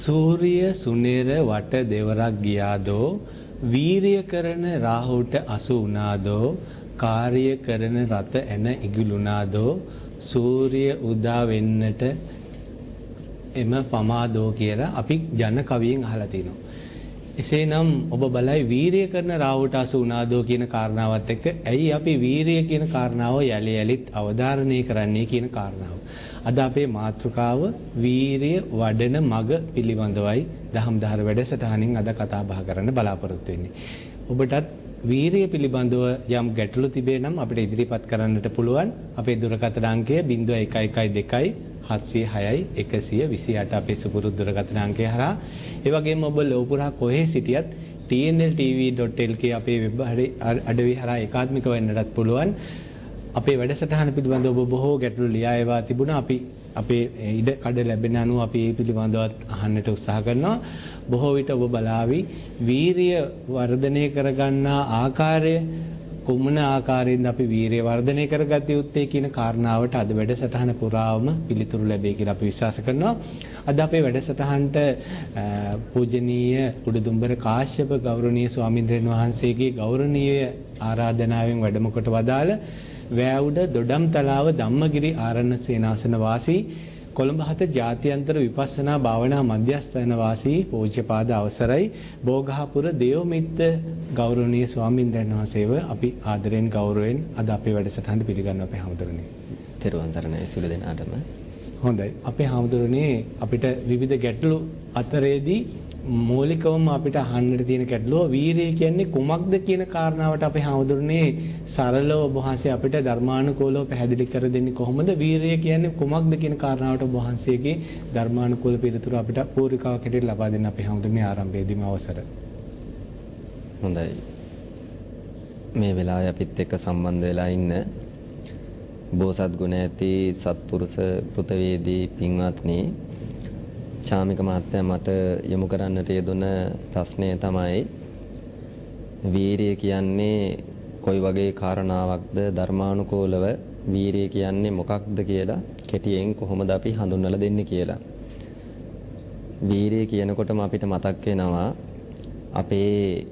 සූර්ය සුනේර වට දෙවරක් ගියාදෝ වීරිය කරන රාහුට අසු වුණාදෝ කාර්ය කරන රත එන ඉගිලුණාදෝ සූර්ය උදා වෙන්නට එම පමාදෝ කියලා අපි ජන කවියෙන් අහලා තිනවා. එසේනම් ඔබ බලයි වීරිය කරන රාහුට අසු වුණාදෝ කියන කාරණාවත් එක්ක ඇයි අපි වීරිය කියන කාරණාව යලි යලිත් අවධාරණය කරන්නේ කියන කාරණාව. අද අපේ මාතෘකාව වීරිය වඩන මග පිළිබඳවයි දහම්දහර වැඩසටහනින් අද කතා බහ කරන්න බලාපොරොත්තු වෙන්නේ. ඔබටත් වීරිය පිළිබඳව යම් ගැටලු තිබේ නම් අපිට ඉදිරිපත් කරන්නට පුළුවන්. අපේ දුරකථන අංකය 0112 706යි 128 අපේ සුපුරුදු දුරකථන අංකය හරහා. ඒ වගේම ඔබ ලෝපුරා කොහේ සිටියත් tnltv.lk අපේ වෙබ් අඩවි හරහා ඒකාත්මික වෙන්නටත් පුළුවන්. අපේ වැඩසටහන පිළිබඳව ඔබ බොහෝ ගැටලු ලියා ඒවා තිබුණා. අපි අපේ ඉඩ කඩ ලැබෙන අනුව අපි මේ පිළිබඳවත් අහන්නට උත්සාහ කරනවා. බොහෝ විට ඔබ බලාවි වීරිය වර්ධනය කරගන්නා ආකාරය කුමන ආකාරයෙන්ද අපි වීරිය වර්ධනය කරගත යුත්තේ කියන කාරණාවට අද වැඩසටහන පුරාවම පිළිතුරු ලැබෙයි කියලා අපි විශ්වාස කරනවා. අද අපේ වැඩසටහනට පූජනීය උඩුදුම්බර කාශ්‍යප ගෞරවනීය ස්වාමීන් වහන්සේගේ ගෞරවනීය ආරාධනාවෙන් වැඩම කොට වදාළ වෑඋඩ දොඩම්තලාව ධම්මගිරි ආරණ්‍ය සේනාසන වාසී කොළඹ හත ජාත්‍යන්තර විපස්සනා භාවනා මධ්‍යස්ථාන වාසී පූජ්‍යපාද අවසරයි බෝගහපුර දේවමිත්ත ගෞරවනීය ස්වාමීන් වහන්සේව අපි ආදරෙන් ගෞරවයෙන් අද අපේ වැඩසටහනට පිළිගන්න අපේ හැමදෙරණේ. තෙරුවන් සරණයි සියලු දෙනාටම. හොඳයි. අපේ හැමදෙරණේ අපිට විවිධ ගැටලු අතරේදී මූලිකවම අපිට අහන්නට තියෙන ගැටලුව වීරිය කියන්නේ කුමක්ද කියන කාරණාවට අපේ හැමදෙරණේ සරලව ඔබ වහන්සේ අපිට ධර්මානුකූලව පැහැදිලි කර දෙන්නේ කොහොමද? වීරිය කියන්නේ කුමක්ද කියන කාරණාවට ඔබ වහන්සේගේ ධර්මානුකූල පිළිතුරු අපිට පූර්විකාවක් හැටියට ලබා දෙන්න අපේ හැමදෙරණේ ආරම්භයේදීම අවසර. හොඳයි. මේ වෙලාවේ අපිත් එක්ක සම්බන්ධ වෙලා ඉන්න බෝසත් ගුණ ඇති සත්පුරුෂ කෘතවේදී පින්වත්නි චාමික මහත්තයා මට යොමු කරන්නට යෙදුන ප්‍රශ්නය තමයි වීරිය කියන්නේ කොයි වගේ කාරණාවක්ද ධර්මානුකූලව වීරිය කියන්නේ මොකක්ද කියලා කෙටියෙන් කොහොමද අපි හඳුන්වලා දෙන්නේ කියලා. වීරිය කියනකොටම අපිට මතක් වෙනවා අපේ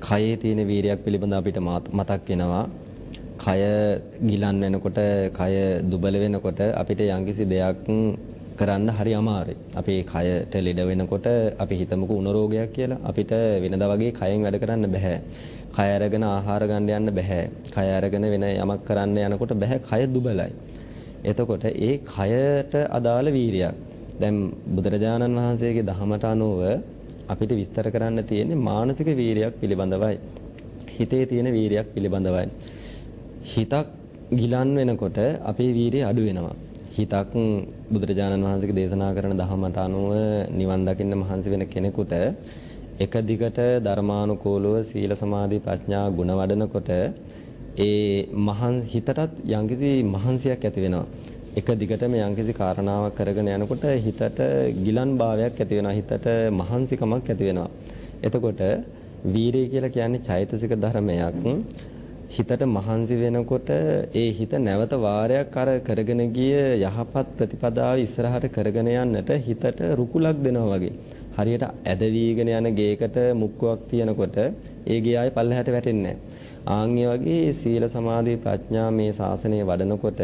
කයේ තියෙන වීරියක් පිළිබඳව අපිට මතක් වෙනවා. කය ගිලන් වෙනකොට කය දුබල වෙනකොට අපිට යම්කිසි දෙයක් කරන්න හරි අමාරුයි. අපේ කයට ලෙඩ වෙනකොට අපි හිතමුකෝ උණ රෝගයක් කියලා. අපිට වෙනදා වගේ කයෙන් වැඩ කරන්න බෑ. කය අරගෙන ආහාර ගන්න යන්න බෑ. කය අරගෙන වෙන යමක් කරන්න යනකොට බෑ. කය දුබලයි. එතකොට ඒ කයට අදාළ වීරියක්. දැන් බුදුරජාණන් වහන්සේගේ දහමට අනුව අපිට විස්තර කරන්න තියෙන්නේ මානසික වීරියක් පිළිබඳවයි. හිතේ තියෙන වීරියක් පිළිබඳවයි. හිතක් ගිලන් වෙනකොට අපේ වීරිය අඩු වෙනවා. හිතක් බුදුරජාණන් වහන්සේගේ දේශනා කරන දහමට අනුව නිවන් දකින්න මහන්සි වෙන කෙනෙකුට එක දිගට ධර්මානුකූලව සීල සමාධි ප්‍රඥා ගුණ වඩනකොට ඒ හිතටත් යම්කිසි මහන්සියක් ඇති වෙනවා. එක දිගටම යම්කිසි කාරණාවක් කරගෙන යනකොට හිතට ගිලන් භාවයක් ඇති වෙනවා. හිතට මහන්සිකමක් ඇති වෙනවා. එතකොට වීරිය කියලා කියන්නේ චෛතසික ධර්මයක්. හිතට මහන්සි වෙනකොට ඒ හිත නැවත වාරයක් අර කරගෙන ගිය යහපත් ප්‍රතිපදාව ඉස්සරහට කරගෙන යන්නට හිතට රුකුලක් දෙනවා වගේ. හරියට ඇදවිගෙන යන ගේකට මුක්කුවක් තියනකොට ඒ ගේ ආයේ පල්ලෙහාට වැටෙන්නේ නැහැ. ආන්ගේ වගේ සීල සමාධි ප්‍රඥා මේ ශාසනය වඩනකොට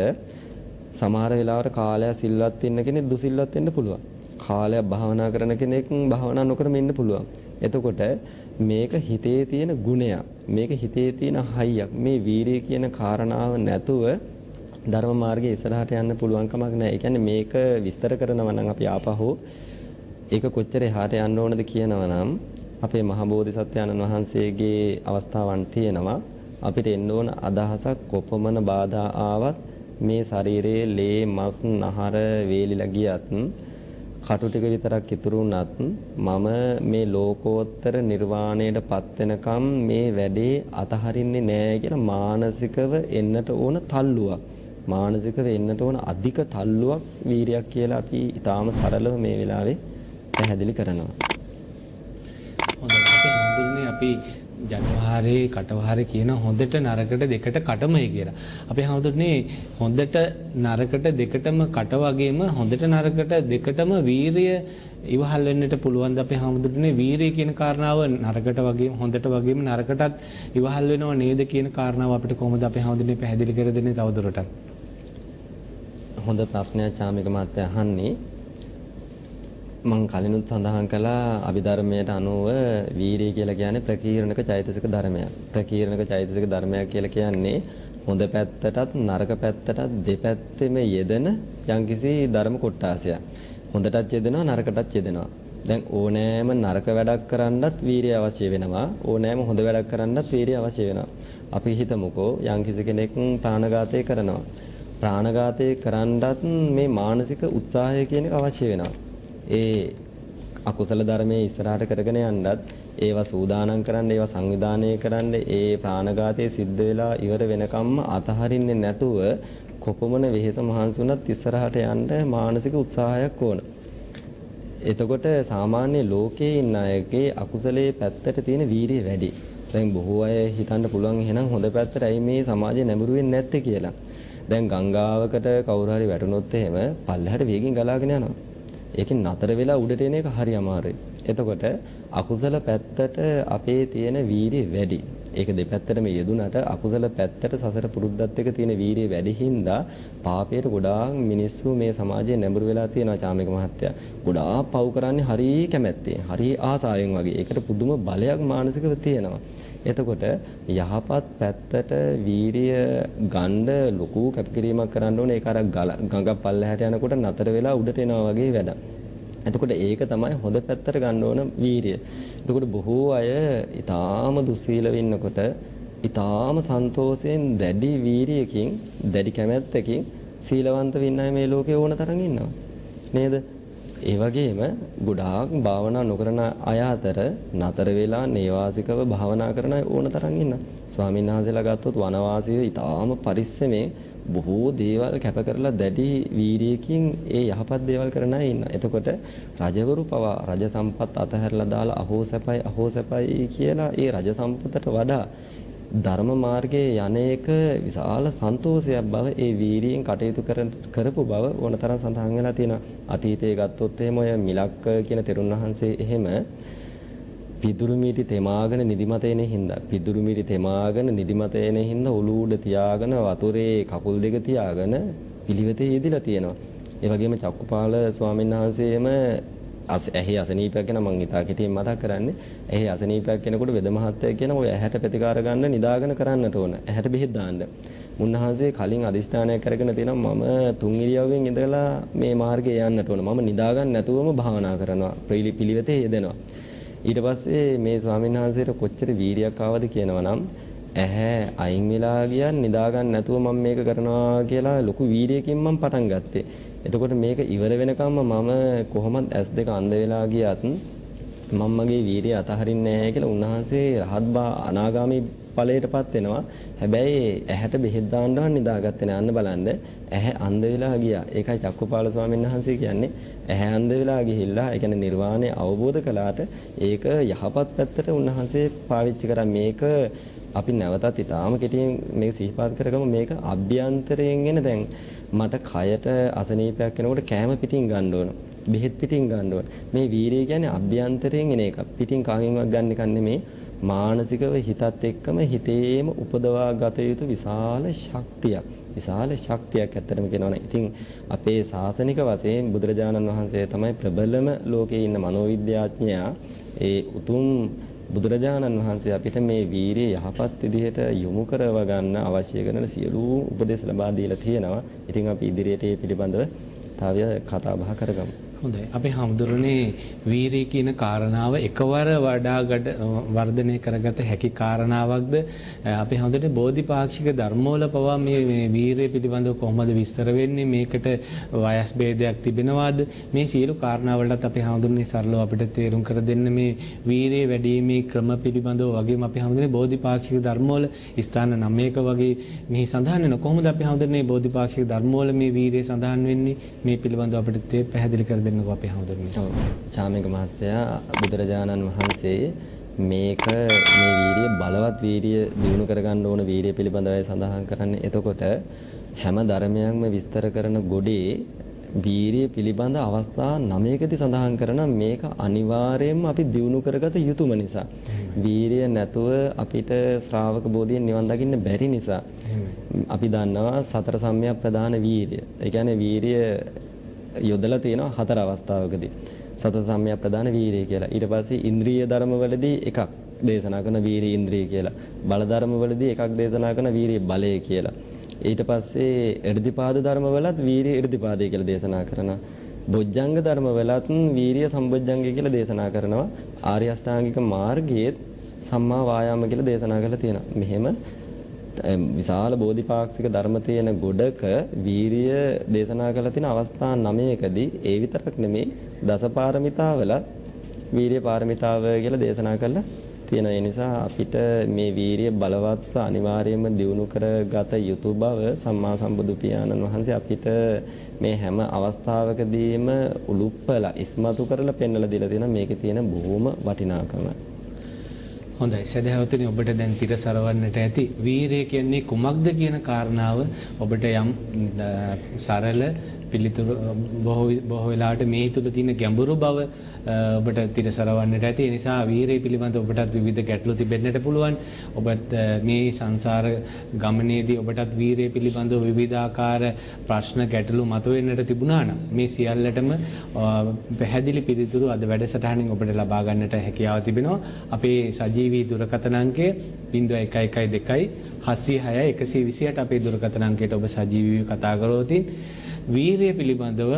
සමහර වෙලාවට කාලය සිල්වත් ඉන්න කෙනෙක් දුසිල්වත් වෙන්න පුළුවන්. කාලයක් භාවනා කරන කෙනෙක් භාවනා නොකරම ඉන්න පුළුවන්. එතකොට මේක හිතේ තියෙන ගුණයක්. මේක හිතේ තියෙන හයියක්. මේ වීරිය කියන කාරණාව නැතුව ධර්ම මාර්ගයේ ඉස්සරහට යන්න පුළුවන් කමක් නැහැ. ඒ කියන්නේ මේක විස්තර කරනවා නම් අපි ආපහු ඒක කොච්චර එහාට යන්න ඕනද කියනවා නම් අපේ මහ බෝධිසත්වයන්න් වහන්සේගේ අවස්ථාවන් තියෙනවා. අපිට එන්න ඕන අදහසක් කොපමණ බාධා ආවත් මේ ශරීරයේ ලේ මස් නහර වේලිලා ගියත් කටු ටික විතරක් ඉතුරු වුණත් මම මේ ලෝකෝත්තර නිර්වාණයටපත් වෙනකම් මේ වැඩේ අතහරින්නේ නැහැ කියලා මානසිකව එන්නට ඕන තල්ලුවක්. මානසිකව එන්නට ඕන අධික තල්ලුවක් වීරියක් කියලා අපි ඊටාම සරලව මේ වෙලාවේ පැහැදිලි කරනවා. හොඳයි. අපි හඳුන්නේ අපි ජනවාරේ කටවාරේ කියන හොඳට නරකට දෙකට කටමයි කියලා. අපි හඳුන්නේ හොඳට නරකට දෙකටම කට වගේම හොඳට නරකට දෙකටම වීරිය ඉවහල් වෙන්නට පුළුවන් ද අපි හඳුන්නේ වීරිය කියන කාරණාව නරකට වගේම හොඳට වගේම නරකටත් ඉවහල් වෙනව නේද කියන කාරණාව අපිට කොහොමද අපි හඳුන්නේ පැහැදිලි කර දෙන්නේ තවදුරටත්? හොඳ ප්‍රශ්නයක් චාමික මහත්තයා අහන්නේ. මම කලිනුත් සඳහන් කළා අභිධර්මයට අනුව වීරිය කියලා කියන්නේ ප්‍රකීර්ණක චෛතසික ධර්මයක්. ප්‍රකීර්ණක චෛතසික ධර්මයක් කියලා කියන්නේ හොඳ පැත්තටත් නරක පැත්තටත් දෙපැත්තෙම යෙදෙන යම්කිසි ධර්ම කොටාසයක්. හොඳටත් යෙදෙනවා නරකටත් යෙදෙනවා. දැන් ඕනෑම නරක වැඩක් කරන්නත් වීරිය අවශ්‍ය වෙනවා. ඕනෑම හොඳ වැඩක් කරන්නත් වීරිය අවශ්‍ය වෙනවා. අපි හිතමුකෝ යම්කිසි කෙනෙක් ප්‍රාණඝාතය කරනවා. ප්‍රාණඝාතය කරන්නත් මේ මානසික උත්සාහය කියන එක අවශ්‍ය වෙනවා. ඒ අකුසල ධර්මයේ ඉස්සරහට කරගෙන යන්නත් ඒවා සූදානම් කරන්න ඒවා සංවිධානය කරන්න ඒ ප්‍රාණඝාතයේ සිද්ධ වෙලා ඉවර වෙනකම්ම අතහරින්නේ නැතුව කොපමණ වෙහෙස මහන්සි වුණත් ඉස්සරහට යන්න මානසික උත්සාහයක් ඕන. එතකොට සාමාන්‍ය ලෝකයේ ඉන්න අයගේ අකුසලයේ පැත්තට තියෙන වීරිය වැඩි. දැන් බොහෝ අය හිතන්න පුළුවන් එහෙනම් හොඳ පැත්තට ඇයි මේ සමාජය නැඹුරු වෙන්නේ නැත්තේ කියලා. දැන් ගංගාවකට කවුරු හරි වැටුනොත් එහෙම පල්ලෙහාට වේගෙන් ගලාගෙන යනවා. ඒකෙන් නතර වෙලා උඩට එන එක හරි අමාරුයි. එතකොට අකුසල පැත්තට අපේ තියෙන වීරිය වැඩි. ඒක දෙපැත්තටම යෙදුනට අකුසල පැත්තට සසර පුරුද්දත් එක්ක තියෙන වීරිය වැඩි හින්දා පාපයට ගොඩාක් මිනිස්සු මේ සමාජයේ නැඹුරු වෙලා තියෙනවා චාමික මහත්තයා. ගොඩාක් පව් කරන්නේ හරි කැමැත්තෙන්, හරි ආසාවෙන් වගේ. ඒකට පුදුම බලයක් මානසිකව තියෙනවා. එතකොට යහපත් පැත්තට වීරිය ගන්න ලොකු කැපකිරීමක් කරන්න ඕනේ. ඒක අර ගඟ පල්ලෙහාට යනකොට නතර වෙලා උඩට එනවා වගේ වැඩක්. එතකොට ඒක තමයි හොඳ පැත්තට ගන්න ඕන වීරිය. එතකොට බොහෝ අය ඊටාම දුස්සීලව ඉන්නකොට ඊටාම සන්තෝෂයෙන් දැඩි වීරියකින් දැඩි කැමැත්තකින් සීලවන්ත වෙන්න අය මේ ලෝකේ ඕන තරම් ඉන්නවා. නේද? ඒ වගේම ගොඩාක් භාවනා නොකරන අය අතර නතර වෙලා නේවාසිකව භාවනා කරන අය ඕන තරම් ඉන්නවා. ස්වාමීන් වහන්සේලා ගත්තොත් වනවාසීව ඊටාම පරිස්සමෙන් බොහෝ දේවල් කැප කරලා දැඩි වීරියකින් ඒ යහපත් දේවල් කරන අය ඉන්නවා. එතකොට රජවරු පවා රජ සම්පත් අතහැරලා දාලා අහෝ සැපයි කියලා ඒ රජ සම්පතට වඩා ධර්ම මාර්ගයේ යන්නේක විශාල සන්තෝෂයක් බව ඒ වීරියෙන් කටයුතු කරපු බව ඕනතරම් සඳහන් වෙලා තියෙනවා. අතීතයේ ගත්තොත් එහෙම ඔය මිලක්ක කියන තෙරුන් වහන්සේ එහෙම පිදුරු මීටි තෙමාගෙන නිදිමත එන හින්දා ඔලුව උඩ තියාගෙන වතුරේ කකුල් දෙක තියාගෙන පිළිවෙතේ යෙදিলা තියෙනවා. ඒ වගේම චක්කුපාල ස්වාමීන් වහන්සේම ඇහි අසනීපයක් ගැන මම ඉතා කෙටියෙන් මතක් කරන්නේ. ඇහි අසනීපයක් කෙනෙකුට වෙද මහත්තයා කියන ඔය ඇහැට ප්‍රතිකාර ගන්න නිදාගෙන කරන්නට ඕන. ඇහැට බෙහෙත් දාන්න. මුන්නහන්සේ කලින් අදිෂ්ඨානයක් කරගෙන තියෙනවා මම තුන් ඉරියව්වෙන් ඉඳලා මේ මාර්ගේ යන්නට ඕන. මම නිදාගන්න නැතුවම භාවනා කරනවා. පිළිවෙතේ යෙදෙනවා. ඊට පස්සේ මේ ස්වාමීන් වහන්සේට කොච්චර වීරියක් ආවද කියනවා නම් ඇහැ අයින් වෙලා ගියන් නිදාගන්න නැතුව මම මේක කරනවා කියලා ලොකු වීරියකින් මම පටන් ගත්තේ. එතකොට මේක ඉවර වෙනකම්ම මම කොහොමද S2 අන්ධ වෙලා ගියත් මම මගේ වීරිය අතහරින්නේ නැහැ කියලා උන්වහන්සේ රහත් අනාගාමී ඵලයටපත් වෙනවා. හැබැයි ඇහැට බෙහෙත් දාන්නවත් නිදාගත්තේ නැහැ. අන්න බලන්න ඇහැ අන්ධ වෙලා ගියා. ඒකයි චක්කුපාල ස්වාමීන් වහන්සේ කියන්නේ ඇහැ අන්ධ වෙලා ගිහිල්ලා ඒ කියන්නේ නිර්වාණය අවබෝධ කළාට ඒක යහපත් පැත්තට උන්වහන්සේ පාවිච්චි කරා. මේක අපි නැවතත් ඊටාම කෙටියෙන් මේක සිහිපත් කරගමු. මේක අභ්‍යන්තරයෙන් එන දැන් මට කයට අසනීපයක් වෙනකොට කෑම පිටින් ගන්න ඕන. බෙහෙත් පිටින් ගන්න ඕන. මේ වීරිය කියන්නේ අභ්‍යන්තරයෙන් එන එකක්. පිටින් කාගෙන්වත් ගන්න එකක් නෙමෙයි. මානසිකව හිතත් එක්කම හිතේම උපදවා ගත යුතු විශාල ශක්තියක්. විශාල ශක්තියක් ඇත්තටම කියනවා නම් ඉතින් අපේ ශාසනික වශයෙන් බුදුරජාණන් වහන්සේ තමයි ප්‍රබලම ලෝකයේ ඉන්න මනෝවිද්‍යාඥයා. ඒ උතුම් බුදුරජාණන් වහන්සේ අපිට මේ වීරිය යහපත් විදිහට යොමු කරව ගන්න අවශ්‍ය කරන සියලු උපදෙස් ලබා දීලා තියෙනවා. ඉතින් අපි ඉදිරියට මේ පිළිබඳව තව කතා බහ කරගමු. හොඳයි. අපි හඳුරන්නේ වීරිය කියන කාරණාව එකවර වඩා වර්ධනය කරගත හැකි කාරණාවක්ද? අපි හඳුරන්නේ බෝධිපාක්ෂික ධර්මවල පවා මේ වීරිය පිළිබඳව කොහොමද විස්තර වෙන්නේ? මේකට වයස් ભેදයක් තිබෙනවාද? මේ සියලු කාරණාවලට අපි හඳුරන්නේ සරලව අපිට තේරුම් කර දෙන්න මේ වීරිය වැඩිීමේ ක්‍රම පිළිබඳව වගේම අපි හඳුරන්නේ බෝධිපාක්ෂික ධර්මවල ස්ථාන 9ක වගේ මෙහි සඳහන් වෙන කොහොමද අපි හඳුරන්නේ බෝධිපාක්ෂික ධර්මවල මේ වීරිය සඳහන් වෙන්නේ? මේ පිළිබඳව අපිට පැහැදිලි කර දෙන්නකෝ අපි හඳුරන්නේ. චාමික මහත්තයා බුදුරජාණන් වහන්සේ මේක මේ වීරිය බලවත් වීරිය දිනු කරගන්න ඕන වීරිය පිළිබඳවයි සඳහන් කරන්නේ. එතකොට හැම ධර්මයක්ම විස්තර කරන ගොඩේ වීරිය පිළිබඳ අවස්ථා 9කදී සඳහන් කරන මේක අනිවාර්යයෙන්ම අපි දිනු කරගත යුතුම නිසා. වීරිය නැතුව අපිට ශ්‍රාවක බෝධියෙන් නිවන් දකින්න බැරි නිසා. අපි දන්නවා සතර සම්‍යක් ප්‍රදාන වීරිය. ඒ කියන්නේ වීරිය යොදලා තියෙනවා 4 අවස්ථාවකදී. සතර සම්‍යක් ප්‍රදාන වීරිය කියලා. ඊට පස්සේ ඉන්ද්‍රිය ධර්මවලදී එකක් දේශනා කරන වීරිය ඉන්ද්‍රිය කියලා. බල ධර්මවලදී එකක් දේශනා කරන වීරිය බලය කියලා. ඊට පස්සේ එර්ධිපාද ධර්මවලත් වීරිය එර්ධිපාදය කියලා දේශනා කරනවා. බොජ්ජංග ධර්මවලත් වීරිය සම්බොජ්ජංගය කියලා දේශනා කරනවා. ආර්ය අෂ්ටාංගික මාර්ගයේ සම්මා වායාම කියලා දේශනා කරලා තියෙනවා. මෙහෙම විශාල බෝධිපාක්ෂික ධර්ම තියෙන ගොඩක වීරිය දේශනා කරලා තියෙන අවස්ථා 9කදී ඒ විතරක් නෙමෙයි දසපාරමිතාවලත් වීරිය පාරමිතාව කියලා දේශනා කරලා තියෙන. ඒ නිසා අපිට මේ වීරිය බලවත්ව අනිවාර්යයෙන්ම දියුණු කරගත යුතු බව සම්මා සම්බුදු පියාණන් වහන්සේ අපිට මේ හැම අවස්ථාවකදීම උලුප්පලා ඉස්මතු කරලා පෙන්වලා දීලා තියෙන මේකේ තියෙන බොහොම වටිනාකම. හොඳයි සදහවතුනි ඔබට දැන් තිර සරවන්නට ඇති වීරිය කියන්නේ කුමක්ද කියන කාරණාව ඔබට යම් සරල පිළිතුරු බොහෝ වෙලාවට මේ තුල තියෙන ගැඹුරු බව ඔබට තිර සරවන්නට ඇති. ඒ නිසා වීරිය පිළිබඳ ඔබටත් විවිධ ගැටලු තිබෙන්නට පුළුවන්. ඔබත් මේ සංසාර ගමනේදී ඔබටත් වීරිය පිළිබඳව විවිධාකාර ප්‍රශ්න ගැටලු මතුවෙන්නට තිබුණා නම් මේ සියල්ලටම පැහැදිලි පිළිතුරු අද වැඩසටහනින් ඔබට ලබා ගන්නට හැකියාව තිබෙනවා. අපේ සජීවී දුරකථන අංකය 0112 706 128 අපේ දුරකථන අංකයට ඔබ සජීවීව කතා කරොත් වීරිය පිළිබඳව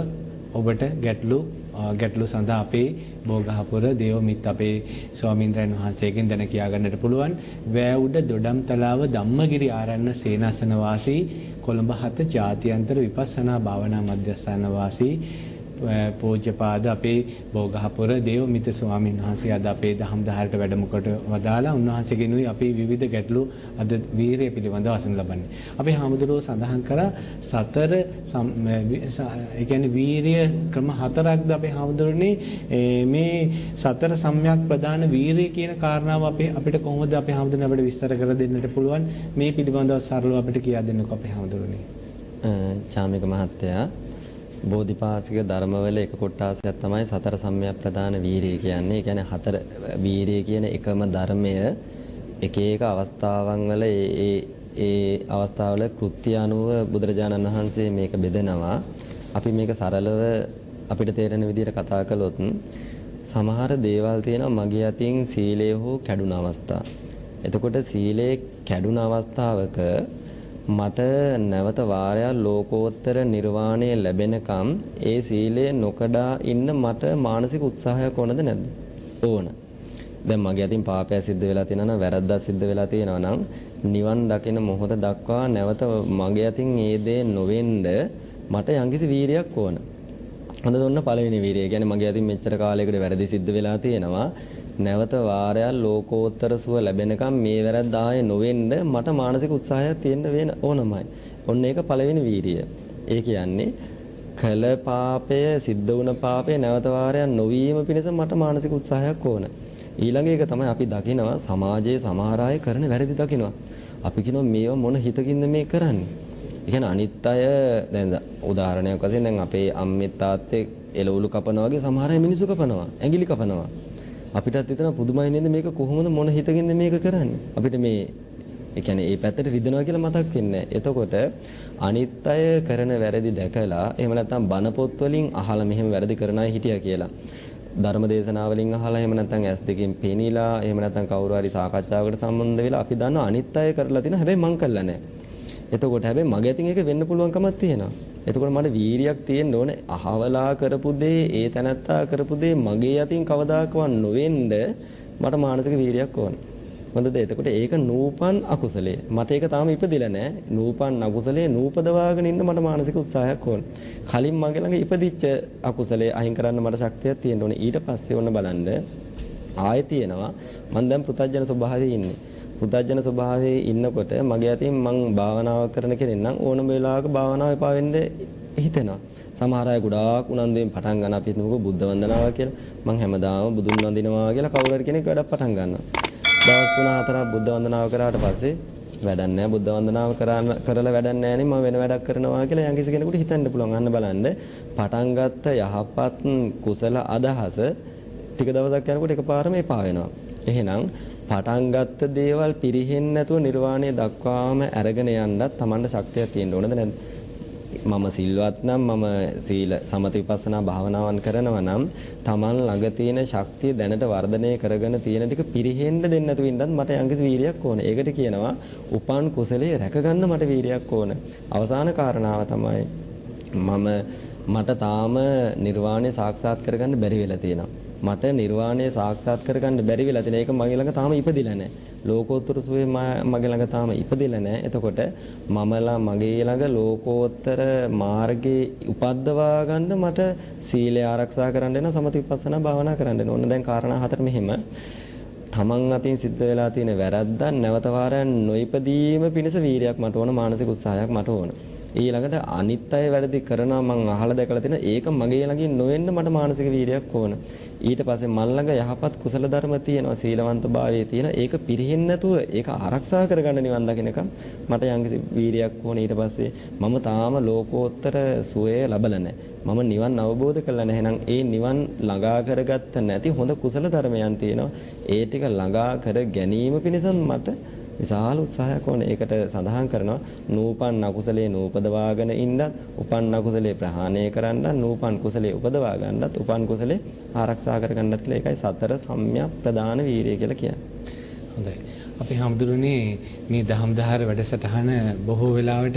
ඔබට ගැටලු සඳහා අපේ බෝගහපුර දේවමිත් අපේ ස්වාමීන්ද්‍රයන් වහන්සේගෙන් දැන කියා ගන්නට පුළුවන්. වැවුඩ දොඩම්තලාව ධම්මගිරි ආරණ්‍ය සේනාසන වාසී කොළඹ 7 ජාත්‍යන්තර විපස්සනා භාවනා මධ්‍යස්ථාන වාසී පූජ්‍යපාද අපේ බෝගහපුර දේවමිත ස්වාමීන් වහන්සේ අද අපේ දහම් දහරට වැඩම කොට වදාලා උන්වහන්සේගෙනුයි අපි විවිධ ගැටලු අද වීරිය පිළිබඳව අසන ලබන්නේ. අපේ හාමුදුරුවෝ සඳහන් කරා ඒ කියන්නේ වීරිය ක්‍රම 4ක්ද අපේ හාමුදුරනේ මේ සතර සම්‍යක් ප්‍රදාන වීරිය කියන කාරණාව අපිට කොහොමද අපේ හාමුදුරනේ අපිට විස්තර කර දෙන්නට පුළුවන්? මේ පිළිබඳව සරලව අපිට කියා දෙන්නකෝ අපේ හාමුදුරනේ. චාමික මහත්තයා බෝධිපාසික ධර්මවල එක කොටසක් තමයි සතර සම්‍යක් ප්‍රදාන වීරිය කියන්නේ. ඒ කියන්නේ 4 වීරිය කියන එකම ධර්මය එක එක අවස්ථාවන් වල ඒ අවස්ථාවල කෘත්‍ය අනුව බුදුරජාණන් වහන්සේ මේක බෙදනවා. අපි මේක සරලව අපිට තේරෙන විදිහට කතා කළොත් සමහර දේවල් තියෙනවා මගේ අතින් සීලය හෝ කැඩුන අවස්ථා. එතකොට සීලේ කැඩුන අවස්ථාවක මට නැවත වාරයක් ලෝකෝත්තර නිර්වාණය ලැබෙනකම් ඒ සීලය නොකඩා ඉන්න මට මානසික උත්සාහයක් ඕනද නැද්ද? ඕන. දැන් මගේ අතින් පාපය සිද්ධ වෙලා තියෙනවා නම් වැරද්දක් සිද්ධ වෙලා තියෙනවා නම් නිවන් දකින මොහොත දක්වා නැවත මගේ අතින් ඒ දේ නොවෙන්න මට යම්කිසි වීරියක් ඕන. හොඳ දුන්න පළවෙනි වීරිය. කියන්නේ මගේ අතින් මෙච්චර කාලයකට වැරදි සිද්ධ වෙලා තියෙනවා. නැවත වාරයක් ලෝකෝත්තර සුව ලැබෙනකම් මේ වැරද්ද ආයේ නොවෙන්න මට මානසික උත්සාහයක් තියෙන්න වෙන ඕනමයි. ඔන්න ඒක පළවෙනි වීරිය. ඒ කියන්නේ කළ පාපය සිද්ධ වුණ පාපය නැවත වාරයක් නොවීම පිණිස මට මානසික උත්සාහයක් ඕන. ඊළඟ එක තමයි අපි දකිනවා සමාජයේ සමහර අය කරන වැරදි දකිනවා. අපි කියනවා මේවා මොන හිතකින්ද මේ කරන්නේ? ඒ කියන්නේ අනිත් අය දැන් උදාහරණයක් වශයෙන් දැන් අපේ අම්මේ තාත්තේ එළවලු කපනවා වගේ සමහර අය මිනිස්සු කපනවා, ඇඟිලි කපනවා. අපිටත් හිතන පුදුමයි නේද මේක කොහොමද මොන හිතකින්ද මේක කරන්නේ? අපිට මේ ඒ කියන්නේ මේ පැත්තට රිදෙනවා කියලා මතක් වෙන්නේ නැහැ. එතකොට අනිත් අය කරන වැරදි දැකලා එහෙම නැත්නම් බණ පොත් වලින් අහලා මෙහෙම වැරදි කරන අය හිටියා කියලා. ධර්ම දේශනා වලින් අහලා එහෙම නැත්නම් ඇස් දෙකෙන් පෙනීලා එහෙම නැත්නම් කවුරු හරි සාකච්ඡාවකට සම්බන්ධ වෙලා අපි දන්නවා අනිත් අය කරලා තියෙන හැබැයි මං කරලා නැහැ. එතකොට හැබැයි මගේ අතින් ඒක වෙන්න පුළුවන්කමක් තියෙනවා. එතකොට මට වීරියක් තියෙන්න ඕනේ අහවලා කරපු දේ ඒ තැනත්තා කරපු දේ මගේ අතින් කවදාකවත් නොවෙන්න මට මානසික වීරියක් ඕන. හොඳද? එතකොට ඒක නූපන් අකුසලයේ. මට ඒක තාම ඉපදිලා නැහැ. නූපන් අකුසලයේ නූපදවාගෙන ඉන්න මට මානසික උත්සාහයක් ඕන. කලින් මගේ ළඟ ඉපදිච්ච අකුසලයේ අයින් කරන්න මට ශක්තියක් තියෙන්න ඕනේ. ඊට පස්සේ ඔන්න බලන්න ආයෙ තියෙනවා මම දැන් පෘථග්ජන ස්වභාවයේ ඉන්නේ. පුතඥ ස්වභාවයේ ඉන්නකොට මගේ අතින් මං භාවනාව කරන කෙනෙක් නම් ඕනම වෙලාවක භාවනාව එපා වෙන්න හිතෙනවා. සමහර අය ගොඩාක් උනන්දුවෙන් පටන් ගන්න අපි හිතමුකෝ බුද්ධ වන්දනාව කියලා. මං හැමදාම බුදුන් වඳිනවා කියලා කවුරු හරි කෙනෙක් වැඩක් පටන් ගන්නවා. දවස් 3-4ක් බුද්ධ වන්දනාව කරාට පස්සේ වැඩක් නැහැ. බුද්ධ වන්දනාව කරලා වැඩක් නැහැ නේ මම වෙන වැඩක් කරනවා කියලා යම්කිසි කෙනෙකුට හිතන්න පුළුවන්. අන්න බලන්න පටන් ගත්ත යහපත් කුසල අදහස ටික දවසක් යනකොට එකපාරම එපා වෙනවා. එහෙනම් පටන් ගත්ත දේවල් පිරෙහෙන්නේ නැතුව නිර්වාණය දක්වාම අරගෙන යන්නත් Tamanට ශක්තියක් තියෙන්න ඕනද නැද්ද? මම සිල්වත් නම් මම සීල සමත විපස්සනා භාවනාවන් කරනවා නම් Taman ළඟ තියෙන ශක්තිය දැනට වර්ධනය කරගෙන තියෙන ටික පිරෙහෙන්න දෙන්න නැතුව ඉන්නත් මට යම්කිසි වීරියක් ඕන. ඒකට කියනවා උපන් කුසලයේ රැකගන්න මට වීරියක් ඕන. අවසාන කාරණාව තමයි මට තාම නිර්වාණය සාක්ෂාත් කරගන්න බැරි වෙලා තියෙනවා. මට නිර්වාණය සාක්ෂාත් කරගන්න බැරි වෙලා තියෙන එක මගේ ළඟ තාම ඉපදිලා නැහැ. ලෝකෝත්තර සුවේ මගේ ළඟ තාම ඉපදිලා නැහැ. එතකොට මගේ ළඟ ලෝකෝත්තර මාර්ගේ උපද්දවා ගන්න මට සීලය ආරක්ෂා කරන්න වෙන සමථ විපස්සනා භාවනා කරන්න වෙන. ඕන දැන් කාරණා හතර මෙහෙම. තමන් අතින් සිද්ධ වෙලා තියෙන වැරද්දක් නැවත වාරයක් නොයිපදීම පිණිස වීරියක් මට ඕන, මානසික උත්සාහයක් මට ඕන. ඊළඟට අනිත් අය වැරදි කරනවා මං අහලා දැකලා තියෙන ඒක මගේ ළඟින් නොවෙන්න මට මානසික වීරියක් ඕන. ඊට පස්සේ මන් ළඟ යහපත් කුසල ධර්ම තියෙනවා, සීලවන්තභාවයේ තියෙන ඒක පිරෙහෙන්නේ නැතුව ඒක ආරක්ෂා කරගන්න නිවන් දකින්නකම් මට යම්කිසි වීරියක් ඕන. ඊට පස්සේ මම තාම ලෝකෝත්තර සුවය ලබලා නැහැ. මම නිවන් අවබෝධ කරලා නැහැ. එහෙනම් ඒ නිවන් ළඟා කරගත්ත නැති හොඳ කුසල ධර්මයන් තියෙනවා. ඒ ටික ළඟා කර ගැනීම පිණිස මට විශාල උත්සාහයක් ඕනේ. ඒකට සඳහන් කරනවා නූපන් අකුසලයේ නූපදවාගෙන ඉන්නත්, උපන් අකුසලයේ ප්‍රහාණය කරන්නත්, නූපන් කුසලයේ උපදවා ගන්නත්, උපන් කුසලයේ ආරක්ෂා කර ගන්නත් කියලා. ඒකයි සතර සම්‍යක් ප්‍රදාන වීරිය කියලා කියන්නේ. හොඳයි. අපි හැමදෙරුනේ මේ දහම්දහර වැඩසටහන බොහෝ වෙලාවට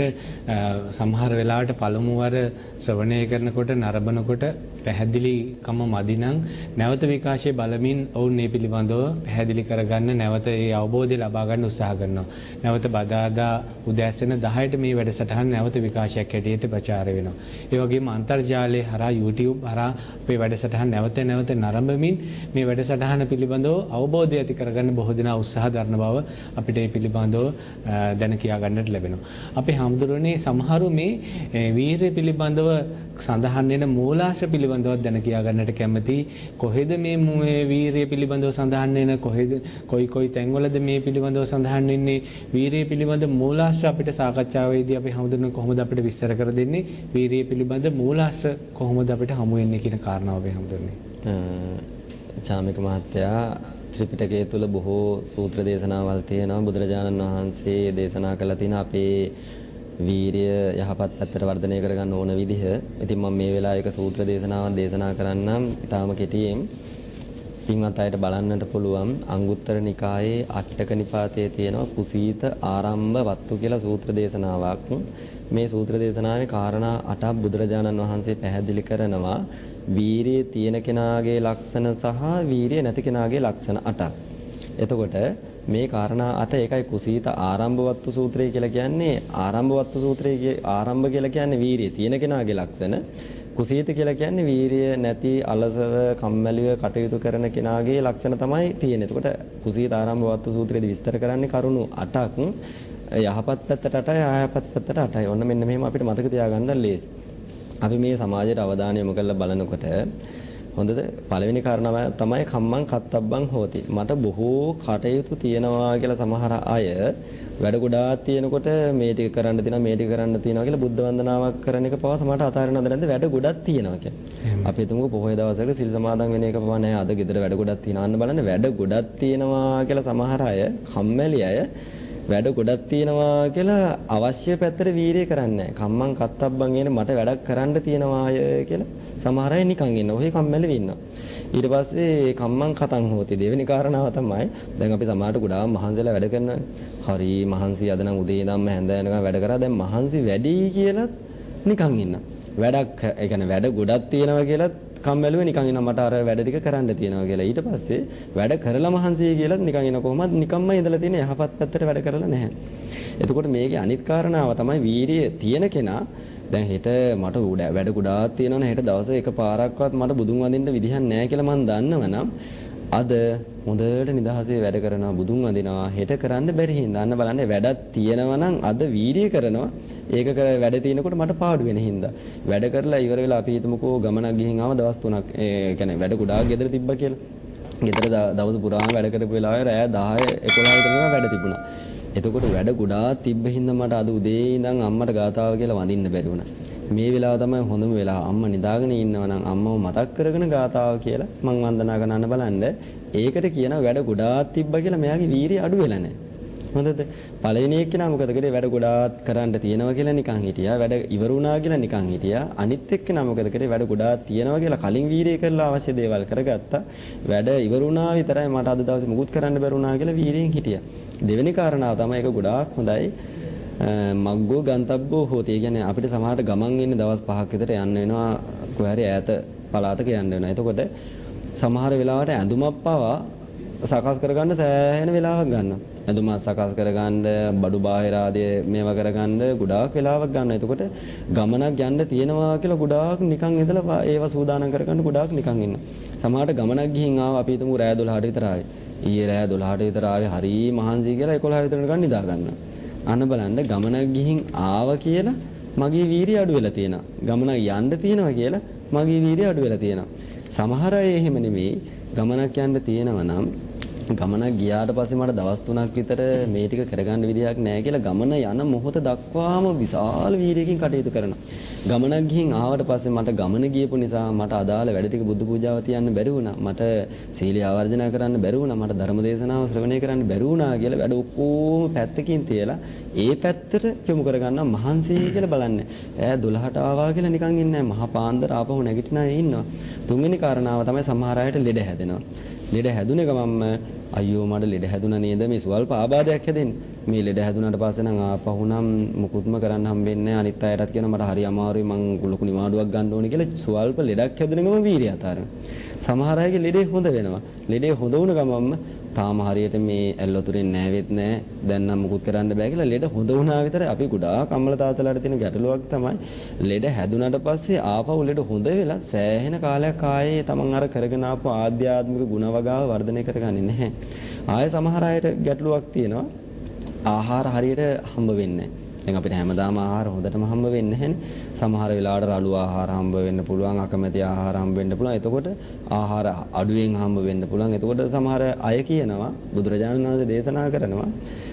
සමහර වෙලාවට පළමු වර ශ්‍රවණය කරනකොට නරඹනකොට පැහැදිලිකම මදි නම් නැවත විකාශයේ බලමින් ඔවුන් මේ පිළිබඳව පැහැදිලි කරගන්න නැවත ඒ අවබෝධය ලබා ගන්න උත්සාහ කරනවා. නැවත බදාදා උදෑසන 10ට මේ වැඩසටහන නැවත විකාශයක් හැටියට ප්‍රචාර වෙනවා. ඒ වගේම අන්තර්ජාලයේ හරහා YouTube හරහා අපේ වැඩසටහන නැවත නරඹමින් මේ වැඩසටහන පිළිබඳව අවබෝධය ඇති කරගන්න බොහෝ දෙනා උත්සාහ දරන බව අපිට මේ පිළිබඳව දැන කියා ගන්නට ලැබෙනවා. අපි හැමදෙරුනේ සමහරු මේ වීරිය පිළිබඳව සඳහන් වෙන මූලාශ්‍ර පිළිබඳව දැන කියා ගන්නට කැමති. කොහෙද මේ වීරිය පිළිබඳව සඳහන් වෙන, කොයි තැන්වලද මේ පිළිබඳව සඳහන් වෙන්නේ? වීරිය පිළිබඳ මූලාශ්‍ර අපිට සාකච්ඡාවේදී අපි හැමදෙරුනේ කොහොමද අපිට විස්තර කර දෙන්නේ? වීරිය පිළිබඳ මූලාශ්‍ර කොහොමද අපිට හමු වෙන්නේ කියන කාරණාව අපි හැමදෙරුනේ. චාමික මහත්තයා ත්‍රිපිටකයේ තුල බොහෝ සූත්‍ර දේශනාවල් තියෙනවා. බුදුරජාණන් වහන්සේ දේශනා කළා තියෙන අපේ වීරිය යහපත් පැත්තට වර්ධනය කරගන්න ඕන විදිහ. ඉතින් මම මේ වෙලාවේ එක සූත්‍ර දේශනාවක් දේශනා කරන්නම්. ඊටාම කෙටියෙන් පින්වත් අයට බලන්නට පුළුවන් අංගුත්තර නිකායේ අට්ඨක නිපාතයේ තියෙනවා කුසීත ආරම්භ වත්තු කියලා සූත්‍ර දේශනාවක්. මේ සූත්‍ර දේශනාවේ කාරණා 8ක් බුදුරජාණන් වහන්සේ පැහැදිලි කරනවා. වීරිය තියෙන කෙනාගේ ලක්ෂණ සහ වීරිය නැති කෙනාගේ ලක්ෂණ 8ක්. එතකොට මේ කාරණා 8 ඒකයි කුසීත ආරම්භවත්තු සූත්‍රය කියලා කියන්නේ. ආරම්භවත්තු සූත්‍රයේ ආරම්භ කියලා කියන්නේ වීරිය තියෙන කෙනාගේ ලක්ෂණ. කුසීත කියලා කියන්නේ වීරිය නැති අලසව කම්මැලිව කටයුතු කරන කෙනාගේ ලක්ෂණ තමයි තියෙන්නේ. එතකොට කුසීත ආරම්භවත්තු සූත්‍රයේදී විස්තර කරන්නේ කරුණු 8ක්. යහපත් පැත්තට 8යි අයහපත් පැත්තට 8යි. ඔන්න මෙන්න මෙහෙම අපිට මතක තියාගන්න ලේසි. අපි මේ සමාජයට අවධානය යොමු කරලා බලනකොට හොඳද පළවෙනි කාරණාව තමයි කම්මං කත්තබ්බං හෝති. මට බොහෝ කටයුතු තියෙනවා කියලා සමහර අය වැඩ ගොඩාක් තියෙනකොට මේ ටික කරන්න තියෙනවා මේ ටික කරන්න තියෙනවා කියලා බුද්ධ වන්දනාවක් කරන එක පවා සමහරට අතාරිනවද නැද්ද? වැඩ ගොඩක් තියෙනවා කියලා. අපි හිතමුකෝ පොහොය දවසක සිල් සමාදන් වෙන එක පවා නැහැ. අද ගෙදර වැඩ ගොඩක් තියෙනවා. අන්න බලන්න වැඩ ගොඩක් තියෙනවා කියලා සමහර අය කම්මැලි අය වැඩ ගොඩක් තියෙනවා කියලා අවශ්‍ය පැත්තට වීරිය කරන්නේ නැහැ. කම්මං කත්තබ්බං කියන්නේ මට වැඩක් කරන්න තියෙනවාය කියලා සමහර අය නිකන් ඉන්නවා. ඔහේ කම්මැලි වෙන්නවා. ඊට පස්සේ කම්මං කතං හෝති දෙවෙනි කාරණාව තමයි දැන් අපි සමහරට ගොඩාක් මහන්සිලා වැඩ කරනවා. හරි මහන්සි අද නම් උදේ ඉඳන්ම හැන්ද වෙනකම් වැඩ කරා. දැන් මහන්සි වැඩි කියලා නිකන් ඉන්නවා. වැඩක් ඒ කියන්නේ වැඩ ගොඩක් තියෙනවා කියලා කම්මැලිව නිකන් ඉන්න මට අර වැඩ ටික කරන්න තියෙනවා කියලා. ඊට පස්සේ වැඩ කරලා මහන්සිය කියලා නිකන් ඉන්න කොහොමද නිකම්ම ඉඳලා තියෙන යහපත් පැත්තට වැඩ කරලා නැහැ. එතකොට මේකේ අනිත් කාරණාව තමයි වීරිය තියෙන කෙනා දැන් හෙට මට වැඩ ගොඩාක් තියෙනවනේ හෙට දවසේ එක පාරක්වත් මට බුදුන් වඳින්න විදිහක් නැහැ කියලා මම දන්නවනම් අද හොඳට නිදහසේ වැඩ කරනවා බුදුන් වඳිනවා හෙට කරන්න බැරි හින්දා අන්න බලන්න වැඩක් තියෙනවා නම් අද වීර්යය කරනවා ඒක කර වැඩ තියෙනකොට මට පාඩු වෙන හින්දා වැඩ කරලා ඉවර වෙලා අපි හිතමුකෝ ගමනක් ගිහින් ආව දවස් 3ක් ඒ කියන්නේ වැඩ ගොඩාක් ගෙදර තිබ්බා කියලා. ගෙදර දවස් පුරාම වැඩ කරපු වෙලාවේ රෑ 10 11 විතර වැඩ තිබුණා. එතකොට වැඩ ගොඩාක් තිබ්බ හින්දා මට අද උදේ ඉඳන් අම්මට ගාතාව කියලා වඳින්න බැරි වුණා. මේ වෙලාව තමයි හොඳම වෙලාව. අම්මා නිදාගෙන ඉන්නවා නම් අම්මව මතක් කරගෙන ගාතාව කියලා මං වන්දනා කරන්න බලන්න. ඒකට කියන වැඩ ගොඩාක් තිබ්බා කියලා මෙයාගේ වීරිය අඩු වෙලා නැහැ. හොඳද? පළවෙනි එක්කෙනා මොකද කරේ? වැඩ ගොඩාක් කරන්න තියෙනවා කියලා නිකන් හිටියා. වැඩ ඉවර වුණා කියලා නිකන් හිටියා. අනිත් එක්කෙනා මොකද කරේ? වැඩ ගොඩාක් තියෙනවා කියලා කලින් වීරිය කරලා අවශ්‍ය දේවල් කරගත්තා. වැඩ ඉවර වුණා විතරයි මට අද දවසේ මුකුත් කරන්න බැරුණා කියලා වීරියෙන් හිටියා. දෙවෙනි කාරණාව තමයි ඒක ගොඩාක් හොඳයි. මග්ගෝ ගන්තබ්බෝ හෝති. ඒ කියන්නේ අපිට සමහරට ගමන් ඉන්නේ දවස් 5ක් විතර යන්න වෙනවා කොහරි ඈත පළාතක යන්න වෙනවා. එතකොට සමහර වෙලාවට ඇඳුමක් පවා සකස් කරගන්න සෑහෙන වෙලාවක් ගන්නවා. ඇඳුම සකස් කරගන්න බඩු බාහිර ආදී මේවා කරගන්න ගොඩාක් වෙලාවක් ගන්නවා. එතකොට ගමනක් යන්න තියෙනවා කියලා ගොඩාක් නිකන් ඉඳලා ඒවා සූදානම් කරගන්න ගොඩාක් නිකන් ඉන්නවා. සමහරට ගමනක් ගිහින් ආව අපි හිතමු රෑ 12ට විතර ආවේ. ඊයේ රෑ 12ට විතර ආවේ හරි මහන්සි කියලා 11 විතර නිකන් නිදා ගන්නවා. අන්න බලන්න ගමනක් ගිහින් ආව කියලා මගේ වීරිය අඩු වෙලා තියෙනවා. ගමනක් යන්න තියෙනවා කියලා මගේ වීරිය අඩු වෙලා තියෙනවා. සමහර අය එහෙම නෙමෙයි ගමනක් යන්න තියෙනවා නම් ගමනක් ගියාට පස්සේ මට දවස් 3ක් විතර මේ ටික කරගන්න විදියක් නැහැ කියලා ගමන යන මොහොත දක්වාම විශාල වීරියකින් කටයුතු කරනවා. ගමනක් ගිහින් ආවට පස්සේ මට ගමන ගියපු නිසා මට අදාළ වැඩ ටික බුදු පූජාව තියන්න බැරි වුණා. මට සීලය ආවර්ජනා කරන්න බැරි වුණා. මට ධර්ම දේශනාව ශ්‍රවණය කරන්න බැරි වුණා කියලා වැඩ ඔක්කොම පැත්තකින් තියලා ඒ පැත්තට යොමු කරගන්නවා මහන්සි කියලා බලන්න. ඈ 12ට ආවා කියලා නිකන් ඉන්නේ නැහැ. මහා පාන්දර ආපහු නැගිටින අය ඉන්නවා. තුන්වෙනි කාරණාව තමයි සමහර අයට ලෙඩ හැදෙනවා. ලෙඩ හැදුනේ ගමන්ම අයියෝ මට ලෙඩ හැදුනා නේද මේ සුවල්ප ආබාධයක් හැදෙන්නේ. මේ ලෙඩ හැදුනාට පස්සේ නම් ආපහු නම් මුකුත්ම කරන්න හම්බෙන්නේ නැහැ. අනිත් අයටත් කියනවා මට හරි අමාරුයි මං ලොකු නිවාඩුවක් ගන්න ඕනේ කියලා සුවල්ප ලෙඩක් හැදුන ගමන් වීරිය අතාරිනවා. සමහර අයගේ ලෙඩේ හොඳ වෙනවා. ලෙඩේ හොඳ වුණ ගමන්ම තාම හරියට මේ ඇල්ලතුරෙන් නැවෙත් නැහැ. දැන් නම් මුකුත් කරන්න බෑ කියලා ලෙඩ හොඳ වුණා විතරයි. අපි ගොඩාක් අම්මල තාත්තලාට තියෙන ගැටලුවක් තමයි ලෙඩ හැදුනට පස්සේ ආපහු ලෙඩ හොඳ වෙලා සෑහෙන කාලයක් ආයේ තමන් අර කරගෙන ආපු ආධ්‍යාත්මික ගුණ වගාව වර්ධනය කරගන්නේ නැහැ. ආයේ සමහර අයට ගැටලුවක් තියෙනවා. ආහාර හරියට හම්බ වෙන්නේ නැහැ. දැන් අපිට හැමදාම ආහාර හොඳටම හම්බ වෙන්නේ නැහැනේ. සමහර වෙලාවට රළු ආහාර හම්බ වෙන්න පුළුවන්, අකමැති ආහාර හම්බ වෙන්න පුළුවන්. එතකොට ආහාර අඩුවෙන් හම්බ වෙන්න පුළුවන්. එතකොට සමහර අය කියනවා බුදුරජාණන් වහන්සේ දේශනා කරනවා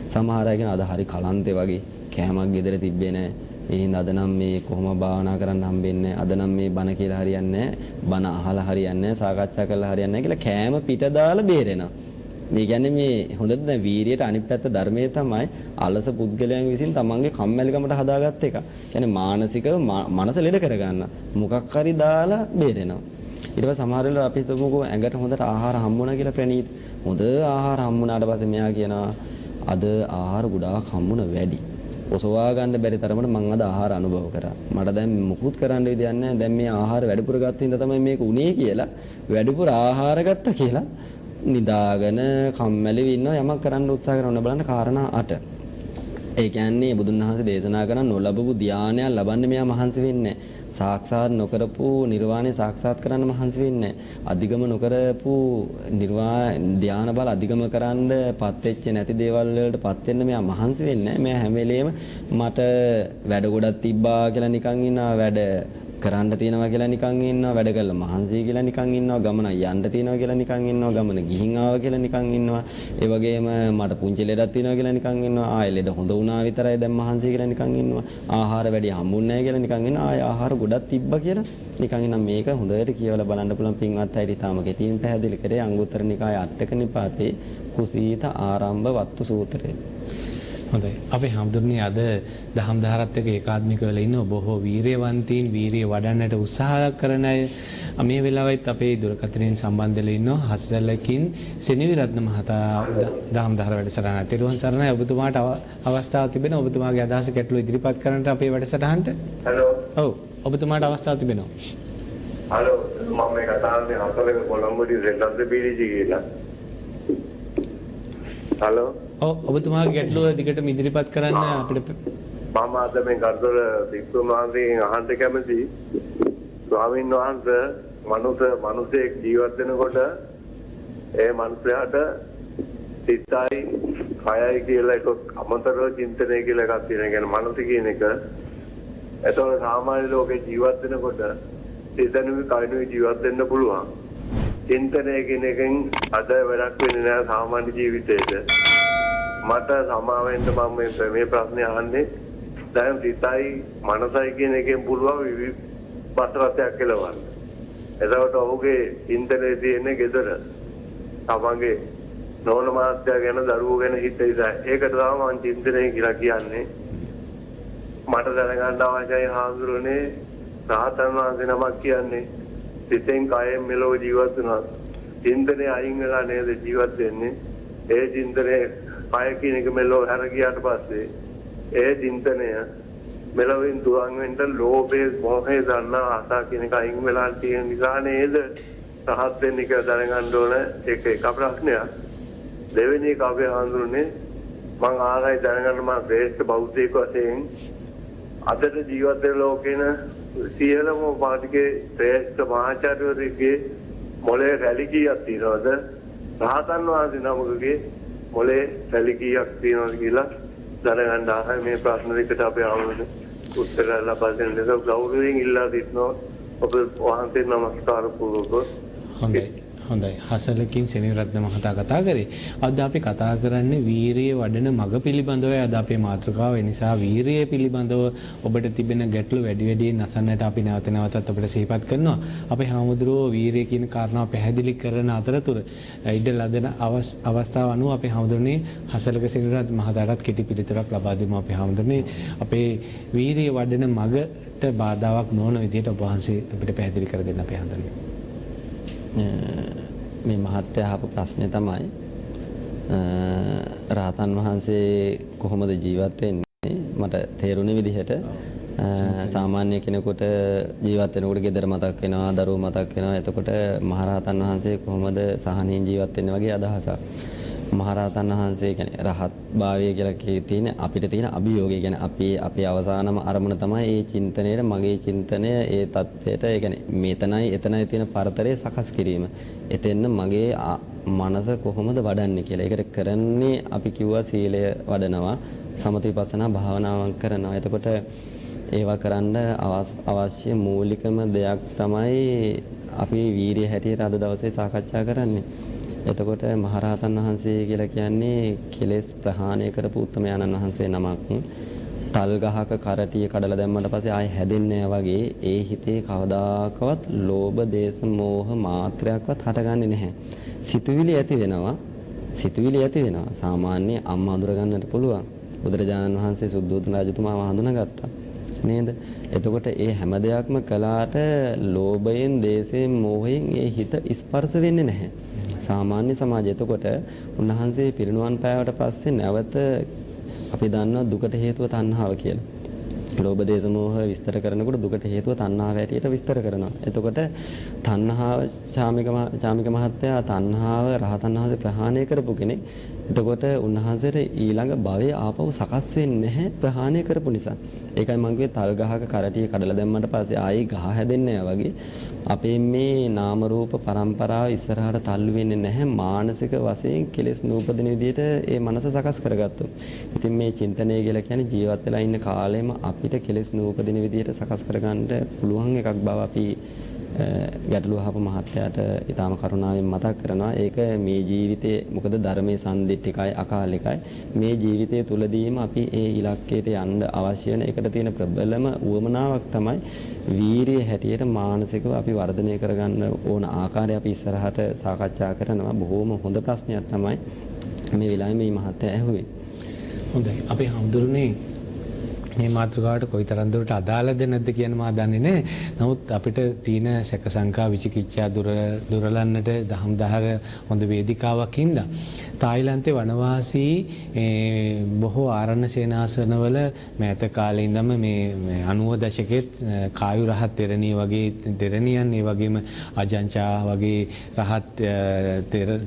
සමහර අය කියන අද හරි කලන්තේ වගේ කෑමක් ගෙදර තිබ්බේ නැහැ. ඒ හින්දා අද නම් මේ කොහොම භාවනා කරන්න හම්බෙන්නේ නැහැ. අද නම් මේ බණ කියලා හරියන්නේ නැහැ. බණ අහලා හරියන්නේ නැහැ. සාකච්ඡා කරලා හරියන්නේ නැහැ කියලා කෑම පිට දාලා බේරෙනවා. මේ කියන්නේ මේ හොඳද දැන් වීරියට අනිත් පැත්ත ධර්මයේ තමයි අලස පුද්ගලයන් විසින් තමන්ගේ කම්මැලිකමට හදාගත්ත එක. කියන්නේ මානසිකව මනස ලෙඩ කරගන්න. මොකක් හරි දාලා බේරෙනවා. ඊට පස්සේ සමහර වෙලාවට අපි හිතමුකෝ ඇඟට හොඳට ආහාර හම්බුණා කියලා ප්‍රණීත. හොඳ ආහාර හම්බුණාට පස්සේ මෙයා කියනවා අද ආහාර ගොඩාක් හම්බුණ වැඩි. ඔසවා ගන්න බැරි තරමට මම අද ආහාර අනුභව කරා. මට දැන් මුකුත් කරන්න විදියක් නැහැ. දැන් මේ ආහාර වැඩිපුර ගත්ත හින්දා තමයි මේක උනේ කියලා වැඩිපුර ආහාර ගත්තා කියලා නිදාගෙන කම්මැලිව ඉන්නවා යමක් කරන්න උත්සාහ කරන බලන්න කාරණා 8. ඒ කියන්නේ බුදුන් වහන්සේ දේශනා කරන නොලබපු ධානයක් ලබන්න මෙයා මහන්සි වෙන්නේ නැහැ. සාක්ෂාත් නොකරපු නිර්වාණය සාක්ෂාත් කරන්න මහන්සි වෙන්නේ නැහැ. අධිගම නොකරපු ධාන බල අධිගම කරන්න පත් වෙච්ච නැති දේවල් වලටපත් වෙන්න මෙයා මහන්සි වෙන්නේ නැහැ. මෙයා හැම වෙලේම මට වැඩ ගොඩක් තිබ්බා කියලා නිකන් ඉන්නවා වැඩ කරන්න තියෙනවා කියලා නිකන් ඉන්නවා වැඩ කළා මහන්සි කියලා නිකන් ඉන්නවා ගමන යන්න තියෙනවා කියලා නිකන් ඉන්නවා ගමන ගිහින් ආවා කියලා නිකන් ඉන්නවා ඒ වගේම මට පුංචි ලෙඩක් තියෙනවා කියලා නිකන් ඉන්නවා ආයෙ ලෙඩ හොඳ වුණා විතරයි දැන් මහන්සි කියලා නිකන් ඉන්නවා ආහාර වැඩි හම්බුන්නේ නැහැ කියලා නිකන් ඉන්නවා ආයෙ ආහාර ගොඩක් තිබ්බා කියලා නිකන් ඉන්නවා මේක හොඳට කියවලා බලන්න පුළුවන් පින්වත් අයට ඊටාම කෙටියෙන් පැහැදිලි කරේ අංගුත්තර නිකාය අටක නිපාතේ කුසීත ආරම්භ වත්තු සූත්‍රය. හොඳයි. අපි හැමදෙන්නේ අද දහම් දහරත් එක්ක ඒකාත්මික වෙලා ඉන්න බොහෝ වීරයවන්තයින් වීරිය වඩන්නට උත්සාහ කරන අය මේ වෙලාවෙත් අපේ දුරකථනයෙන් සම්බන්ධ වෙලා ඉන්නවා හසලකින් සෙනවිරත්න මහතා දහම් දහර වැඩසටහනට තිරුවන් සරණයි ඔබතුමාට අවස්ථාවක් තිබෙනවා ඔබතුමාගේ අදහස ගැටළු ඉදිරිපත් කරන්නට අපේ වැඩසටහනට. හලෝ. ඔව් ඔබතුමාට අවස්ථාවක් තිබෙනවා. හලෝ මම මේ කතා කරන්නේ හසලක කොළඹදී සෙන්ටර් බීඩිජි කියලා. හලෝ. ඔව් ඔබතුමාගේ ගැටලුව දිගටම ඉදිරිපත් කරන්න අපිට මම අද මේ ගරුතර වික්‍රම මහන්සියගෙන් අහන්න කැමති ස්වාමීන් වහන්සේ මිනිසෙක් ජීවත් වෙනකොට ඒ මනුස්සයාට සිතයි කයයි කියලා එක අමතරව චින්තනය කියලා එකක් තියෙනවා. කියන්නේ මනස කියන එක. ඒතකොට සාමාන්‍ය ලෝකේ ජීවත් වෙනකොට සිතනුයි කයනුයි ජීවත් වෙන්න පුළුවන්. චින්තනය කියන එකෙන් අද වැඩක් වෙන්නේ නැහැ සාමාන්‍ය ජීවිතේට. මට සමාවෙන්න මම මේ ප්‍රශ්නේ අහන්නේ දැන් සිතයි මනසයි කියන එකෙන් පුළුවන් විවිධ කෙලවන්න. එතකොට ඔහුගේ චින්තනයේ තියෙන gedara තමන්ගේ නෝන මාත්‍යා ගැන දරුවෝ ගැන හිතේයි. ඒකට තමයි මම චින්තනය කියලා කියන්නේ. මට දැනගන්න අවශ්‍යයි හාමුදුරනේ රහතන් වහන්සේ නමක් කියන්නේ සිතෙන් කයෙන් මෙලොව ජීවත් වුණා. චින්තනය අයින් වෙලා නේද ජීවත් වෙන්නේ. ඒ චින්තනය කය කියන එක මෙලොව හැර ගියාට පස්සේ ඒ චින්තනය මෙලොවින් දුරන් වෙන්න ලෝභය, මොහය, දන්නා ආසා කියන එක අයින් වෙලා තියෙන නිසා නේද රහත් වෙන්නේ කියලා දැනගන්න ඕන. ඒක එක ප්‍රශ්නයක්. දෙවෙනි එක අපි හඳුන්නේ මම ආගයි දැනගන්න මම ශ්‍රේෂ්ඨ බෞද්ධයෙක් වශයෙන් අදට ජීවත් වෙන ලෝකේන සියලුම පාටිකේ ශ්‍රේෂ්ඨ මහාචාර්යවරුගේ මොලේ රැලි කීයක් තියෙනවද? රහතන් වහන්සේ නමකගේ මොලේ රැලි කීයක් තියෙනවද කියලා දැනගන්න ආයි මේ ප්‍රශ්න දෙකට අපි ආවොත් උත්තර ලබා දෙන්න ගෞරවයෙන් ඉල්ලා සිටිනවා. ඔබ වහන්සේ නමස්කාර පූර්වක. හොඳයි. හසලකින් සෙනවිරත්න මහතා කතා කරේ. අද අපි කතා කරන්නේ වීරිය වඩන මඟ පිළිබඳවයි. අද අපේ මාතෘකාව. ඒ නිසා වීරිය පිළිබඳව ඔබට තිබෙන ගැටලු වැඩි වැඩියෙන් අසන්නට අපි නැවත නැවතත් අපිට සිහිපත් කරනවා. අපේ හාමුදුරුවෝ වීරිය කියන කාරණාව පැහැදිලි කරන අතරතුර ඉඩ ලැබෙන අවස්ථාව අනුව අපේ හාමුදුරනේ හසලක සෙනවිරත්න මහතාටත් කෙටි පිළිතුරක් ලබා දෙමු. අපේ හාමුදුරනේ අපේ වීරිය වඩන මඟට බාධාවක් නොවන විදිහට ඔබ වහන්සේ අපිට පැහැදිලි කර දෙන්න අපේ හාමුදුරනේ. මේ මහත්ය අහපු ප්‍රශ්නේ තමයි රහතන් වහන්සේ කොහොමද ජීවත් වෙන්නේ මට තේරුණ විදිහට සාමාන්‍ය කෙනෙකුට ජීවත් වෙනකොට ගෙදර මතක් වෙනවා දරුවෝ මතක් වෙනවා එතකොට මහරහතන් වහන්සේ කොහොමද සහනෙන් ජීවත් වෙන්නේ වගේ අදහසක් මහරහතන් වහන්සේ කියන්නේ රහත් භාවය කියලා තියෙන අපිට තියෙන අභියෝගය කියන්නේ අපේ අවසානම අරමුණ තමයි මේ චින්තනයේ මගේ චින්තනය ඒ தත්ත්වයට ඒ කියන්නේ මෙතනයි එතනයි තියෙන පරතරය සකස් කිරීම. එතෙන්න මගේ මනස කොහොමද වඩන්නේ කියලා. ඒකට කරන්නේ අපි කිව්වා සීලය වඩනවා, සමථ විපස්සනා භාවනාවක් කරනවා. එතකොට ඒවා කරන්න අවශ්‍ය මූලිකම දෙයක් තමයි අපි වීරිය හැටියට අද දවසේ සාකච්ඡා කරන්නේ. එතකොට මහරහතන් වහන්සේ කියලා කියන්නේ කෙලෙස් ප්‍රහාණය කරපු උත්තමයන්න් වහන්සේ නමක්. තල් ගහක කරටිය කඩලා දැම්මට පස්සේ ආයෙ හැදෙන්නේ වගේ ඒ හිතේ කවදාකවත් ලෝභ, දේශ, මෝහ මාත්‍රයක්වත් හටගන්නේ නැහැ. සිතුවිලි ඇති වෙනවා. සාමාන්‍ය අම්මා අඳුර ගන්නට පුළුවන්. බුදුරජාණන් වහන්සේ සුද්ධෝදන රජතුමාව හඳුනාගත්තා. නේද? එතකොට ඒ හැම දෙයක්ම කළාට ලෝභයෙන්, දේශයෙන්, මෝහයෙන් ඒ හිත ස්පර්ශ වෙන්නේ නැහැ. සාමාන්‍ය සමාජය. එතකොට උන්වහන්සේ පිරිනුවන් පෑවට පස්සේ නැවත අපි දන්නවා දුකට හේතුව තණ්හාව කියලා. ලෝභ දේශ මොහ විස්තර කරනකොට දුකට හේතුව තණ්හාව හැටියට විස්තර කරනවා. එතකොට තණ්හාව චාමික මහත්තයා තණ්හාව රහතන් වහන්සේ ප්‍රහාණය කරපු කෙනෙක්. එතකොට උන්වහන්සේට ඊළඟ භවයේ ආපහු සකස් වෙන්නේ නැහැ ප්‍රහාණය කරපු නිසා. ඒකයි මම කිව්වේ තල් ගහක කරටිය කඩලා දැම්මට පස්සේ ආයේ ගහ හැදෙන්නේ නැහැ වගේ. අපේ මේ නාම රූප પરම්පරාව ඉස්සරහට තල්ලු වෙන්නේ නැහැ මානසික වශයෙන් කෙලෙස් නූපදින විදිහට ඒ මනස සකස් කරගත්තොත්. ඉතින් මේ චින්තනය කියලා කියන්නේ ජීවත් වෙලා ඉන්න කාලෙම අපිට කෙලෙස් නූපදින විදිහට සකස් කරගන්න පුළුවන් එකක් බව අපි ගැටලුව අහපු මහත්තයාට ඊටාම කරුණාවෙන් මතක් කරනවා. ඒක මේ ජීවිතේ මොකද ධර්මයේ සම්දිත්තිකයි අකාලිකයි. මේ ජීවිතය තුලදීම අපි ඒ ඉලක්කයට යන්න අවශ්‍ය වෙන එකට තියෙන ප්‍රබලම උවමනාවක් තමයි වීරිය හැටියට මානසිකව අපි වර්ධනය කරගන්න ඕන ආකාරය අපි ඉස්සරහට සාකච්ඡා කරනවා. බොහොම හොඳ ප්‍රශ්නයක් තමයි මේ වෙලාවේ මේ මහත්තයා ඇහුවේ. හොඳයි. අපි හඳුරුනේ මේ මාතෘකාවට කොයිතරම් දුරට අදාළද නැද්ද කියන මා දන්නේ නැහැ. නමුත් අපිට තියෙන සැක සංකා විචිකිච්ඡා දුරලන්නට දහම් දහර හොඳ වේදිකාවක් හින්දා තායිලන්තේ වනවාසී බොහෝ ආරණ්‍ය සේනාසනවල මෑත කාලේ ඉඳන්ම මේ 90 දශකෙත් කායු රහත් තෙරණිය වගේ තෙරණියන් ඒ වගේම අජංචා වගේ රහත්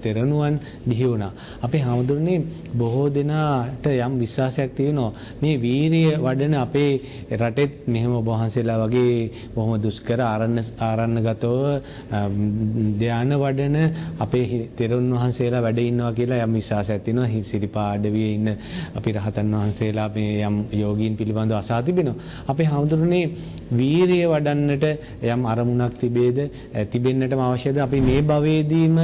තෙරණුවන් බිහි වුණා. අපේ හාමුදුරනේ බොහෝ දෙනාට යම් විශ්වාසයක් තියෙනවා මේ වීරිය වඩන අපේ රටෙත් මෙහෙම ඔබ වහන්සේලා වගේ බොහොම දුෂ්කර ආරණ්‍යගතව ධානය වඩන අපේ තෙරුන් වහන්සේලා වැඩ ඉන්නවා කියලා යම් විශ්වාසයක් තියෙනවා. සිරිපා අඩවියේ ඉන්න අපි රහතන් වහන්සේලා මේ යම් යෝගීන් පිළිබඳව අසා තිබෙනවා. අපේ හාමුදුරනේ වීරිය වඩන්නට යම් අරමුණක් තිබෙන්නටම අවශ්‍යද? අපි මේ භවයේදීම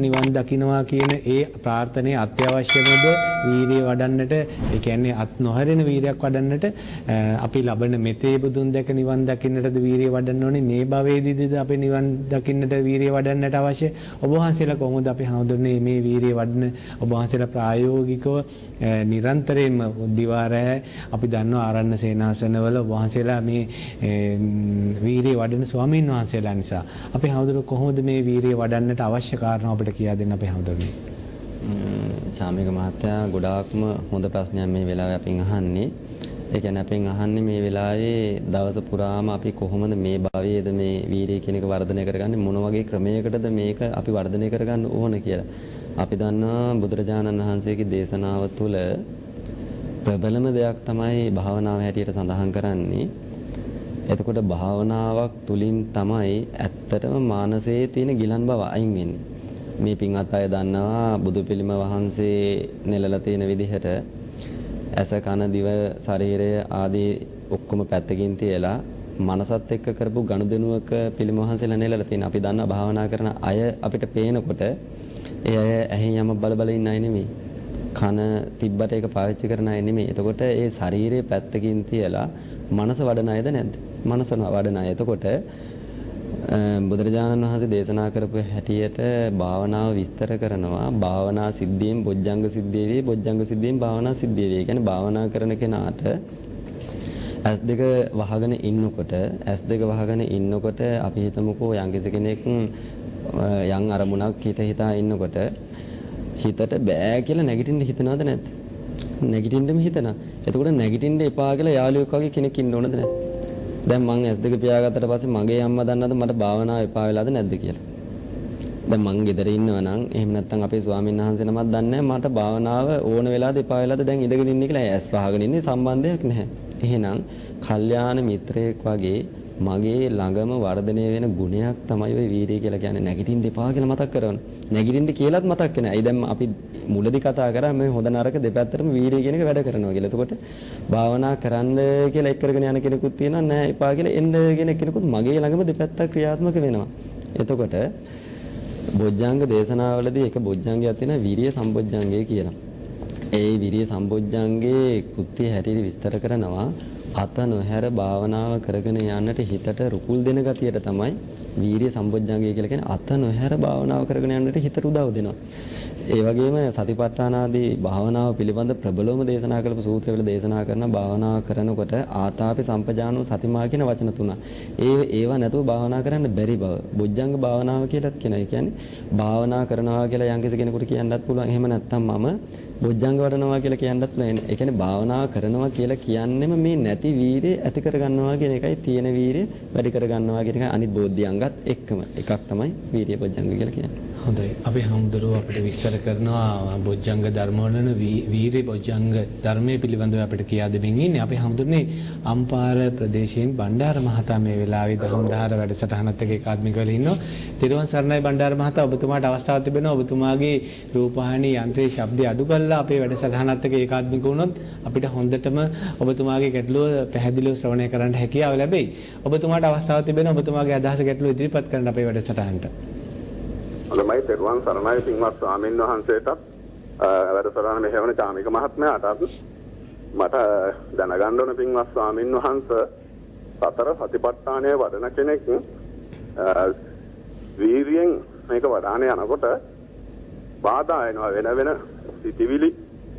නිවන් දකින්නවා කියන ඒ ප්‍රාර්ථනාවේ අත්‍යවශ්‍යමද වීරිය වඩන්නට? ඒ කියන්නේ අත් නොහැරෙන වීරියක් වඩන්නට අපි ලබන මෙතේ බුදුන් දැක නිවන් දකින්නටද වීරිය වඩන්න ඕනේ? මේ භවයේදීද අපි නිවන් දකින්නට වීරිය වඩන්නට අවශ්‍ය? ඔබ වහන්සේලා කොහොමද අපි හඳුන්නේ මේ වීරිය වඩන ඔබ වහන්සේලා ප්‍රායෝගිකව නිරන්තරයෙන්ම දිවාරය අපි දන්නවා ආරණ්‍ය සේනාසනවල ඔබ වහන්සේලා මේ වීරිය වඩන ස්වාමීන් වහන්සේලා නිසා අපි හඳුනන කොහොමද මේ වීරිය වඩන්නට අවශ්‍ය කාරණා අපිට කියා දෙන්න අපි හඳුනන්නේ. චාමික මහත්තයා ගොඩාක්ම හොඳ ප්‍රශ්නයක් මේ වෙලාවේ අපෙන් අහන්නේ. ඒ කියන්නේ අපෙන් අහන්නේ මේ වෙලාවේ දවස පුරාම අපි කොහොමද මේ භවයේද මේ වීරිය කියන එක වර්ධනය කරගන්නේ, මොන වගේ ක්‍රමයකටද මේක අපි වර්ධනය කරගන්න ඕන කියලා. අපි දන්නවා බුදුරජාණන් වහන්සේගේ දේශනාව තුළ ප්‍රබලම දෙයක් තමයි භාවනාව හැටියට සඳහන් කරන්නේ. එතකොට භාවනාවක් තුලින් තමයි ඇත්තටම මානසයේ තියෙන ගිලන් බව අයින් වෙන්නේ. මේ පින්වත් අය දන්නවා බුදු පිළිම වහන්සේ නෙලලා තියෙන විදිහට ඇස කන දිව ශරීරය ආදී ඔක්කොම පැත්තකින් තියලා මනසත් එක්ක කරපු ගනුදෙනුවක පිළිම වහන්සේලා නෙලලා තියෙන. අපි දන්නවා භාවනා කරන අය අපිට පේනකොට ඒ අය ඇහෙන් යම බල ඉන්න අය නෙමෙයි. කන තිබ්බට ඒක පාවිච්චි කරන අය නෙමෙයි. එතකොට ඒ ශරීරයේ පැත්තකින් තියලා මනස වඩන අයද නැද්ද? මනස වඩන අය. එතකොට බුදුරජාණන් වහන්සේ දේශනා කරපු හැටියට භාවනාව විස්තර කරනවා. භාවනා සිද්ධියෙන් බොජ්ජංග සිද්ධිය වේ, බොජ්ජංග සිද්ධියෙන් භාවනා සිද්ධිය වේ. කියන්නේ භාවනා කරන කෙනාට S2 වහගෙන ඉන්නකොට අපි හිතමුකෝ යම්කිසි කෙනෙක් යම් අරමුණක් හිතා ඉන්නකොට හිතට බෑ කියලා නැගිටින්න හිතනවද නැද්ද? නැගිටින්නම හිතනවා. එතකොට නැගිටින්න එපා කියලා යාළුවෙක් වගේ කෙනෙක් ඉන්න ඕනද නැද්ද? දැන් මං S2 පියාගත්තට පස්සේ මගේ අම්මා දන්නවද මට භාවනාව එපා වෙලාද නැද්ද කියලා? දැන් මං ගෙදර ඉන්නවා නම් එහෙම නැත්නම් අපේ ස්වාමීන් වහන්සේ නමක් දන්නේ මට භාවනාව ඕන වෙලාද එපා වෙලාද දැන් ඉඳගෙන ඉන්නේ කියලා ඇස් වහගෙන ඉන්නේ සම්බන්ධයක් නැහැ. එහෙනම් කල්යාණ මිත්‍රයෙක් වගේ මගේ ළඟම වර්ධනය වෙන ගුණයක් තමයි ඔය වීරිය කියලා කියන්නේ. නැගිටින්න එපා කියලා මතක් කරනවා. නැගිටින්න කියලාත් මතක් වෙන්නේ. අයි දැන් අපි මුලදී කතා කරා මේ හොඳ නරක දෙපැත්තටම වීරිය කියන එක වැඩ කරනවා කියලා. එතකොට භාවනා කරන්න කියලා එක් කරගෙන යන කෙනෙකුත් තියෙනවා නෑ එපා කියලා එන්න කියන කෙනෙකුත් මගේ ළඟම දෙපැත්තක් ක්‍රියාත්මක වෙනවා. එතකොට බොජ්ජංග දේශනාවලදී එක බොජ්ජංගයක් තියෙනවා වීරිය සම්බොජ්ජංගය කියලා. ඒ වීරිය සම්බොජ්ජංගේ කෘත්‍ය හැටියට විස්තර කරනවා. අත නොහැර භාවනාව කරගෙන යන්නට හිතට රුකුල් දෙන ගතියට තමයි වීරිය සම්බොජ්ජංගය කියලා කියන්නේ. අත නොහැර භාවනාව කරගෙන යන්නට හිතට උදව් දෙනවා. ඒ වගේම සතිපට්ඨාන ආදී භාවනාව පිළිබඳ ප්‍රබලවම දේශනා කරපු සූත්‍රවල දේශනා කරන භාවනා කරනකොට ආතාපි සම්පජානෝ සතිමා කියන වචන තුන. ඒවා නැතුව භාවනා කරන්න බැරි බව. බොජ්ජංග භාවනාව කියලාත් කියනවා. ඒ කියන්නේ භාවනා කරනවා කියලා යම්කිසි කෙනෙකුට කියන්නත් පුළුවන්. එහෙම නැත්නම් මම බොජ්ජංග වඩනවා කියලා කියන්නත් බෑ. ඒ කියන්නේ භාවනා කරනවා කියලා කියන්නෙම මේ නැති වීරිය ඇති කරගන්නවා කියන එකයි, තියෙන වීරිය වැඩි කරගන්නවා කියන එකයි අනිත් බෝධ්‍යංගත් එක්කම එකක් තමයි වීරිය බොජ්ජංග කියලා කියන්නේ. හොඳයි. අපි හමුදුරුව අපිට විස්තර කරනවා බොජ්ජංග ධර්ම වලන වීරිය බොජ්ජංග ධර්මයේ පිළිබඳව අපිට කියා දෙමින් ඉන්නේ. අපි හමුදුරනේ අම්පාර ප්‍රදේශයෙන් බණ්ඩාර මහතා මේ වෙලාවේ දහම්දාර වැඩසටහනත් එක්ක ඒකාත්මික වෙලා ඉන්නවා. තිරුවන් සරණයි බණ්ඩාර මහතා, ඔබතුමාට අවස්ථාවක් තිබෙනවා ඔබතුමාගේ රූපවාහිනී යන්ත්‍රයේ ශබ්දය අඩු කරලා අපේ වැඩසටහනත් එක්ක ඒකාත්මික වුණොත් අපිට හොඳටම ඔබතුමාගේ ගැටලුව පැහැදිලිව ශ්‍රවණය කරන්න හැකියාව ලැබෙයි. ඔබතුමාට අවස්ථාවක් තිබෙනවා ඔබතුමාගේ අදහස ගැටලුව ඉදිරිපත් කරන්න අපේ වැඩසටහනට. හොඳයි, තෙරුවන් සරණයි පින්වත් ස්වාමීන් වහන්සේටත් වැඩසටහන මෙහෙවන චාමික මහත්මයාටත් මට දැනගන්න ඕන පින්වත් ස්වාමීන් වහන්සේ සතර සතිපට්ඨානය වඩන කෙනෙක් වීරියෙන් මේක වඩාන යනකොට බාධා එනවා, වෙන සිතිවිලි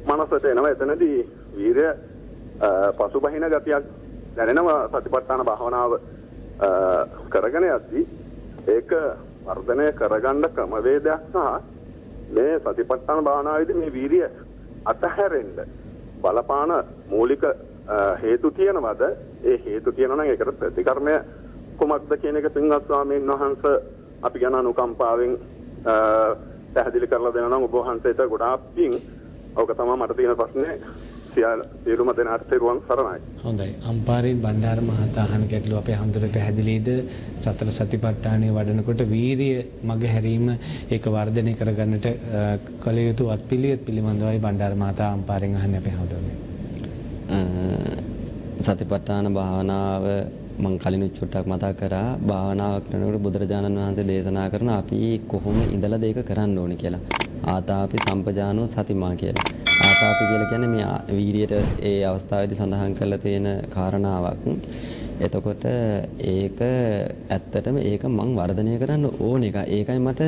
මනසට එනවා. එතනදී වීරිය පසුබහින ගතියක් දැනෙනවා. සතිපට්ඨාන භාවනාව කරගෙන යද්දී ඒක වර්ධනය කරගන්න ක්‍රමවේදයක් සහ මේ සතිපට්ඨාන භාවනාවේදී මේ වීරිය අතහැරෙන්න බලපාන මූලික හේතු තියෙනවද? ඒ හේතු තියෙනවා නම් ඒකට ප්‍රතිකර්මය කුමක්ද කියන එක පින්වත් ස්වාමීන් වහන්සේ අපි ගැන අනුකම්පාවෙන් පැහැදිලි කරලා දෙනවා නම් ඔබ වහන්සේට ගොඩාක් පිං. ඔක තමයි මට තියෙන ප්‍රශ්නේ. සියලුම දෙනාට තෙරුවන් සරණයි. හොඳයි. අම්පාරේ බණ්ඩාර මහතා අහන ගැටලුව අපේ හඳුර පැහැදිලිද? සතර සතිපට්ඨානයේ වඩනකොට වීරිය මග හැරීම ඒක වර්ධනය කරගන්නට කල යුතු අත්පිළිවෙත් පිළිබඳවයි බණ්ඩාර මහතා අම්පාරෙන් අහන්නේ අපේ හඳුරන්නේ. සතිපට්ඨාන භාවනාව මම කලින් චුට්ටක් මතක් කරා. භාවනාව කරනකොට බුදුරජාණන් වහන්සේ දේශනා කරන අපි කොහොම ඉඳලාද ඒක කරන්න ඕනේ කියලා. ආතාපි සම්පජානෝ සතිමා කියලා. ආතාපි කියලා කියන්නේ මේ වීර්යයට ඒ අවස්ථාවේදී සඳහන් කරලා තියෙන කාරණාවක්. එතකොට ඒක ඇත්තටම ඒක මං වර්ධනය කරන්න ඕන එක. ඒකයි මට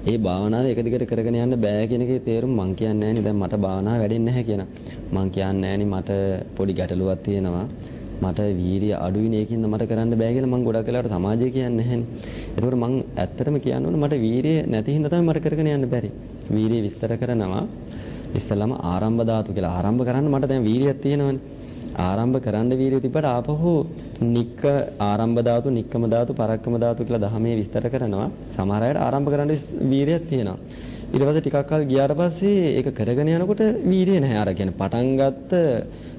ඒ භාවනාව එක දිගට කරගෙන යන්න බෑ කියන එකේ තේරුම මං කියන්නේ නැහැ නේ. දැන් මට භාවනාව වැඩෙන්නේ නැහැ කියන. මං කියන්නේ නැහැ නේ මට පොඩි ගැටලුවක් තියෙනවා. මට වීර්ය අඩුයි නේ කියන්න මට කරන්න බෑ කියලා මං ගොඩක් වෙලාවට සමාජය කියන්නේ නැහැ නේ. එතකොට මං ඇත්තටම කියන්න ඕනේ මට වීර්ය නැති හින්දා තමයි මට කරගෙන යන්න බැරි. වීර්ය විස්තර කරනවා ඉස්සෙල්ලාම ආරම්භ ධාතු කියලා. ආරම්භ කරන්න මට දැන් වීර්යයක් තියෙනවනේ. ආරම්භ කරන්න වීර්යය තිබ්බට ආපහු නික්ක ආරම්භ ධාතු, නික්කම ධාතු, පරක්කම ධාතු කියලා දහමේ විස්තර කරනවා. සමහර අයට ආරම්භ කරන්න වීර්යයක් තියෙනවා. ඊට පස්සේ ටිකක් කල් ගියාට පස්සේ ඒක කරගෙන යනකොට වීර්යය නැහැ. අර කියන්නේ පටන් ගත්ත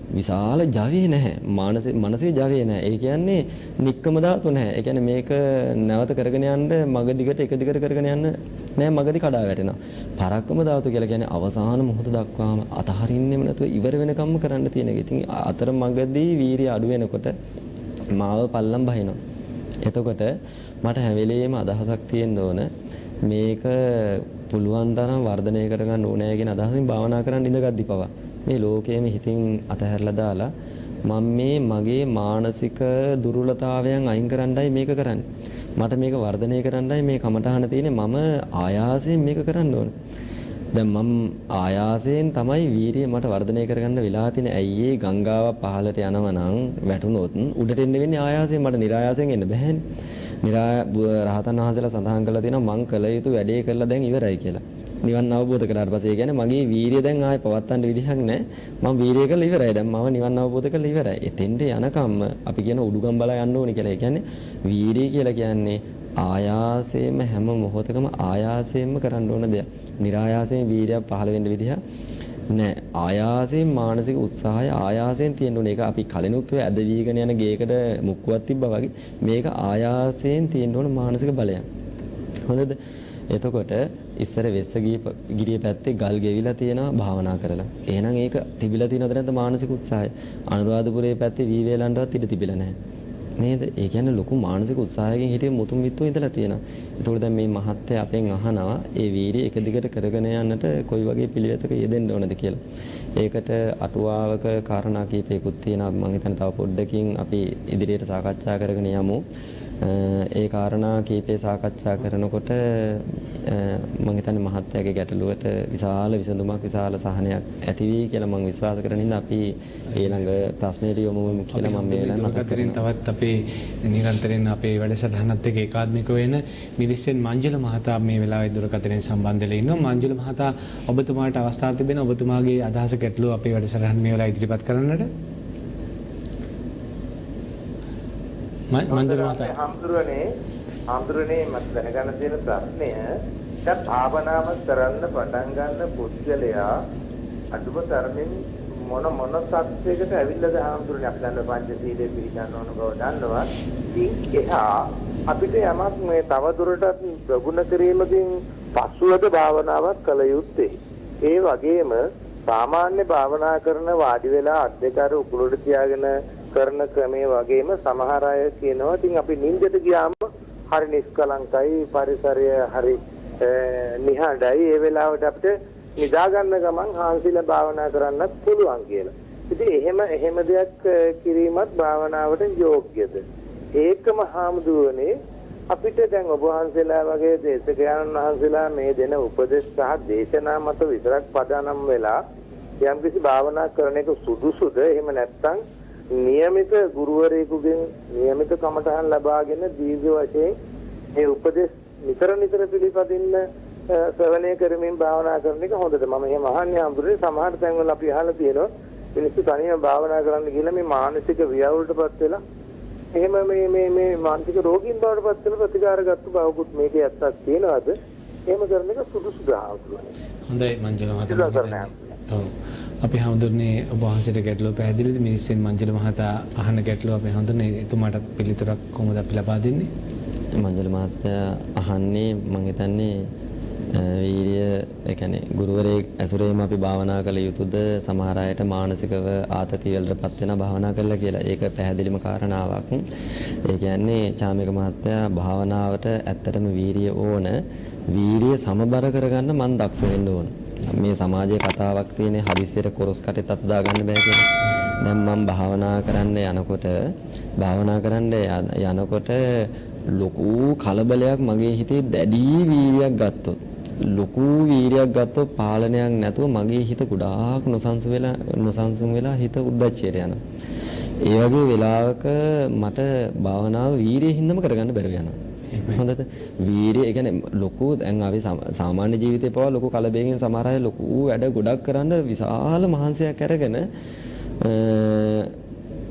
විශාල ජවය නැහැ. මනසේ ජවය නැහැ. ඒ කියන්නේ නික්කම ධාතු නැහැ. ඒ කියන්නේ මේක නැවත කරගෙන යන්න මග දිගට එක දිගට කරගෙන යන්න නෑ මගදී කඩා වැටෙනවා. පරක්කම ධාතු කියලා කියන්නේ අවසාන මොහොත දක්වාම අතහරින්නෙම නැතුව ඉවර වෙනකම්ම කරන්න තියෙන එක. ඉතින් අතර මගදී වීරිය අඩු වෙනකොට මාව පල්ලම් බහිනවා. එතකොට මට හැම වෙලේම අදහසක් තියෙන්න ඕන මේක පුළුවන් තරම් වර්ධනය කරගන්න ඕනෑ කියන අදහසින් භාවනා කරන්න ඉඳගද්දි පවා මේ ලෝකයේම හිතින් අතහැරලා දාලා මම මේ මගේ මානසික දුර්වලතාවයන් අයින් කරන්නයි මේක කරන්නේ. මට මේක වර්ධනය කරන්නයි මේ කමටහන තියෙන්නේ. මම ආයාසයෙන් මේක කරන්න ඕන. දැන් මම ආයාසයෙන් තමයි වීරිය මට වර්ධනය කරගන්න වෙලා තියෙන්නේ. ඇයි ඒ ගංගාව පහළට යනවා නම් වැටුනොත් උඩට එන්න වෙන්නේ ආයාසයෙන්. මට નિરાයාසයෙන් එන්න බෑනේ. රහතන් වහන්සේලා සඳහන් කරලා තියෙනවා මං කළ යුතු වැඩේ කරලා දැන් ඉවරයි කියලා. නිවන් අවබෝධ කරලාට පස්සේ ඒ කියන්නේ මගේ වීරිය දැන් ආයෙ පවත්තන්න විදිහක් නැහැ. මම වීරිය කරලා ඉවරයි. දැන් මම නිවන් අවබෝධ කරලා ඉවරයි. එතෙන්ට යනකම්ම අපි කියන උඩුගම් බලා යන්න ඕනේ කියලා. ඒ කියන්නේ වීරිය කියලා කියන්නේ ආයාසයෙන්ම හැම මොහොතකම ආයාසයෙන්ම කරන්න ඕන දෙයක්. નિરાයාසයෙන් වීරියක් පහළ වෙන්න විදිහ නෑ. ආයාසයෙන් මානසික උත්සාහය ආයාසයෙන් තියෙන්න ඕනේ. ඒක අපි කලිනුත් කිව්ව ඇද වීගෙන යන ගේකට මුක්කුවක් තිබ්බා වගේ මේක ආයාසයෙන් තියෙන්න ඕන මානසික බලයක්. හොඳද? එතකොට ඉස්සර වෙස්සගිරිය පැත්තේ ගල් ගෙවිලා තියෙනවා භාවනා කරලා. එහෙනම් ඒක තිබිලා තියෙනවද නැද්ද මානසික උත්සාහය? අනුරාධපුරයේ පැත්තේ වී වේලන්ටවත් ඉඩ තිබිලා නැහැ. නේද? ඒ කියන්නේ ලොකු මානසික උත්සාහයකින් හිටිය මුතුන් මිත්තෝ ඉඳලා තියෙනවා. ඒතකොට දැන් මේ මහත්ය අපෙන් අහනවා ඒ වීර්යය එක දිගට කරගෙන යන්නට කොයි වගේ පිළිවෙතක යෙදෙන්න ඕනද කියලා. ඒකට අටුවාවක කාරණා කීපයකුත් තියෙනවා. මම හිතන්නේ තව පොඩ්ඩකින් අපි ඉදිරියට සාකච්ඡා කරගෙන යමු. ඒ කාරණා කීපේ සාකච්ඡා කරනකොට මම හිතන්නේ මහත්යාගේ ගැටලුවට විශාල විසඳුමක් විශාල සහනයක් ඇති වෙයි කියලා මම විශ්වාස කරන ඉඳ අපි ඊළඟ ප්‍රශ්නෙට යමු කියලා මම මේ වෙලාවේ මතක් කරනවා. තවත් අපේ නිරන්තරයෙන් අපේ වැඩසටහනත් එක්ක ඒකාත්මික වෙන මිලිසෙන් මංජුල මහතා මේ වෙලාවේ දුරකථනයෙන් සම්බන්ධ වෙලා ඉන්නවා. මංජුල මහතා ඔබතුමාට අවස්ථාවක් තිබෙන ඔබතුමාගේ අදහස ගැටලුව අපේ වැඩසටහන මේ වෙලාවේ ඉදිරිපත් කරන්නට. මංජුල මහතා හම්දුරනේ මට දැනගන්න තියෙන ප්‍රශ්නය දැන් භාවනාව කරන්න පටන් ගන්න පුද්ගලයා අදුම තරමින් මොන සත්‍යයකට ඇවිල්ලාද හම්දුරනේ අපි දන්න පංචශීලයේ පිළිගන්න ඕන බව දන්නවා. ඉතින් එහා අපිට යමක් මේ තව දුරටත් ප්‍රගුණ කිරීමකින් පසුවද භාවනාවක් කළ යුත්තේ. ඒ වගේම සාමාන්‍ය භාවනා කරන වාඩි වෙලා අත් දෙක අර උකුලට තියාගෙන කරන ක්‍රමයේ වගේම සමහර අය කියනවා ඉතින් අපි නිින්දට ගියාම හරි නිස්කලංකයි පරිසරය හරි නිහඬයි ඒ වෙලාවට අපිට නිදා ගන්න ගමන් හාන්සිලා භාවනා කරන්නත් පුළුවන් කියලා. ඉතින් එහෙම දෙයක් කිරීමත් භාවනාවට යෝග්‍යද? ඒකම හාමුදුරනේ අපිට දැන් ඔබ වහන්සේලා වගේ දේශකයන්න් වහන්සේලා මේ දෙන උපදෙස් සහ දේශනා මත විතරක් පදනම් වෙලා යම්කිසි භාවනා කරන එක සුදුසුද? එහෙම නැත්නම් නියමිත ගුරුවරයෙකුගෙන් නියමිත කමටහන් ලබාගෙන දීර්ඝ වශයෙන් මේ උපදෙස් නිතර පිළිපදින්න ශ්‍රවණය කරමින් භාවනා කරන එක හොඳද? මම එහෙම අහන්නේ හඳුරේ සමහර තැන්වල අපි අහලා තියෙනවා මිනිස්සු තනියම භාවනා කරන්න ගිහලා මේ මානසික ව්‍යාවුලටපත් වෙලා එහෙම මේ මානසික රෝගීන් බවට පත් වෙන ප්‍රතිකාර ගත්ත බවකුත් මේකේ ඇත්තක් තියෙනවද? එහෙම කරන එක සුදුසුද හඳුරන්නේ? හොඳයි මංජල මහතා. ඔව්. අපි හඳුන්නේ ඔබ වහන්සේට ගැටලුව පැහැදිලිද? මිනිස්සුන් මංජල මහතා අහන ගැටලුව අපි හඳුන්නේ එතුමාටත් පිළිතුරක් කොහොමද අපි ලබා දෙන්නේ? මංජල මහත්තයා අහන්නේ මම හිතන්නේ වීර්ය ඒ කියන්නේ ගුරුවරයෙක් ඇසුරේම අපි භාවනා කළ යුතුද? සමහර අයට මානසිකව ආතතිය වලටපත් වෙන භාවනා කළා කියලා. ඒක පැහැදිලිම කාරණාවක්. ඒ කියන්නේ චාමික මහත්තයා භාවනාවට ඇත්තටම වීර්ය ඕන. වීර්ය සමබර කරගන්න මන් දක්ෂ වෙන්න ඕන. මේ සමාජයේ කතාවක් තියෙන හදිස්සියට කොරස් කටේ අත දාගන්න බෑ කියලා. දැන් මම භාවනා කරන්න යනකොට ලොකු කලබලයක් මගේ හිතේ දැඩි වීර්යයක් ගත්තොත් ලොකු වීර්යයක් ගත්තොත් පාලනයක් නැතුව මගේ හිත ගොඩාක් නොසන්සුන් වෙලා හිත උද්දච්චයට යනවා. ඒ වගේ වෙලාවක මට භාවනාව වීර්යයෙන් හින්දම කරගන්න බැරුව යනවා. හොඳද? වීර්යය ඒ කියන්නේ ලොකු දැන් අපි සාමාන්‍ය ජීවිතේ පවා ලොකු කලබලයෙන් සමහර අය ලොකු වැඩ ගොඩක් කරන්න විශාල මහන්සියක් අරගෙන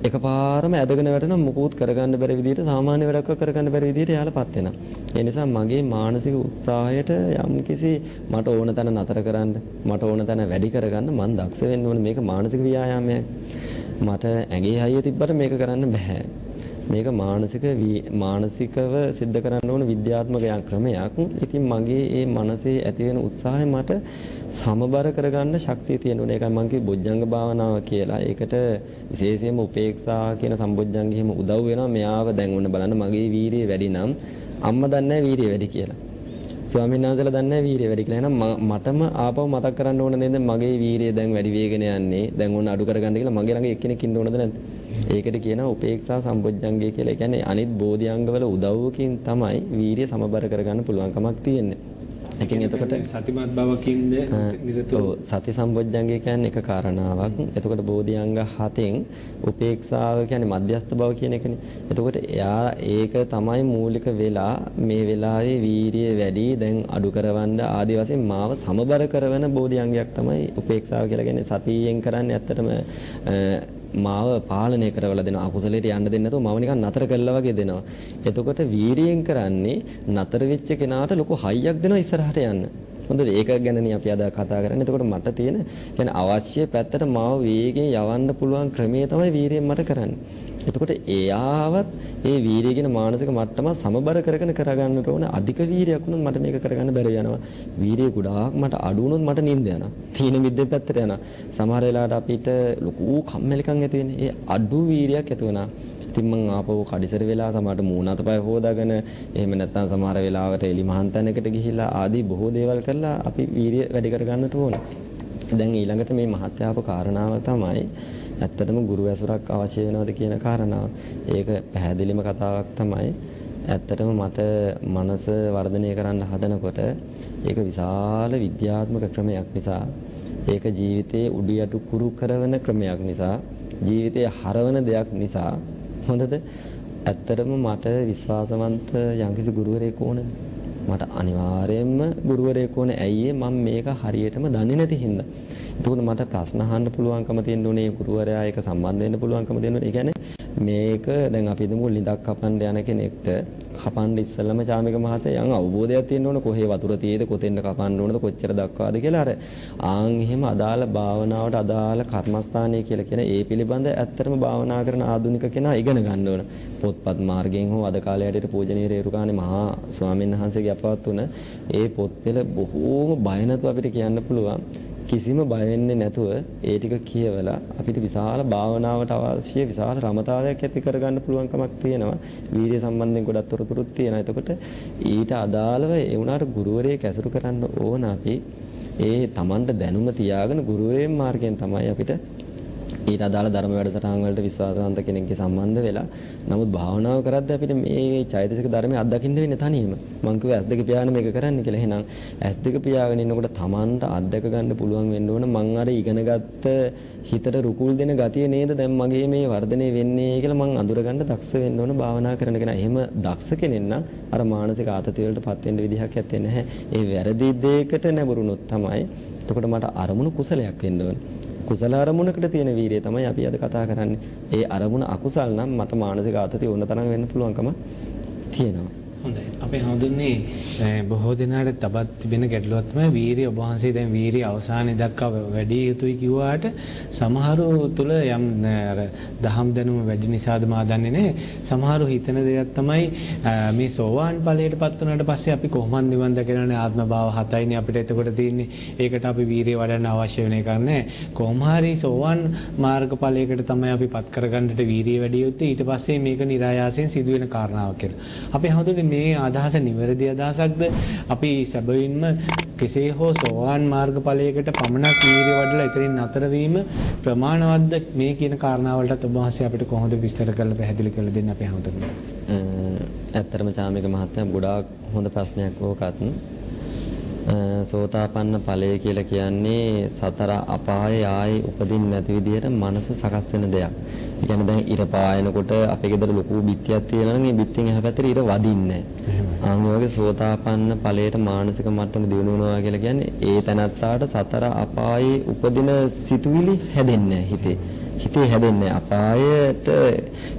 එකපාරම ඇදගෙන වැටෙනවා මොකුත් කරගන්න බැරි විදිහට සාමාන්‍ය වැඩක් කරගන්න බැරි විදිහට යාලපත් වෙනවා. ඒ නිසා මගේ මානසික උත්සාහයට යම්කිසි මට ඕන තැන නතර කරන්න, මට ඕන තැන වැඩි කරගන්න මම දක්ෂ වෙන්න ඕනේ. මේක මානසික ව්‍යායාමයක්. මට ඇඟේ හයිය තිබ්බට මේක කරන්න බෑ. මේක මානසිකව සිද්ධ කරන්න ඕන විද්‍යාත්මක ක්‍රමයක්. ඉතින් මගේ මේ මනසේ ඇති වෙන උත්සාහය මට සමබර කරගන්න ශක්තිය තියෙනවා. ඒකයි මම කිව්වේ බොජ්ජංග භාවනාව කියලා. ඒකට විශේෂයෙන්ම උපේක්ෂා කියන සම්බොජ්ජංගෙම උදව් වෙනවා. මෙයාව දැන් ඔන්න බලන්න මගේ වීරිය වැඩි නම් අම්මා දන්නේ නැහැ වීරිය වැඩි කියලා. ස්වාමීන් වහන්සේලා දන්නේ නැහැ වීරිය වැඩි කියලා. එහෙනම් මටම ආපහු මතක් කරන්න ඕන නේද මගේ වීරිය දැන් වැඩි වේගෙන යන්නේ. දැන් ඔන්න අඩු කරගන්න කියලා මගේ ළඟ එක්කෙනෙක් ඉන්න ඕනද නැද්ද? ඒකට කියනවා උපේක්ෂා සම්බොජ්ජංගය කියලා. ඒ කියන්නේ අනිත් බෝධිඅංගවල උදව්වකින් තමයි වීරිය සමබර කරගන්න පුළුවන්කමක් තියෙන්නේ. ඒකෙන් එතකොට සතිමත් බවකින්ද නිරතුරු සති සම්බොජ්ජංගය කියන්නේ එක කාරණාවක්. එතකොට බෝධිඅංග 7න් උපේක්ෂාව කියන්නේ මධ්‍යස්ථ බව කියන එකනේ. එතකොට ඒක තමයි මූලික වෙලා මේ වෙලාවේ වීරිය වැඩි දැන් අඩු කරවන්න ආදි වශයෙන් මාව සමබර කරවන බෝධිඅංගයක් තමයි උපේක්ෂාව කියලා කියන්නේ. සතියෙන් කරන්නේ ඇත්තටම මාව පාලනය කරවලා දෙනවා. අකුසලයට යන්න දෙන්නේ නැතුව මාව නිකන් නතර කළා වගේ දෙනවා. එතකොට වීරියෙන් කරන්නේ නතර වෙච්ච කෙනාට ලොකු හයියක් දෙනවා ඉස්සරහට යන්න. හොඳද? ඒක ගැනනේ අපි අද කතා කරන්නේ. එතකොට මට තියෙන කියන්නේ අවශ්‍ය පැත්තට මාව වේගෙන් යවන්න පුළුවන් ක්‍රමය තමයි වීරියෙන් මට කරන්නේ. එතකොට එයාවත් ඒ වීරිය කියන මානසික මට්ටම සමබර කරගෙන කරගන්න ඕන. අධික වීරියක් වුණොත් මට මේක කරගන්න බැරි යනවා. වීරිය ගොඩාක් මට අඩු වුණොත් මට නිින්ද යනවා. තීන මිද්දේ පැත්තට යනවා. සමහර වෙලාවට අපිට ලොකු කම්මැලිකම් ඇති වෙන්නේ. ඒ අඩු වීරියක් ඇති වුණා. ඉතින් මං ආපහු කඩිසර වෙලා සමහරට මූණ අතපය හොදාගෙන එහෙම නැත්නම් සමහර වෙලාවට එලි මහන් තැනකට ගිහිල්ලා ආදී බොහෝ දේවල් කරලා අපි වීරිය වැඩි කරගන්නට ඕන. දැන් ඊළඟට මේ මහත්යාප කාරණාව තමයි ඇත්තටම ගුරු ඇසුරක් අවශ්‍ය වෙනවද කියන කාරණාව. ඒක පැහැදිලිම කතාවක් තමයි. ඇත්තටම මට මනස වර්ධනය කරන්න හදනකොට ඒක විශාල විද්‍යාත්මක ක්‍රමයක් නිසා, ඒක ජීවිතයේ උඩු යටු කුරු කරන ක්‍රමයක් නිසා, ජීවිතයේ හරවන දෙයක් නිසා හොඳද? ඇත්තටම මට විශ්වාසවන්ත යම්කිසි ගුරුවරයෙක් ඕනේ. මට අනිවාර්යයෙන්ම ගුරුවරයෙක් ඕනේ. ඇයි මම මේක හරියටම දන්නේ නැති හින්දා. එතකොට මට ප්‍රශ්න අහන්න පුළුවන්කම තියෙන්න ඕනේ. ගුරුවරයා ඒක සම්බන්ධ වෙන්න පුළුවන්කම තියෙන්න ඕනේ. ඒ කියන්නේ මේක දැන් අපි හිතමු ලිඳක් කපන්න යන කෙනෙක්ට කපන්න ඉස්සෙල්ලම චාමික මහත්තයා යම් අවබෝධයක් තියෙන්න ඕන. කොහේ වතුර තියෙද, කොතෙන්ද කපන්න ඕනද, කොච්චර දක්වාද කියලා. අර ආන් එහෙම අදාළ භාවනාවට අදාළ කර්මස්ථානය කියලා කියන ඒ පිළිබඳ ඇත්තටම භාවනා කරන ආධුනික කෙනා ඉගෙන ගන්න ඕන. පොත්පත් මාර්ගයෙන් හෝ අද කාලේ හැටියට පූජනීය රේරුකාණේ මහා ස්වාමීන් වහන්සේගේ අපවත් වුණ ඒ පොත්පෙළ බොහෝම බය නැතුව අපිට කියන්න පුළුවන්. කිසිම බය වෙන්නේ නැතුව ඒ ටික කියවලා අපිට විශාල භාවනාවට අවශ්‍ය විශාල රමතාවයක් ඇති කරගන්න පුළුවන්කමක් තියෙනවා. වීර්ය සම්බන්ධයෙන් ගොඩක් තොරතුරුත් තියෙනවා. එතකොට ඊට අදාළව ඒ වුණාට ගුරුවරයෙක් ඇසුරු කරන්න ඕන අපි. ඒ Tamanට දැනුම තියාගෙන ගුරුවරයෙක් මාර්ගයෙන් තමයි අපිට ඊට අදාළ ධර්ම වැඩසටහන් වලට විශ්වාසවන්ත කෙනෙක්ගේ සම්බන්ධ වෙලා නමුත් භාවනාව කරද්දී අපිට මේ චෛතසික ධර්මයේ අත්දකින්න වෙන්නේ තනියම. මම කිව්වා S2 පියාගෙන මේක කරන්න කියලා. එහෙනම් S2 පියාගෙන ඉන්නකොට Tamanට අත්දක ගන්න පුළුවන් වෙන්න ඕන මං අර ඉගෙනගත්ත හිතට රුකුල් දෙන ගතිය නේද දැන් මගේ මේ වර්ධනය වෙන්නේ කියලා මං අඳුරගන්න දක්ෂ වෙන්න ඕන භාවනා කරන කෙනා. එහෙම දක්ෂ කෙනෙක් නම් අර මානසික ආතතිය වලට පත් වෙන්න විදිහක් නැත්තේ නැහැ. ඒ වැරදි දෙයකට නැඹුරුනොත් තමයි එතකොට මට අරමුණු කුසලයක් වෙන්න ඕන. කුසල අරමුණකට තියෙන වීරිය තමයි අපි අද කතා කරන්නේ. ඒ අරමුණ අකුසල් නම් මට මානසික ආතතිය ඕන තරම් වෙන්න පුළුවන්කම තියෙනවා. හොඳයි. අපි හඳුන්නේ බොහෝ දෙනාට තබත් තිබෙන ගැටලුවක් තමයි වීරිය. ඔබ වහන්සේ දැන් වීරිය අවසානයේ දක්වා වැඩි යුතුයි කිව්වාට සමහරු තුල යම් අර දහම් දැනුම වැඩි නිසාද මා දන්නේ නැහැ. සමහරු හිතන දෙයක් තමයි මේ සෝවාන් ඵලයටපත් වුණාට පස්සේ අපි කොහොමද නිවන් දකිනවනේ ආත්ම භාව 7යිනේ අපිට එතකොට තියෙන්නේ. ඒකට අපි වීරිය වඩන්න අවශ්‍ය වෙන එක නැහැ. කොහොම හරි සෝවාන් මාර්ග ඵලයකට තමයි අපි පත් කරගන්නට වීරිය වැඩි යුත්තේ. ඊට පස්සේ මේක નિરાයාසයෙන් සිදුවෙන කාරණාවක් කියලා. අපි හඳුන්නේ මේ අදහස නිවැරදි අදහසක්ද? අපි සැබවින්ම කෙසේ හෝ සෝවාන් මාර්ගඵලයකට පමණක් වීර්ය වඩලා එතනින් නතර වීම ප්‍රමාණවත්ද මේ කියන කාරණාවලට ඔබ වහන්සේ අපිට කොහොමද විස්තර කරලා පැහැදිලි කරලා දෙන්න අපි හඳුන්නේ. ඇත්තටම චාමික මහත්තයා ගොඩාක් හොඳ ප්‍රශ්නයක් ඕකත්. සෝතාපන්න ඵලය කියලා කියන්නේ සතර අපායේ ආයේ උපදින්න නැති විදිහට මනස සකස් වෙන දෙයක්. ඒ කියන්නේ දැන් ඉර පායනකොට අපේ ගෙදර ලොකු බිත්තියක් තියෙනවා නම් ඒ බිත්තියෙන් එහා පැත්තට ඉර වදින්නේ නැහැ. ආන් වගේ සෝතාපන්න ඵලයට මානසික මට්ටම දියුණු වෙනවා කියලා කියන්නේ ඒ තැනත්තාට සතර අපායේ උපදින සිතුවිලි හැදෙන්නේ හිතේ. හිතේ හැදෙන්නේ අපායට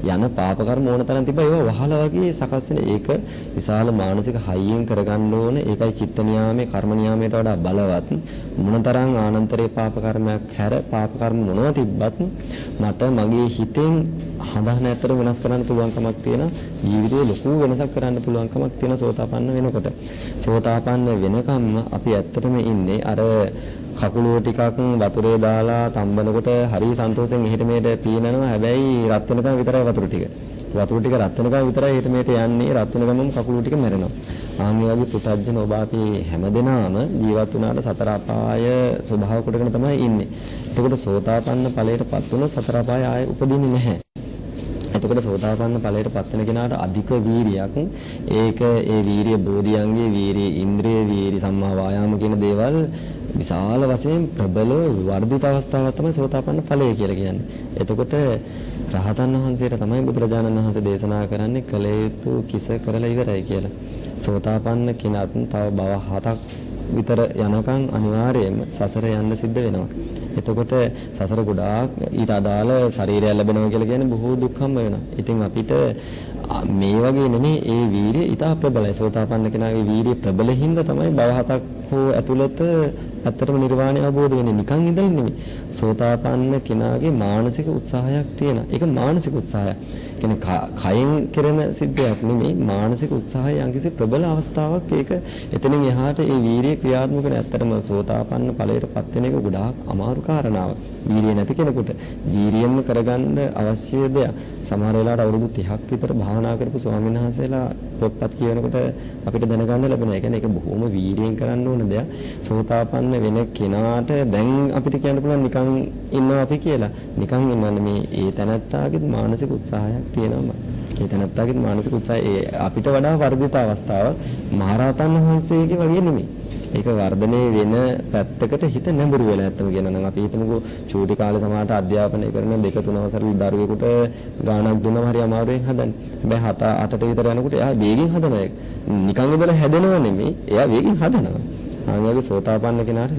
යන පාප කර්ම ඕන තරම් තිබ්බා ඒවා වහලා වගේ සකස් වෙන ඒක විශාල මානසික හයියෙන් කරගන්න ඕන ඒකයි චිත්ත නියාමයේ කර්ම නියාමයට වඩා බලවත් මොනතරම් ආනන්තරේ පාප කර්මයක් හැර පාප කර්ම මොනවා තිබ්බත් මට මගේ හිතෙන් හඳහන ඇතර වෙනස් කරන්න පුළුවන් කමක් තියෙන ජීවිතේ ලොකු වෙනසක් කරන්න පුළුවන් කමක් තියෙන සෝතාපන්න වෙනකොට සෝතාපන්න වෙනකම්ම අපි ඇත්තටම ඉන්නේ අර කකුලෝ ටිකක් වතුරේ දාලා තම්බනකොට හරි සන්තෝෂෙන් එහෙට මෙහෙට පීනනවා. හැබැයි රත් වෙනකම් විතරයි වතුර ටික. වතුර ටික රත් වෙනකම් විතරයි එහෙට මෙහෙට යන්නේ. රත් වෙන ගමන් කකුලෝ ටික මැරෙනවා. ආන් මේ වගේ පුතඥ ඔබ අපි හැමදෙනාම ජීවත් වුණාට සතර අපාය ස්වභාව කොටගෙන තමයි ඉන්නේ. එතකොට සෝතාපන්න ඵලයටපත් වුණොත් සතර අපාය ආයේ උපදින්නේ නැහැ. එතකොට සෝතාපන්න ඵලයට පත් වෙන කෙනාට අධික වීරියක් ඒක ඒ වීරිය බෝධියංගේ වීරිය ඉන්ද්‍රිය වීරිය සම්මා වායාම කියන දේවල් විශාල වශයෙන් ප්‍රබල වර්ධිත අවස්ථාවක් තමයි සෝතාපන්න ඵලය කියලා කියන්නේ. එතකොට රහතන් වහන්සේට තමයි බුදුරජාණන් වහන්සේ දේශනා කරන්නේ කල යුතු කිස කරලා ඉවරයි කියලා. සෝතාපන්න කෙනාත් තව භව 7ක් විතර යනකම් අනිවාර්යයෙන්ම සසර යන්න සිද්ධ වෙනවා. එතකොට සසර ගොඩාක් ඊට අදාළ ශරීරය ලැබෙනවා කියලා කියන්නේ බොහෝ දුක් හම්බ වෙනවා. ඉතින් අපිට මේ වගේ නෙමෙයි ඒ වීරිය ඉතා ප්‍රබලයි. සෝතාපන්න කෙනාගේ වීරිය ප්‍රබල හින්දා තමයි භව 7ක් හෝ ඇතුළත ඇත්තටම නිර්වාණය අවබෝධ වෙන්නේ. නිකන් ඉඳලා නෙමෙයි. සෝතාපන්න කෙනාගේ මානසික උත්සාහයක් තියෙනවා. ඒක මානසික උත්සාහයක්. කියන්නේ කයෙන් කෙරෙන සිද්ධියක් නෙමෙයි මානසික උත්සාහය යම්කිසි ප්‍රබල අවස්ථාවක්. ඒක එතනින් එහාට ඒ වීරිය ක්‍රියාත්මක වෙන ඇත්තටම සෝතාපන්න ඵලයටපත් වෙන එක ගොඩාක් අමාරු කාරණාවක්. වීරිය නැති කෙනෙකුට වීරියෙන්ම කරගන්න අවශ්‍ය දෙයක්. සමහර වෙලාවට අවුරුදු 30ක් විතර භාවනා කරපු ස්වාමීන් වහන්සේලා පොත්පත් කියනකොට අපිට දැනගන්න ලැබෙනවා. ඒ කියන්නේ ඒක බොහොම වීරියෙන් කරන්න ඕන දෙයක්. සෝතාපන්න වෙන කෙනාට දැන් අපිට කියන්න පුළුවන් නිකන් ඉන්නවා අපි කියලා. නිකන් ඉන්නන්නේ මේ ඒ තැනත්තාගේ මානසික උත්සාහයක් තියෙනවා. ඒ තැනත්තාගේ මානසික උත්සාහය අපිට වඩා වර්ධිත අවස්ථාවක් මහරහතන් වහන්සේගේ වගේ නෙමෙයි. ඒක වර්ධනය වෙන පැත්තකට හිත නැඹුරු වෙලා ඇත්තම කියනවා නම් අපි හිතමුකෝ චූටි කාලේ සමහරට අධ්‍යාපනය කරන 2-3 වසරේ දරුවෙකුට ගානක් දුන්නම හරි අමාරුවෙන් හදන්නේ. හැබැයි 7-8ට විතර යනකොට එයා වේගෙන් හදනවා. නිකන් ඉඳලා හැදෙනව නෙමෙයි. එයා වේගෙන් හදනවා. ආන්වගේ සෝතාපන්න කෙනාට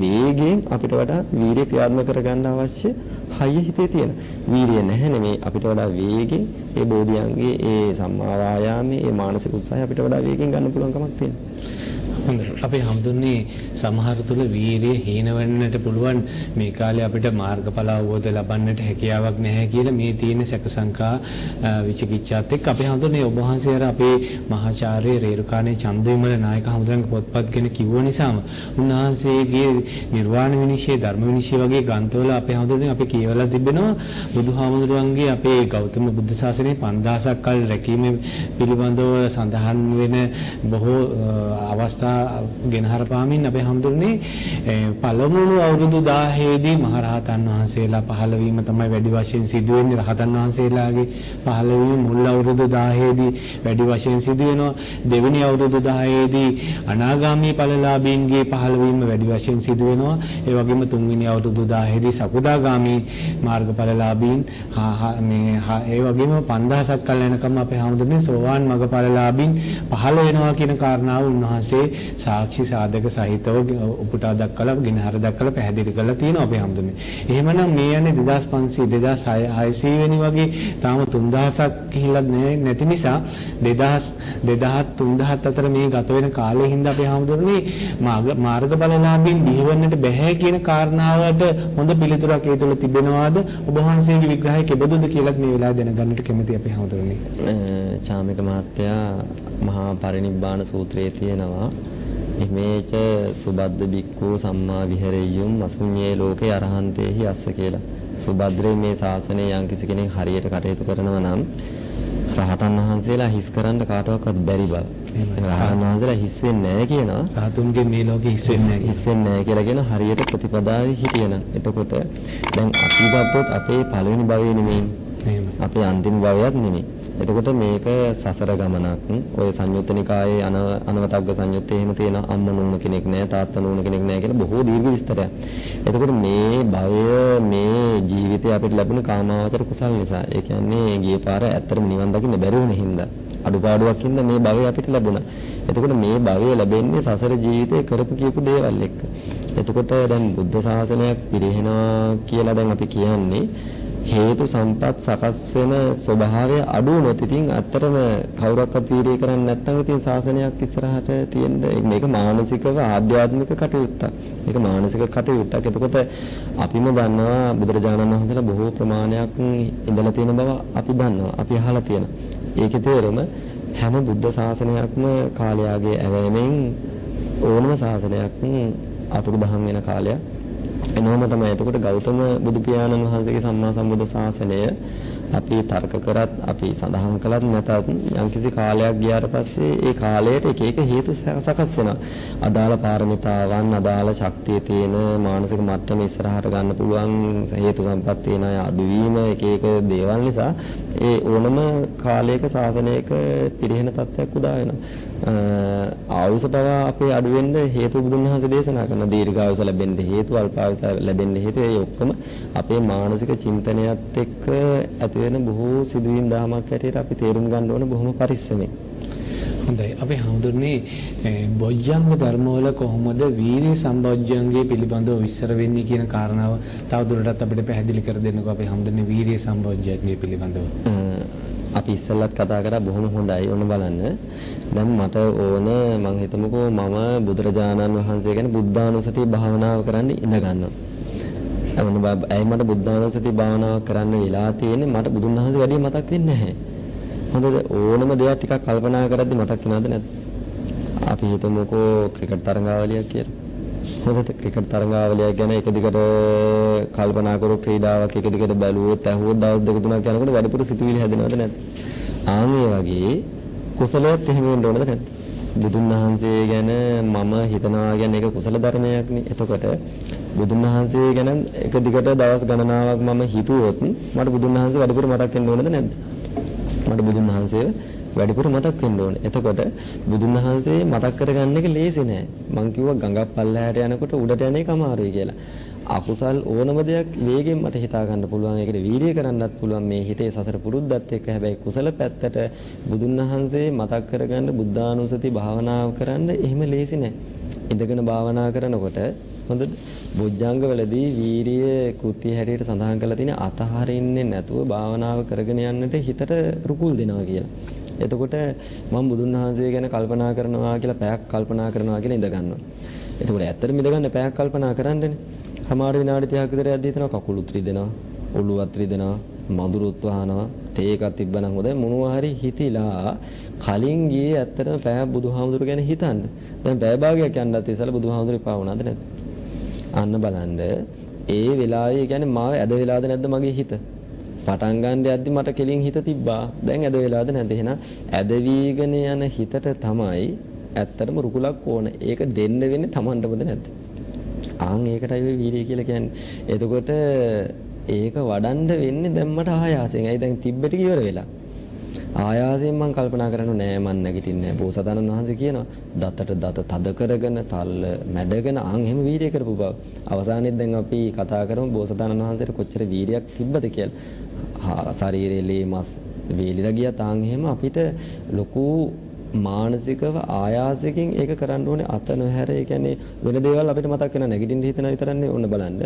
වේගෙන් අපිට වඩා වීරිය ක්‍රියාත්මක කරගන්න අවශ්‍ය හයිය හිතේ තියෙන. වීරිය නැහැ නෙමෙයි අපිට වඩා වේගෙන් ඒ බෝධියන්ගේ ඒ සම්මා වායාමයේ ඒ මානසික උත්සාහය අපිට වඩා වේගෙන් ගන්න පුළුවන් කමක් තියෙනවා. හොඳයි. අපි හම්දුන්නේ සමහර තුල වීරිය හීන වෙන්නට පුළුවන් මේ කාලේ අපිට මාර්ගඵල අවබෝධ ලබන්නට හැකියාවක් නැහැ කියලා මේ තියෙන සැක සංකා විචිකිච්ඡාත් එක්ක අපි හම්දුන්නේ ඔබ වහන්සේ අර අපේ මහාචාර්ය රේරුකාණේ චන්දවිමල නායක හමුදාගේ පොත්පත් ගැන කිව්ව නිසාම උන්වහන්සේගේ නිර්වාණ විනිශ්චය ධර්ම විනිශ්චය වගේ ග්‍රන්ථවල අපි හම්දුන්නේ අපි කියවලා තිබෙනවා බුදුහාමුදුරන්ගේ අපේ ගෞතම බුද්ධ ශාසනයේ 5000ක් කල් රැකීම පිළිබඳව සඳහන් වෙන බොහෝ අවස්ථා ගෙනහර පාමින් අපේ හැමදෙන්නේ පළමුණු අවුරුදු 1000 දී මහරහතන් වහන්සේලා පහළ වීම තමයි වැඩි වශයෙන් සිදු වෙන්නේ. රහතන් වහන්සේලාගේ පහළ වීම මුල් අවුරුදු 1000 දී වැඩි වශයෙන් සිදු වෙනවා. දෙවෙනි අවුරුදු 1000 දී අනාගාමී ඵලලාභීන්ගේ පහළ වීම වැඩි වශයෙන් සිදු වෙනවා. ඒ වගේම තුන්වෙනි අවුරුදු 1000 දී සකුදාගාමී මාර්ගඵලලාභීන් ඒ වගේම 5000ක් කල් යනකම් අපේ හැමදෙන්නේ සෝවාන් මගඵලලාභීන් පහළ වෙනවා කියන කාරණාව උන්වහන්සේ සාක්ෂි සාධක සහිතව උපුටා දක්වලා ගෙනහර දක්වලා පැහැදිලි කරලා තියෙනවා අපේ හැමදෙන්නේ. එහෙමනම් මේ යන්නේ 2500 2600 වෙනි වගේ තාම 3000ක් ගිහිල්ලා නැති නිසා 2000 3000 අතර මේ ගත වෙන කාලේ හින්දා අපේ හැමදෙන්නේ මාර්ගඵලලාභීන් බිහිවෙන්නට බැහැ කියන කාරණාවට හොඳ පිළිතුරක් ඒ තුළ තිබෙනවාද? ඔබ වහන්සේගේ විග්‍රහය කෙබඳුද කියලා මේ වෙලාවේ දැනගන්නට කැමතියි අපේ හැමදෙන්නේ. චාමික මහත්තයා මහා පරිනිබ්බාන සූත්‍රයේ තියෙනවා ඉමේච සුබද්ද බික්ඛු සම්මා විහෙරෙය්‍යුම් අසුඤ්ඤේ ලෝකේ අරහන්තේහි අස්ස කියලා. සුබද්දේ මේ ශාසනය යම්කිසි කෙනෙක් හරියට කටයුතු කරනවා නම් රහතන් වහන්සේලා හිස් කරන්න කාටවත් බැරි බව. රහතන් වහන්සේලා හිස් වෙන්නේ නැහැ කියනවා. රහතුන්ගේ මේ ලෝකේ හිස් වෙන්නේ නැහැ. හිස් වෙන්නේ නැහැ කියලා කියන හරියට ප්‍රතිපදාවේ හිටියනම්. එතකොට දැන් අපි ගත්තොත් අපේ පළවෙනි භවයේ නෙමෙයි. අපේ අන්තිම භවයත් නෙමෙයි. එතකොට මේක සසර ගමනක්. ඔය සංයුත්ත නිකායේ අනවතග්ග සංයුත්තේ එහෙම තියෙන අම්ම නූන කෙනෙක් නැහැ, තාත්තා නූන කෙනෙක් නැහැ කියලා බොහෝ දීර්ඝ විස්තරයක්. එතකොට මේ භවය මේ ජීවිතය අපිට ලැබුණ කාමාවචර කුසල නිසා. ඒ කියන්නේ ගිය පාර ඇත්තටම නිවන් දකින්න බැරි වුණ හින්දා අඩුපාඩුවක් හින්දා මේ භවය අපිට ලැබුණා. එතකොට මේ භවය ලැබෙන්නේ සසර ජීවිතේ කරපු කියපු දේවල් එක්ක. එතකොට දැන් බුද්ධ ශාසනයක් පිරිහෙනවා කියලා දැන් අපි කියන්නේ හේතු සම්පත් සකස් වෙන ස්වභාවය අඩු වුණොත් ඉතින් ඇත්තටම කවුරක්වත් වීර්යය කරන්නේ නැත්නම් ඉතින් ශාසනයක් ඉස්සරහට තියෙන්න මේක මානසිකව ආධ්‍යාත්මික කටයුත්තක්. මේක මානසික කටයුත්තක්. එතකොට අපිම දන්නවා බුදුරජාණන් වහන්සේලා බොහෝ ප්‍රමාණයක් ඉඳලා තියෙන බව අපි දන්නවා. අපි අහලා තියෙනවා. ඒකේ තේරුම හැම බුද්ධ ශාසනයක්ම කාලයාගේ ඇවෑමෙන් ඕනම ශාසනයක් අතුරුදහන් වෙන කාලයක්. එනෝම තමයි. එතකොට ගෞතම බුදු පියාණන් වහන්සේගේ සම්මා සම්බුද්ධ ශාසනය අපි තර්ක කරත් අපි සඳහන් කළත් නැතත් යම්කිසි කාලයක් ගියාට පස්සේ ඒ කාලයට එක එක හේතු සකස් වෙනවා. අදාළ පාරමිතාවන්, අදාළ ශක්තිය තියෙන මානසික මට්ටම ඉස්සරහට ගන්න පුළුවන් හේතු සම්පත් තියෙන අය අඩුවීම එක එක දේවල් නිසා ඒ ඕනම කාලයක ශාසනයක පිරිහෙන තත්ත්වයක් උදා වෙනවා. ආයුෂ පවා අපේ අඩු වෙන්න හේතු බුදුන් වහන්සේ දේශනා කරන දීර්ඝායුෂ ලැබෙන්න හේතු, අල්පායුෂ ලැබෙන්න හේතු ඒ ඔක්කොම අපේ මානසික චින්තනයත් එක්ක ඇති වෙන බොහෝ සිදුවීම් දහමක් හැටියට අපි තේරුම් ගන්න ඕන බොහොම පරිස්සමෙන්. හොඳයි. අපි හඳුන්නේ බොජ්ජංග ධර්මවල කොහොමද වීර්ය සම්බොජ්ජංගයේ පිළිබඳව විස්තර වෙන්නේ කියන කාරණාව තවදුරටත් අපිට පැහැදිලි කර දෙන්නකෝ. අපි හඳුන්නේ වීර්ය සම්බොජ්ජංගයේ පිළිබඳව. අපි ඉස්සෙල්ලත් කතා කරා බොහොම හොඳයි. ඔන්න බලන්න. දැන් මට ඕන මං හිතමුකෝ මම බුදුරජාණන් වහන්සේ ගැන බුද්ධානුස්සති භාවනාව කරන්න ඉඳ ගන්නවා. එවන ඇයි මට බුද්ධානුස්සති භාවනාව කරන්න වෙලා තියෙන්නේ? මට බුදුන් වහන්සේ වැඩි මතක් වෙන්නේ නැහැ. හොඳද? ඕනම දෙයක් ටිකක් කල්පනා කරද්දි මතක් වෙනවද නැද්ද? අපි හිතමුකෝ ක්‍රිකට් තරඟාවලියක් කියලා. හොඳද? ක්‍රිකට් තරඟාවලියක් ගැන එක දිගට කල්පනා කරු ක්‍රීඩාවක් එක දිගට බැලුවොත් ඇහුවොත් දවස් දෙක තුනක් යනකොට වැඩිපුර සිතුවිලි හැදෙනවද නැද්ද? ආන් ඒ වගේ කුසලයක් එහෙම වෙන්න ඕනද නැද්ද? බුදුන් වහන්සේ ගැන මම හිතනවා කියන්නේ ඒක කුසල ධර්මයක් නේ. එතකොට බුදුන් වහන්සේ ගැන එක දිගට දවස් ගණනාවක් මම හිතුවොත් මට බුදුන් වහන්සේ වැඩිපුර මතක් වෙන්න ඕනද නැද්ද? මට බුදුන් වහන්සේ වැඩිපුර මතක් වෙන්න ඕනේ. එතකොට බුදුන් වහන්සේ මතක් කරගන්න එක ලේසි නෑ. මං කිව්වා ගඟක් පල්ලෙහාට යනකොට උඩට යන එක අමාරුයි කියලා. අකුසල් ඕනම දෙයක් වේගෙන් මට හිතා ගන්න පුළුවන්. ඒකට වීර්යය කරන්නත් පුළුවන්. මේ හිතේ සසර පුරුද්දත් එක්ක. හැබැයි කුසල පැත්තට බුදුන් වහන්සේ මතක් කරගන්න බුද්ධානුස්සති භාවනාව කරන්න එහෙම ලේසි නෑ. ඉඳගෙන භාවනා කරනකොට හොඳද? බොජ්ජංගවලදී වීරිය කෘත්‍ය හැටියට සඳහන් කරලා තියෙන අතහරින්නේ නැතුව භාවනාව කරගෙන යන්නට හිතට රුකුල් දෙනවා කියලා. එතකොට මම බුදුන් වහන්සේ ගැන කල්පනා කරනවා කියලා පැයක් කල්පනා කරනවා කියලා ඉඳ ගන්නවා. එතකොට ඇත්තටම ඉඳ ගන්න පැයක් කල්පනා කරන්නනේ. සමහර විනාඩි 30ක් විතර යද්දී හිතනවා කකුලුත් රිදෙනවා, ඔළුවත් රිදෙනවා, මදුරුත් වහනවා, තේ එකක් තිබ්බනම් හොඳයි මොනවා හරි හිතිලා කලින් ගියේ ඇත්තටම පැය බුදුහාමුදුරු ගැන හිතන්න. දැන් පැය භාගයක් යන්නත් ඉස්සලා බුදුහාමුදුරු එපා වුණාද නැද්ද? අන්න බලන්න ඒ වෙලාවේ කියන්නේ මාව ඇද වෙලාද නැද්ද මගේ හිත? පටන් ගන්න යද්දි මට කෙලින් හිත තිබ්බා. දැන් ඇද වෙලාද නැද්ද? එහෙනම් ඇද වීගෙන යන හිතට තමයි ඇත්තටම රුකුලක් ඕන. ඒක දෙන්න වෙන්නේ Tamanටමද නැද්ද? ආන් ඒකටයි මේ වීර්යය කියලා කියන්නේ. එතකොට ඒක වඩන්න වෙන්නේ දැන් මට ආයාසයෙන්. ඇයි දැන් තිබ්බට ඉවර වෙලා. ආයාසයෙන් මම කල්පනා කරන්නේ නෑ මන් නැගිටින්නේ නෑ. බෝසතාණන් වහන්සේ කියනවා දතට දත තද කරගෙන තල්ල මැඩගෙන ආන් එහෙම වීර්යය කරපු බව. අවසානයේ දැන් අපි කතා කරමු බෝසතාණන් වහන්සේට කොච්චර වීර්යයක් තිබ්බද කියලා. ශරීරයේ ලේ මස් වේලිලා ගියා තාන් එහෙම අපිට ලොකු මානසිකව ආයාසයෙන් ඒක කරන්න ඕනේ අත නොහැර. ඒ කියන්නේ වෙන දේවල් අපිට මතක් වෙනවා නැගිටින්න හිතන විතරන්නේ ඕන බලන්න.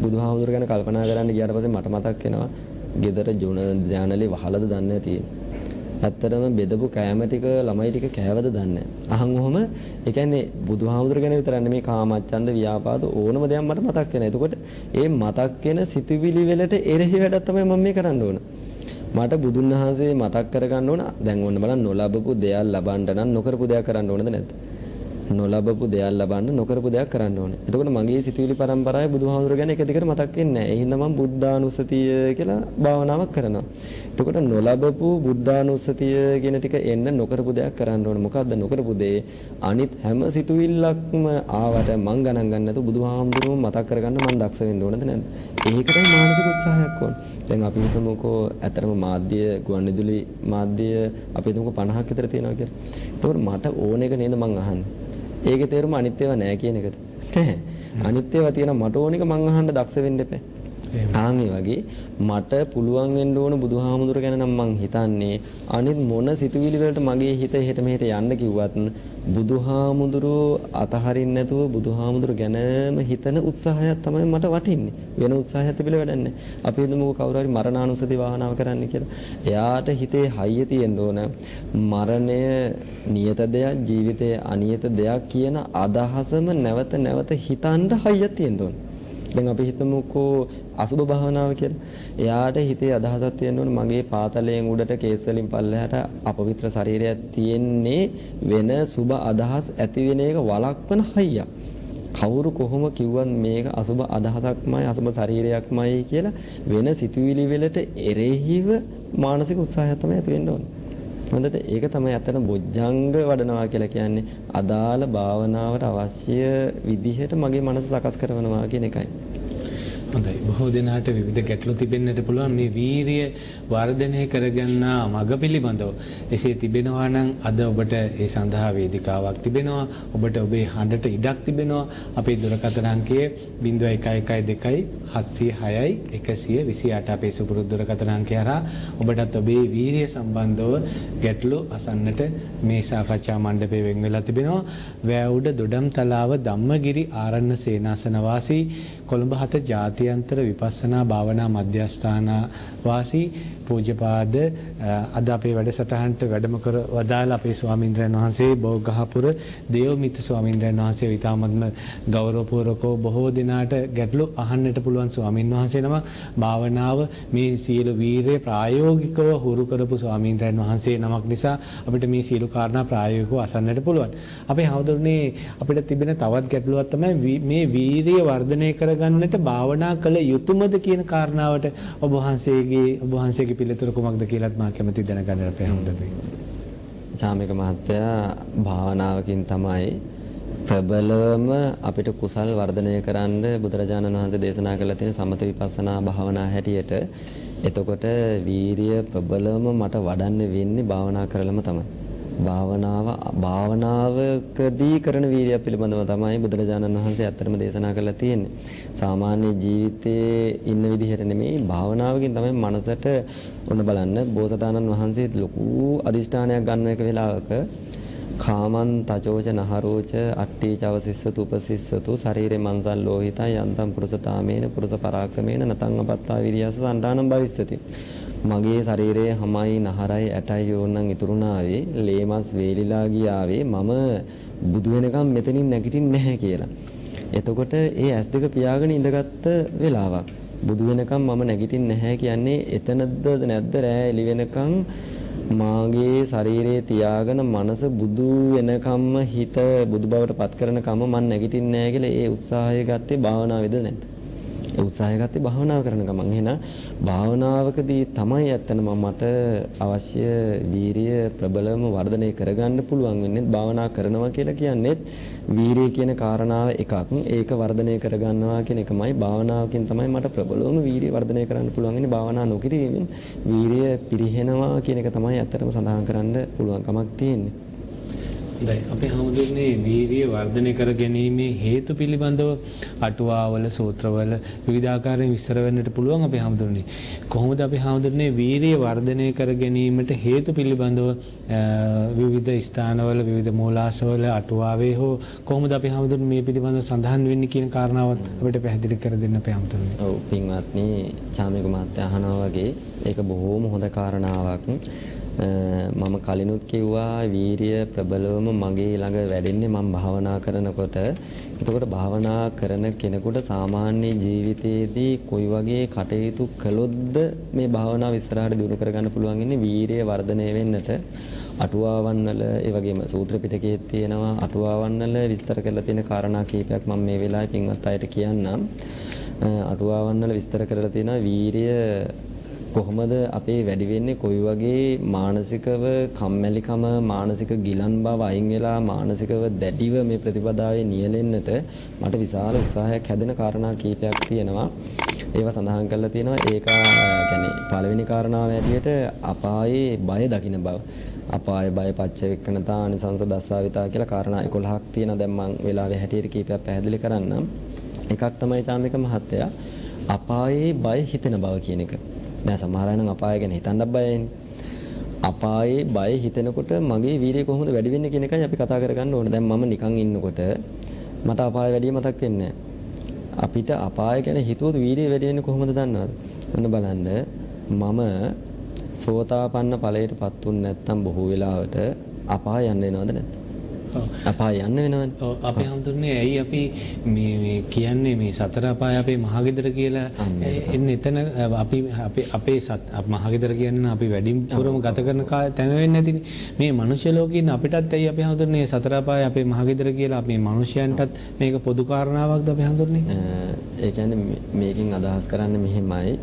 බුදුහාමුදුර ගැන කල්පනා කරන්න ගියාට පස්සේ මට මතක් වෙනවා ගෙදර ජානලේ වහලද දන්නේ නැති. ඇත්තටම බෙදපු කෑම ටික ළමයි ටික කෑවද දන්නේ නැහැ. අහන් ඔහම ඒ කියන්නේ බුදුහාමුදුර ගැන විතරක් නෙමෙයි කාමච්ඡන්ද ව්‍යාපාද ඕනම දෙයක් මට මතක් වෙනවා. එතකොට ඒ මතක් වෙන සිතුවිලි වලට එරෙහි වැඩක් තමයි මම මේ කරන්න ඕන. මට බුදුන් වහන්සේ මතක් කරගන්න ඕන. දැන් ඕන්න බලන්න නොලබපු දෙයක් ලබන්න නම් නොකරපු දෙයක් කරන්න ඕනද නැද්ද? නොලබපු දෙයක් ලබන්න නොකරපු දෙයක් කරන්න ඕනේ. එතකොට මගේ සිතුවිලි පරම්පරාවේ බුදුහාමුදුර ගැන එක දිගට මතක් වෙන්නේ නැහැ. ඒ හින්දා මම බුද්ධානුස්සතිය කියලා භාවනාවක් කරනවා. එතකොට නොලබපු බුද්ධානුස්සතිය කියන ටික එන්න නොකරපු දෙයක් කරන්න ඕනේ. මොකද්ද නොකරපු දේ? අනිත් හැම සිතුවිල්ලක්ම ආවට මං ගණන් ගන්න නැතුව බුදුහාමුදුරුවෝ මතක් කරගන්න මං දක්ෂ වෙන්න ඕනද නැද්ද? ඒකටයි මානසික උත්සාහයක් ඕනේ. දැන් අපි හිතමුකෝ ඇතරම මාධ්‍ය ගුවන්විදුලි මාධ්‍ය අපි හිතමුකෝ 50ක් විතර තියෙනවා කියලා. එතකොට මට ඕන එක නේද මං අහන්නේ. ඒකේ තේරුම අනිත් ඒවා නෑ කියන එකද? නැහැ. අනිත් ඒවා තියෙනවා මට ඕන එක මං අහන්න දක්ෂ වෙන්න එපා. ආන් ඒ වගේ මට පුළුවන් වෙන්න ඕන බුදුහාමුදුර ගැන නම් මං හිතන්නේ අනිත් මොන සිතුවිලි වලට මගේ හිත එහෙට මෙහෙට යන්න කිව්වත් බුදුහාමුදුරෝ අතහරින්න නැතුව බුදුහාමුදුර ගැනම හිතන උත්සාහයක් තමයි මට වටින්නේ. වෙන උත්සාහයක් තිබිලා වැඩක් නැහැ. අපි හිතමුකෝ කවුරු හරි මරණානුස්සති භාවනාව කරන්න කියලා. එයාට හිතේ හයිය තියෙන්න ඕන. මරණය නියත දෙයක්, ජීවිතය අනියත දෙයක් කියන අදහසම නැවත නැවත හිතන්න හයියක් තියෙන්න ඕන. දැන් අපි හිතමුකෝ අසුබ භාවනාව කියලා. එයාට හිතේ අදහසක් තියෙන්න ඕනේ මගේ පාතලයෙන් උඩට කේස් වලින් පල්ලෙහාට අපවිත්‍ර ශරීරයක් තියෙන්නේ වෙන සුබ අදහස් ඇති වෙන එක වළක්වන හයියක්. කවුරු කොහොම කිව්වත් මේක අසුබ අදහසක්මයි අසුබ ශරීරයක්මයි කියලා වෙන සිතුවිලි වලට එරෙහිව මානසික උත්සාහයක් තමයි ඇති වෙන්න ඕනේ. හොඳද? ඒක තමයි අතන බොජ්ජංග වඩනවා කියලා කියන්නේ අදාළ භාවනාවට අවශ්‍ය විදිහට මගේ මනස සකස් කරනවා කියන එකයි. හොඳයි. බොහෝ දෙනාට විවිධ ගැටලු තිබෙන්නට පුළුවන් මේ වීරිය වර්ධනය කරගන්න මඟ පිළිබඳව. එසේ තිබෙනවා නම් අද ඔබට ඒ සඳහා වේදිකාවක් තිබෙනවා. ඔබට ඔබේ හඬට ඉඩක් තිබෙනවා. අපේ දුරකථන අංකය 0112 706යි 128 අපේ සුපුරුදු දුරකථන අංකය හරහා ඔබටත් ඔබේ වීරිය සම්බන්ධව ගැටලු අසන්නට මේ සාකච්ඡා මණ්ඩපයේ වෙන් වෙලා තිබෙනවා. වැවුඩ දොඩම්තලාව ධම්මගිරි ආරණ්‍ය සේනාසන වාසී කොළඹ 7 ජාත්‍යන්තර විපස්සනා භාවනා මධ්‍යස්ථාන වාසී පූජ්‍යපාද අද අපේ වැඩසටහනට වැඩම කර වදාළ අපේ ස්වාමීන්ද්‍රයන් වහන්සේ බෝගහපුර දේවමිත්‍ර ස්වාමීන්ද්‍රයන් වහන්සේ විතාමත්ම ගෞරවපූර්වකව බොහෝ දිනාට ගැටලු අහන්නට පුළුවන් ස්වාමීන් වහන්සේ නම භාවනාව මේ සියලු වීරිය ප්‍රායෝගිකව හුරු කරපු ස්වාමීන්ද්‍රයන් වහන්සේ නමක් නිසා අපිට මේ සියලු කාරණා ප්‍රායෝගිකව අසන්නට පුළුවන්. අපේ හවුදුනේ අපිට තිබෙන තවත් ගැටලුවක් තමයි මේ වීරිය වර්ධනය කරගන්නට භාවනා කළ යුතුයමද කියන කාරණාවට ඔබ වහන්සේගේ පිළිතුර කුමක්ද කියලාත් මම කැමති දැනගන්න අපේ හමුදුනේ. චාමික මහත්තයා භාවනාවකින් තමයි ප්‍රබලවම අපිට කුසල් වර්ධනය කරන්න බුදුරජාණන් වහන්සේ දේශනා කළ තියෙන සමත විපස්සනා භාවනා හැටියට. එතකොට වීරිය ප්‍රබලවම මට වඩන්න වෙන්නේ භාවනා කරලම තමයි. භාවනාවකදී කරන වීරිය පිළිබඳව තමයි බුදුරජාණන් වහන්සේ අත්‍තරම දේශනා කරලා තියෙන්නේ. සාමාන්‍ය ජීවිතයේ ඉන්න විදිහට නෙමෙයි භාවනාවකින් තමයි මනසට ඔන්න බලන්න බෝසතාණන් වහන්සේ ලොකු අදිෂ්ඨානයක් ගන්න එක වෙලාවක කාමං තචෝච නහරෝච අට්ටි චවසිස්සතු උපසිස්සතු ශරීරේ මන්සල් ලෝහිතා යන්තම් පුරුෂතාමේන පුරුෂ පරාක්‍රමේන නතං අපත්තා විරියස සණ්ඩානම් භවිස්සති. මගේ ශරීරයේ හමයි නහරයි ඇටයි ඕනනම් ඉතුරුනාවේ ලේමස් වේලිලා ගියාවේ මම බුදු වෙනකම් මෙතනින් නැගිටින්නේ නැහැ කියලා. එතකොට ඒ ඇස් දෙක පියාගෙන ඉඳගත්ත වෙලාවක් බුදු වෙනකම් මම නැගිටින්නේ නැහැ කියන්නේ එතනද නැද්ද රෑ එළි වෙනකම් මාගේ ශරීරයේ තියාගෙන මනස බුදු වෙනකම්ම හිත බුදු බවට පත් කරනකම් මම නැගිටින්නේ නැහැ කියලා ඒ උත්සාහය ගත්තේ භාවනාවේද නැද්ද? උත්සාහය ගත්තේ භාවනාව කරන ගමන්. එහෙනම් භාවනාවකදී තමයි ඇත්තටම මට අවශ්‍ය වීරිය ප්‍රබලම වර්ධනය කරගන්න පුළුවන් වෙන්නේ. භාවනා කරනවා කියලා කියන්නේ වීරිය කියන කාරණාව එකක්. ඒක වර්ධනය කරගන්නවා කියන එකමයි. භාවනාවකින් තමයි මට ප්‍රබලවම වීරිය වර්ධනය කරන්න පුළුවන් වෙන්නේ. භාවනා නොකිරීමෙන් වීරිය පිරිහෙනවා කියන එක තමයි ඇත්තටම සඳහන් කරන්න පුළුවන් කමක් තියෙන්නේ. දැන් අපි හමුදුනේ වීර්ය වර්ධනය කර ගැනීමේ හේතු පිළිබඳව අටුවාවල සූත්‍රවල විවිධාකාරයෙන් විස්තර වෙන්නට පුළුවන්. අපි හමුදුනේ කොහොමද අපි හමුදුනේ වීර්ය වර්ධනය කර ගැනීමට හේතු පිළිබඳව විවිධ ස්ථානවල විවිධ මූලාශ්‍රවල අටුවාවේ හෝ කොහොමද අපි හමුදුනේ මේ පිළිබඳව සඳහන් වෙන්නේ කියන කාරණාවත් අපිට පැහැදිලි කර දෙන්න අපි හමුදුනේ. ඔව් පින්වත්නි චාමික මහත්තයා අහනවා වගේ ඒක බොහෝම හොඳ කාරණාවක්. මම කලිනුත් කිව්වා වීරිය ප්‍රබලවම මගේ ළඟ වැඩෙන්නේ මම භාවනා කරනකොට. එතකොට භාවනා කරන කෙනෙකුට සාමාන්‍ය ජීවිතයේදී කොයි වගේ කටයුතු කළොත්ද මේ භාවනාව ඉස්සරහට දියුණු කරගන්න පුළුවන් ඉන්නේ වීරිය වර්ධනය වෙන්නට. අටුවාවන් වල ඒ වගේම සූත්‍ර පිටකයේ තියෙනවා අටුවාවන් වල විස්තර කරලා තියෙන කාරණා කීපයක් මම මේ වෙලාවේ පින්වත් අයට කියන්නම්. අටුවාවන් වල විස්තර කරලා තියෙනවා වීරිය කොහොමද අපේ වැඩි වෙන්නේ කොයි වගේ මානසිකව කම්මැලිකම මානසික ගිලන් බව අයින් වෙලා මානසිකව දැඩිව මේ ප්‍රතිපදාවේ නියැලෙන්නට මට විශාල උත්සාහයක් හැදෙන කාරණා කීපයක් තියෙනවා. ඒවා සඳහන් කරලා තියෙනවා. ඒක يعني පළවෙනි කාරණාව හැටියට අපායේ බය දකින්න බව. අපාය බය පච්චවෙක්කනතා අනිසංස දස්සාවිතා කියලා කාරණා 11ක් තියෙනවා. දැන් මම වෙලාවේ හැටියට කීපයක් පැහැදිලි කරන්නම්. එකක් තමයි චාමික මහත්තයා අපායේ බය හිතෙන බව කියන එක. දැන් සමහර අය නම් අපාය ගැන හිතන්නත් බයයිනේ. අපායේ බය හිතෙනකොට මගේ වීරිය කොහොමද වැඩි වෙන්නේ කියන එකයි අපි කතා කරගන්න ඕනේ. දැන් මම නිකන් ඉන්නකොට මට අපාය වැඩි මතක් වෙන්නේ නැහැ. අපිට අපාය ගැන හිතුවොත් වීරිය වැඩි වෙන්නේ කොහොමද දන්නවද? ඔන්න බලන්න මම සෝතාපන්න ඵලයටපත් වුනේ නැත්නම් බොහෝ වෙලාවට අපාය යන්න වෙනවද නැත්නම්? අපාය යන්න වෙනවනේ. ඔව් අපි හමුදුනේ ඇයි අපි මේ කියන්නේ මේ සතර අපාය අපේ මහගෙදර කියලා එන්නේ එතන අපි අපේ මහගෙදර කියන්නේ අපි වැඩිපුරම ගත කරන තැන වෙන්නේ නැතිනේ. මේ මනුෂ්‍ය ලෝකේ ඉන්න අපිටත් ඇයි අපි හමුදුනේ සතර අපාය අපේ මහගෙදර කියලා අපි මනුෂ්‍යයන්ටත් මේක පොදු කාරණාවක්ද අපි හමුදුනේ? ඒ කියන්නේ මේකෙන් අදහස් කරන්නේ මෙහෙමයි.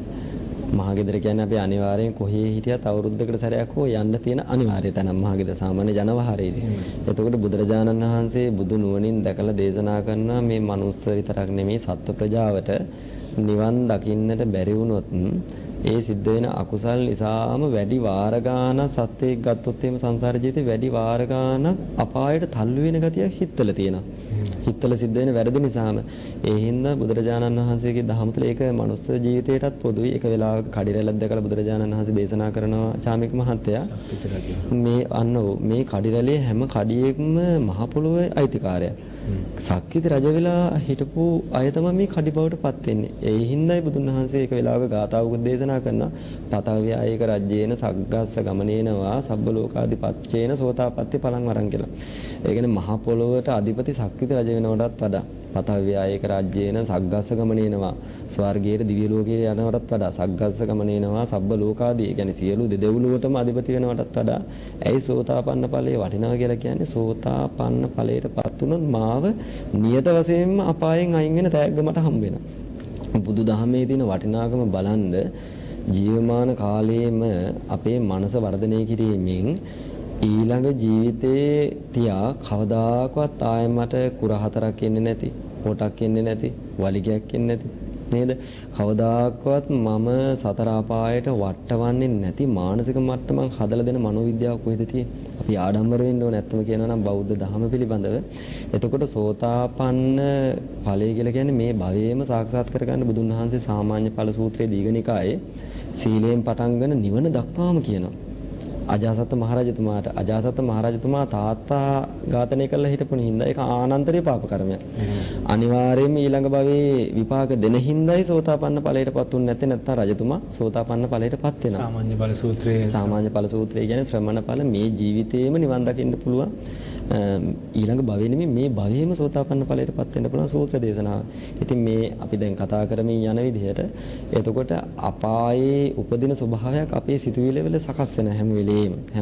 මහගෙදර කියන්නේ අපි අනිවාර්යෙන් කොහේ හිටියත් අවුරුද්දකට සැරයක් හෝ යන්න තියෙන අනිවාර්ය තැනක් මහගෙදර සාමාන්‍ය ජනවහරේදී. එතකොට බුදුරජාණන් වහන්සේ බුදු නුවණින් දැකලා දේශනා කරනවා මේ මනුස්ස විතරක් නෙමෙයි සත්ත්ව ප්‍රජාවට නිවන් දකින්නට බැරි වුණොත් ඒ සිද්ධ වෙන අකුසල් නිසාම වැඩි වාර ගාණක් සත්‍යයක් ගත්තොත් එහෙම සංසාර ජීවිතේ වැඩි වාර ගාණක් අපායට තල්ලු වෙන ගතියක් හිතලා තියෙනවා. හිතවල සිද්ධ වෙන වැරදි නිසාම ඒ හින්දා බුදුරජාණන් වහන්සේගේ දහම තුළ ඒක මනුස්ස ජීවිතයටත් පොදුයි. ඒක වෙලාවක කඩිරැලක් දැකලා බුදුරජාණන් වහන්සේ දේශනා කරනවා චාමික මහත්තයා මේ කඩිරැලේ හැම කඩියෙක්ම මහ පොළොවේ අයිතිකාරයා. සක්විති රජ වෙලා හිටපු අය තමයි මේ කඩි බවට පත් වෙන්නේ. ඒ හින්දායි බුදුන් වහන්සේ ඒක වෙලාවක ගාථාවකුත් දේශනා කරනවා. පතව්‍යායක රජ්‍යේන සග්ගස්ස ගමනේනවා සබ්බ ලෝකාදිපච්චේන සෝතාපට්ටි පලං වරන් කියලා. ඒ කියන්නේ මහ පොළොවට අධිපති සක්විති රජ වෙනවටත් වඩා පතව්‍යායක රාජ්‍යේන සග්ගස්ස ගමනේනවා ස්වර්ගයේ දිව්‍ය ලෝකයේ යනවටත් වඩා සග්ගස්ස ගමනේනවා සබ්බ ලෝකාදී ඒ කියන්නේ සියලු දෙදෙව්ලුවටම අධිපති වෙනවටත් වඩා ඇයි සෝතාපන්න ඵලයේ වටිනවා කියලා කියන්නේ සෝතාපන්න ඵලයටපත් වුණොත් මාව නියත වශයෙන්ම අපායෙන් අයින් වෙන තෑග්ග මට හම්බ වෙනවා. බුදුදහමේ තියෙන වටිනාකම බලන්න ජීවමාන කාලයේම අපේ මනස වර්ධනය කිරීමෙන් ඊළඟ ජීවිතේ තියා කවදාකවත් ආයෙ මට කුර හතරක් එන්නේ නැති, හොටක් එන්නේ නැති, වලිගයක් එන්නේ නැති නේද? කවදාකවත් මම සතර අපායට වටවන්නේ නැති මානසික මට්ටමක් හදලා දෙන මනෝවිද්‍යාව කොහෙද තියෙන්නේ? අපි ආඩම්බර වෙන්න ඕනේ නැත්තම කියනවා නම් බෞද්ධ ධර්ම පිළිබඳව. එතකොට සෝතාපන්න ඵලය කියලා කියන්නේ මේ භවයේම සාක්ෂාත් කරගන්න බුදුන් වහන්සේ සාමාන්‍ය ඵල සූත්‍රයේ දීඝනිකායේ සීලයෙන් පටන්ගෙන නිවන දක්වාම කියනවා. අජාසත් මහරජතුමා තාත්තා ඝාතනය කළා හිටපුණ හින්දා ඒක ආනන්තරේ පාප කර්මයක්. අනිවාර්යයෙන්ම ඊළඟ භවයේ විපාක දෙන හින්දායි සෝතාපන්න ඵලයටපත් උන්නේ නැත්නම් රජතුමා සෝතාපන්න ඵලයටපත් වෙනවා. සාමාන්‍ය ඵල සූත්‍රය කියන්නේ ශ්‍රමණ ඵල මේ ජීවිතේම නිවන් දකින්න පුළුවන්. ඊළඟ භවෙ නෙමෙයි මේ භවයේම සෝතාපන්න ඵලයටපත් වෙන්න පුළුවන් සූත්‍ර දේශනාව. ඉතින් මේ අපි දැන් කතා කරමින් යන විදිහට එතකොට අපායේ උපදින ස්වභාවයක් අපේ සිතුවිලි වල සකස් වෙන හැම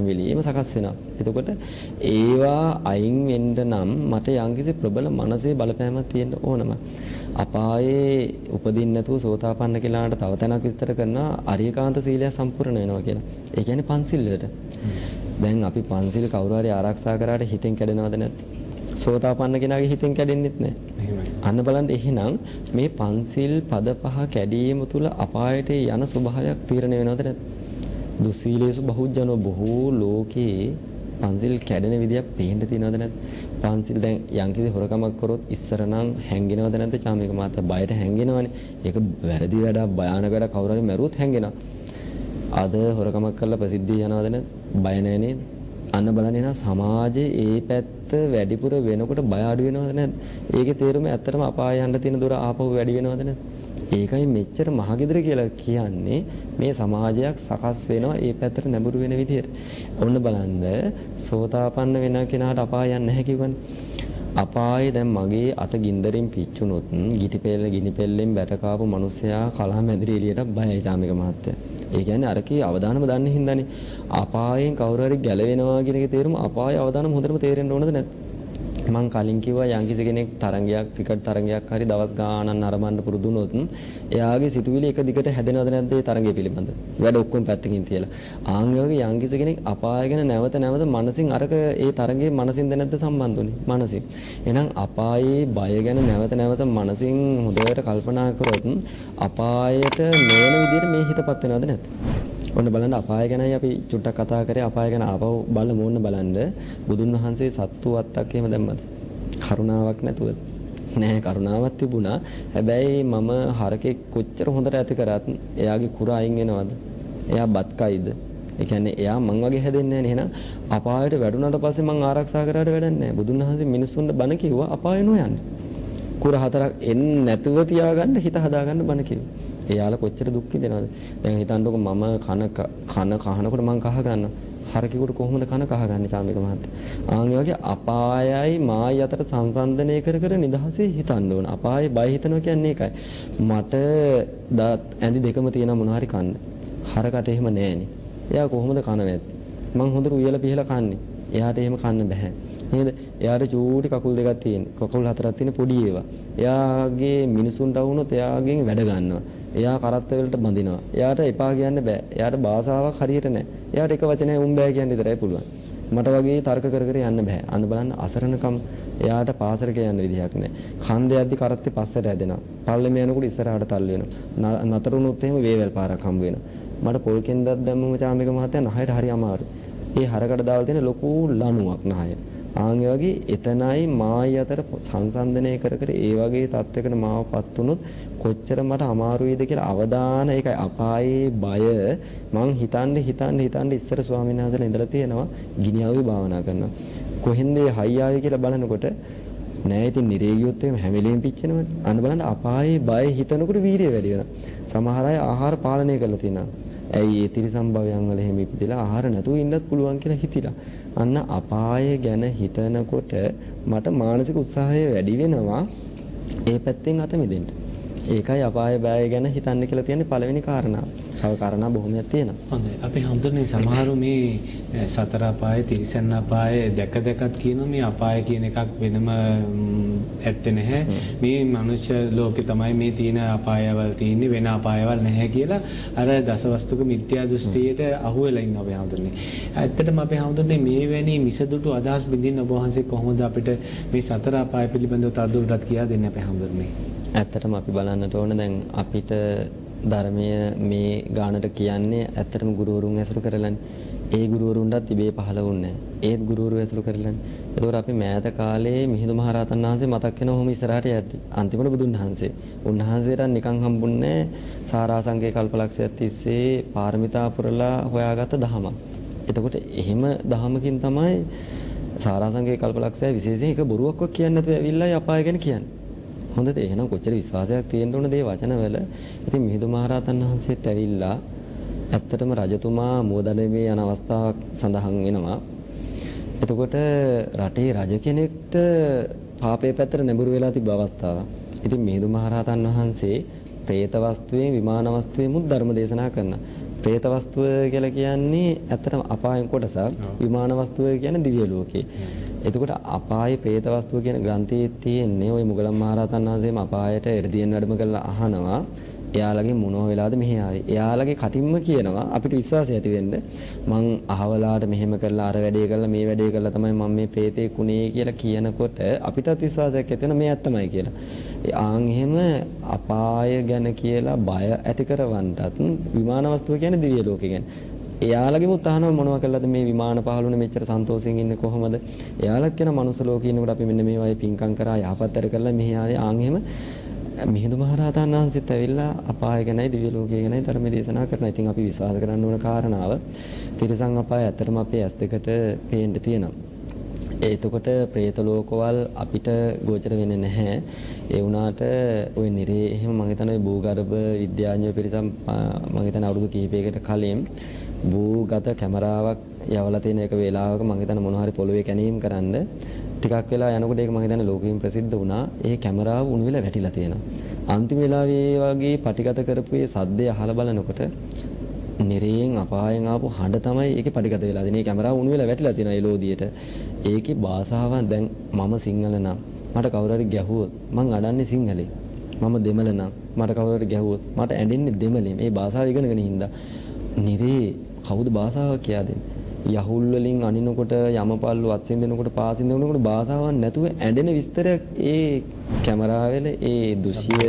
වෙලෙම සකස් වෙනවා. එතකොට ඒවා අයින් වෙන්න නම් මට යම්කිසි ප්‍රබල මනසේ බලපෑමක් තියෙන්න ඕනම. අපායේ උපදින්න නැතුව සෝතාපන්න කියලාට තව තැනක් විස්තර කරනවා අරියකාන්ත සීලය සම්පූර්ණ වෙනවා කියලා. ඒ කියන්නේ පන්සිල් වලට. දැන් අපි පන්සිල් කවුරු හරි ආරක්ෂා කරාට හිතෙන් කැඩෙනවද නැත්ද? සෝතාපන්න කෙනාගේ හිතෙන් කැඩෙන්නෙත් නැහැ. අන්න බලන්න එහෙනම් මේ පන්සිල් පද පහ කැඩීම තුල අපායට යන ස්වභාවයක් තීරණය වෙනවද නැත්ද? දුස්සීලේසු බහුජනෝ බොහෝ ලෝකේ පන්සිල් කැඩෙන විදියක් පේන්න තියෙනවද නැත්ද? පන්සිල් දැන් යම්කිසි හොරකමක් කරොත් ඉස්සර නම් හැංගෙනවද නැද්ද? චාමික මාතා බයට හැංගෙනවනේ. ඒක වැරදි වැඩක් භයානක වැඩක් කවුරු හරි මැරුවොත් හැංගෙනවා. අද හොරකමක් කරලා ප්‍රසිද්ධිය යනවද නැද්ද? බය නැහැ නේද? අන්න බලන්න එනවා සමාජයේ ඒ පැත්ත වැඩිපුර වෙනකොට බය අඩු වෙනවද නැද්ද? ඒකේ තේරුම ඇත්තටම අපාය යන්න තියෙන දුර ආපහු වැඩි වෙනවද නැද්ද? ඒකයි මෙච්චර මහගෙදර කියලා කියන්නේ මේ සමාජයක් සකස් වෙනවා ඒ පැත්තට නැඹුරු වෙන විදිහට. ඔන්න බලන්න සෝතාපන්න වෙන කෙනාට අපාය යන්නේ නැහැ කිව්වනේ. අපායේ දැන් මගේ අත ගින්දරින් පිච්චුනොත් ගිනි පෙල්ලෙන් බැට කාපු මිනිස්සයා කලහ මැදිරි එළියට බයයි චාමික මහත්තයා. ඒ කියන්නේ අරකේ අවදානම දන්නේ හින්දානේ. අපායෙන් කවුරු හරි ගැලවෙනවා කියන එකේ තේරුම අපායේ අවදානම හොඳටම තේරෙන්න ඕනද නැද්ද? මං කලින් කිව්වා යම්කිසි කෙනෙක් තරංගයක් ක්‍රිකට් තරංගයක් හරි දවස් ගාණක් නරඹන්න පුරුදු වුණොත් එයාගේ සිතුවිලි එක දිගට හැදෙනවද නැද්ද ඒ තරංගය පිළිබඳ වැඩ ඔක්කොම පැත්තකින් තියලා ආන් වගේ යම්කිසි කෙනෙක් අපාය ගැන නැවත මනසින් අරක ඒ තරංගයේ මනසින්ද නැද්ද සම්බන්ධුනේ මනසින් එහෙනම් අපායේ බය ගැන නැවත මනසින් හොඳට කල්පනා කරොත් අපායට නොවන විදිහට මේ හිතපත් වෙනවද නැද්ද ඔන්න බලන්න අපාය ගැනයි අපි චුට්ටක් කතා කරේ අපාය ගැන ආපහු බලමු ඕන්න බලන්න බුදුන් වහන්සේ සත්තු වත්තක් එහෙම දැම්මද කරුණාවක් නැතුවද නෑ කරුණාවක් තිබුණා හැබැයි මම හරකෙක් කොච්චර හොඳට ඇති කරත් එයාගේ කුර අයින් වෙනවද එයා බත් කයිද ඒ කියන්නේ එයා මං වගේ හැදෙන්නේ නැහැ නේද අපායට වැටුණාට පස්සේ මං ආරක්ෂා කරාට වැඩක් නැහැ බුදුන් වහන්සේ මිනිස්සුන්ට බණ කිව්වා අපාය නොයන්න කුර හතරක් එන්නේ නැතුව තියාගන්න හිත හදාගන්න බණ කිව්වා එයාලා කොච්චර දුක් විඳිනවද? දැන් හිතන්නකො මම කන කහනකොට මං කහ ගන්නවා. හරකෙකුට කොහොමද කන කහගන්නේ චාමික මහත්තයා? ආන් වගේ අපායයි මායි අතර සංසන්දනය කර නිදහසේ හිතන්න ඕන. අපායේ බය හිතනවා කියන්නේ ඒකයි. මට ඇඳි දෙකම තියෙන මොන හරි කන්න. හරකට එහෙම නැහෙනේ. එයා කොහොමද කන නැත්තේ? මං හොඳට උයලා පිහලා කන්නේ. එයාට එහෙම කන්න බෑ. නේද? එයාට චූටි කකුල් දෙකක් තියෙන. කකුල් හතරක් තියෙන පොඩි ඒවා. එයාගේ මිනිසුන්ට වුණොත් එයාගෙන් වැඩ ගන්නවා. එයා කරත්ත වලට බඳිනවා. එයාට එපා කියන්න බෑ. එයාට භාෂාවක් හරියට නැහැ. එයාට එක වචනයක් උන් බෑ කියන්න විතරයි පුළුවන්. මට වගේ තර්ක කර යන්න බෑ. අන්න බලන්න අසරණකම් එයාට පාසලක යන්න විදිහක් නැහැ. කන්ද යද්දි කරත්තේ පස්සට ඇදෙනවා. පල්ලෙම යනකොට ඉස්සරහට තල්ලු වෙනවා. නතර වුණොත් එහෙම වේවැල් පාරක් හම්බ වෙනවා. මට පොල් කෙන්දක් දැම්මම චාමික මහත්තයා නහයට හරි අමාරුයි. ඒ හරකට දාලා තියෙන ලොකු ලණුවක් නහයට. ආන් වගේ එතනයි මායි අතර සංසන්දනය කර ඒ වගේ තත්යකට මාවපත් වුණොත් කොච්චර මට අමාරුයිද කියලා අවදාන ඒකයි අපායේ බය මං හිතන්න ඉස්සර ස්වාමීන් වහන්සේලා ඉඳලා තියෙනවා ගිනියවි භාවනා කරනවා කොහෙන්ද හයි ආවේ කියලා බලනකොට නෑ ඉතින් නිරේගියොත් එහෙම හැම වෙලෙම පිච්චෙනවනේ අන්න බලන්න අපායේ බය හිතනකොට වීරිය වැඩි වෙනවා සමහර අය ආහාර පාලනය කරලා තියෙනවා ඇයි ඒ ත්‍රිසම්භවයන් වල එහෙම ඉපදිලා ආහාර නැතුව ඉන්නත් පුළුවන් කියලා හිතිලා අන්න අපාය ගැන හිතනකොට මට මානසික උත්සාහය වැඩි වෙනවා ඒ පැත්තෙන් අත මිදෙන්න. ඒකයි අපාය බය ගැන හිතන්න කියලා තියෙන්නේ පළවෙනි කාරණාව. තව කාරණා බොහොමයක් තියෙනවා. හොඳයි. අපි හඳුන්නේ සමහරු මේ සතර අපාය, තිරිසන් අපාය දැකත් කියනවා මේ අපාය කියන එකක් වෙනම ඇත්තේ නැහැ. මේ මනුෂ්‍ය ලෝකේ තමයි මේ තියෙන අපායවල තියෙන්නේ වෙන අපායවල නැහැ කියලා අර දසවස්තුක මිත්‍යා දෘෂ්ටියට අහු වෙලා ඉන්නවා අපි හඳුන්නේ. ඇත්තටම අපි හඳුන්නේ මේ වැනි මිසදුටු අදහස් බින්දින්න ඔබ වහන්සේ කොහොමද අපිට මේ සතර අපාය පිළිබඳව තවදුරටත් කියා දෙන්න අපි හඳුන්නේ. ඇත්තටම අපි බලන්නට ඕන දැන් අපිට ධර්මය මේ ගානට කියන්නේ ඇත්තටම ගුරුවරුන් ඇසුරු කරලානේ. ඒ ගුරුවරුන්ටත් තිබේ පහළ වුණේ නැහැ. ඒත් ගුරුවරු ඇසුරු කරලානේ. ඒතකොට අපි මෑත කාලේ මිහිඳු මහරහතන් වහන්සේ මතක් වෙනවා ඔහොම ඉස්සරහට යද්දි. අන්තිමට බුදුන් වහන්සේ. උන්වහන්සේට නිකන් හම්බුන්නේ සාරාංශකේ කල්පලක්ෂයක් තිස්සේ පාරමිතා පුරලා හොයාගත්ත දහමක්. එතකොට එහෙම දහමකින් තමයි සාරාංශකේ කල්පලක්ෂය විශේෂයෙන් එක බොරුවක්වත් කියන්නේ නැතුව ඇවිල්ලා අපාය ගැන කියන්නේ. හොඳද එහෙනම් කොච්චර විශ්වාසයක් තියෙන්න ඕනද මේ වචනවල. ඉතින් මිහිඳු මහරහතන් වහන්සේත් ඇවිල්ලා ඇත්තටම රජතුමා මුවදඩමේ යන අවස්ථාවක් සඳහන් වෙනවා. එතකොට රටේ රජ කෙනෙක්ට පාපේ පැත්තට නැඹුරු වෙලා තිබ්බ අවස්ථාවක්. ඉතින් මිහිඳු මහරහතන් වහන්සේ പ്രേත වස්තුවේ විමාන වස්තුවේමුත් ධර්ම දේශනා කරනවා. പ്രേත වස්තුව කියලා කියන්නේ ඇත්තටම අපායන් කොටසක්. විමාන වස්තුව කියන්නේ දිව්‍ය ලෝකේ. එතකොට අපායේ പ്രേත වස්තුව කියන ග්‍රන්ථයේ තියෙන්නේ ওই මුගලන් මහරහතන් වහන්සේම අපායට එ르දියෙන් වැඩම කරලා අහනවා එයාලගේ මොනව වෙලාද මෙහි ආවේ. එයාලගේ කටින්ම කියනවා අපිට විශ්වාසය ඇති වෙන්න මං අහවලාට මෙහෙම කරලා අර වැඩේ කරලා මේ වැඩේ කරලා තමයි මම මේ പ്രേතේ කුණේ කියලා කියනකොට අපිටත් විශ්වාසයක් ඇති වෙනවා මේ ඇත්තමයි කියලා. ආන් එහෙම අපාය ගැන කියලා බය ඇති කරවන්නත් විමාන වස්තුව කියන්නේ දිව්‍ය ලෝකේ ගැන. එයාලගෙම උත්හානව මොනවා කළාද මේ විමාන පහළුනේ මෙච්චර සන්තෝෂයෙන් ඉන්නේ කොහොමද? එයාලත් කියන මනුස්ස ලෝකේ ඉන්නකොට අපි මෙන්න මේ වගේ පින්කම් කරා යහපත් වැඩ කරලා මෙහි ආවේ ආන් එහෙම මිහිඳු මහරහතන් වහන්සේත් ඇවිල්ලා අපාය ගැනයි දිව්‍ය ලෝකය ගැනයි ධර්ම දේශනා කරනවා. ඉතින් අපි විශ්වාස කරන්න ඕන කාරණාව තිරිසන් අපාය ඇත්තටම අපේ ඇස් දෙකට පේන්න තියෙනවා. එතකොට പ്രേත ලෝකවල අපිට ගෝචර වෙන්නේ නැහැ. ඒ වුණාට ওই නිරේ එහෙම මම හිතන්නේ භූගර්භ විද්‍යාඥයෝ පිරිසම් මම හිතන්නේ අවුරුදු කිහිපයකට කලින් භූගත කැමරාවක් යවලා තියෙන එක වේලාවක මම හිතන්නේ මොනවා හරි පොළවේ කැණීම් කරන්න ටිකක් වෙලා යනකොට ඒක මම හිතන්නේ ලෝකෙින් ප්‍රසිද්ධ වුණා. ඒ කැමරාව උණු වෙලා වැටිලා තියෙනවා. අන්තිම වෙලාවේ වගේ පටිගත කරපු ඒ සද්දය අහලා බලනකොට නිරයෙන් අපායෙන් ආපු හඬ තමයි ඒකේ පටිගත වෙලා තියෙන්නේ. මේ කැමරාව උණු වෙලා වැටිලා තියෙනවා ඒ ලෝදියට. ඒකේ භාෂාවන් දැන් මම සිංහල නම් මට කවුරු හරි ගැහුවොත් මං අඩන්නේ සිංහලෙන්. මම දෙමළ නම් මට කවුරු හරි ගැහුවොත් මට ඇඬෙන්නේ දෙමළෙන්. මේ භාෂාව ඉගෙනගෙන හින්දා නිරේ කවුද භාෂාව කියා දෙන්නේ? යහුල් වලින් අනිනකොට යමපල්ලු අත්සින් දෙනකොට පාසින් දෙනකොට භාෂාවක් නැතුව ඇඬෙන විස්තරයක් ඒ කැමරාවෙල ඒ දෘශ්‍ය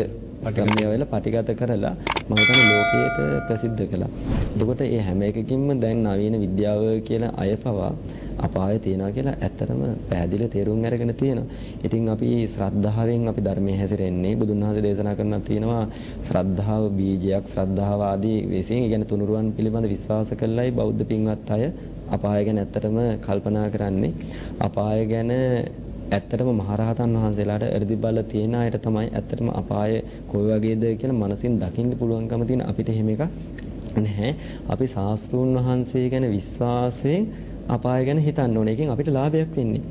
ස්කම්මියවල පටිගත කරලා මම හිතන්නේ ලෝකයට ප්‍රසිද්ධ කළා. එතකොට මේ හැම එකකින්ම දැන් නවීන විද්‍යාව කියලා අයපවා අපාය තියනවා කියලා ඇත්තටම පැහැදිලිව තේරුම් අරගෙන තියෙනවා. ඉතින් අපි ශ්‍රද්ධාවෙන් අපි ධර්මයේ හැසිරෙන්නේ බුදුන් වහන්සේ දේශනා කරනවා තියෙනවා ශ්‍රද්ධාව බීජයක් ශ්‍රද්ධාව ආදී විසින් ඒ කියන්නේ තුනුරුවන් පිළිබඳ විශ්වාස කළයි බෞද්ධ පින්වත් අය අපාය ගැන ඇත්තටම කල්පනා කරන්නේ. අපාය ගැන ඇත්තටම මහරහතන් වහන්සේලාට එ르දි බල තියෙන අයට තමයි ඇත්තටම අපාය කොයි වගේද කියලා මනසින් දකින්න පුළුවන්කම තියෙන. අපිට එහෙම එකක් නැහැ. අපි ශාස්ත්‍රූන් වහන්සේ ගැන විශ්වාසයෙන් අපාය ගැන හිතන්න ඕනේ. එකෙන් අපිට ලාභයක් වෙන්නේ.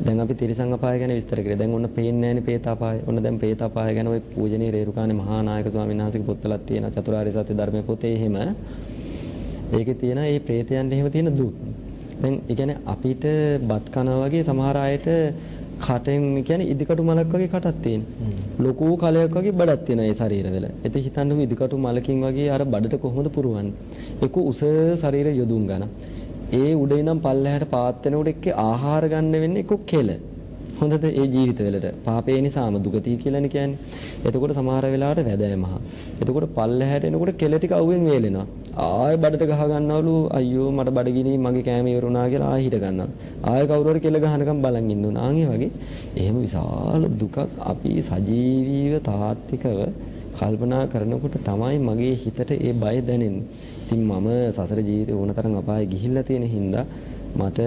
දැන් අපි තිරිසන් අපාය ගැන විස්තර කරේ. දැන් ඔන්න පේන්නේ නැහැනේ പ്രേත අපාය. ඔන්න දැන් ප්‍රේත අපාය ගැන ওই පූජනීය රේරුකාණේ මහා නායක ස්වාමීන් වහන්සේගේ පොත්වලක් තියෙනවා. චතුරාර්ය සත්‍ය ධර්මයේ පොතේ එහෙම ඒකේ තියෙන මේ പ്രേතයන්ට එහෙම තියෙන දුක්. දැන් ඒ කියන්නේ අපිට බත් කනවා වගේ සමහර අයට කටෙන් කියන්නේ ඉදිකටු මලක් වගේ කටක් තියෙන. ලොකු කලයක් වගේ බඩක් තියෙන ඒ ශරීරවල. එතෙ හිතන්නකො ඉදිකටු මලකින් වගේ අර බඩට කොහොමද පුරවන්නේ? ඒක උස ශරීර යොදුන් ගන්න. ඒ උඩ ඉඳන් පල්ලෙහාට පාත් වෙනකොට එක්ක ආහාර ගන්න වෙන්නේ එක්ක කෙල. හොඳද ඒ ජීවිතවලට පාපේ නිසාම දුගතිය කියලානේ කියන්නේ. එතකොට සමහර වෙලාවට වැදෑමහා. එතකොට පල්ලෙහාට එනකොට කෙල ටික අවුෙන් වේලෙනවා. ආයෙ බඩට ගහ ගන්නවලු අයියෝ මට බඩගිනි මගේ කෑම ඉවරුණා කියලා ආයෙ හිට ගන්නවා. ආයෙ කවුරු හරි කෙල ගහනකම් බලන් ඉන්න උනා. ආන් ඒ වගේ එහෙම විශාල දුකක් අපි සජීවීව තාත්විකව කල්පනා කරනකොට තමයි මගේ හිතට ඒ බය දැනෙන්නේ. ඉතින් මම සසර ජීවිතේ ඕනතරම් අපායේ ගිහිල්ලා තියෙන හින්දා මට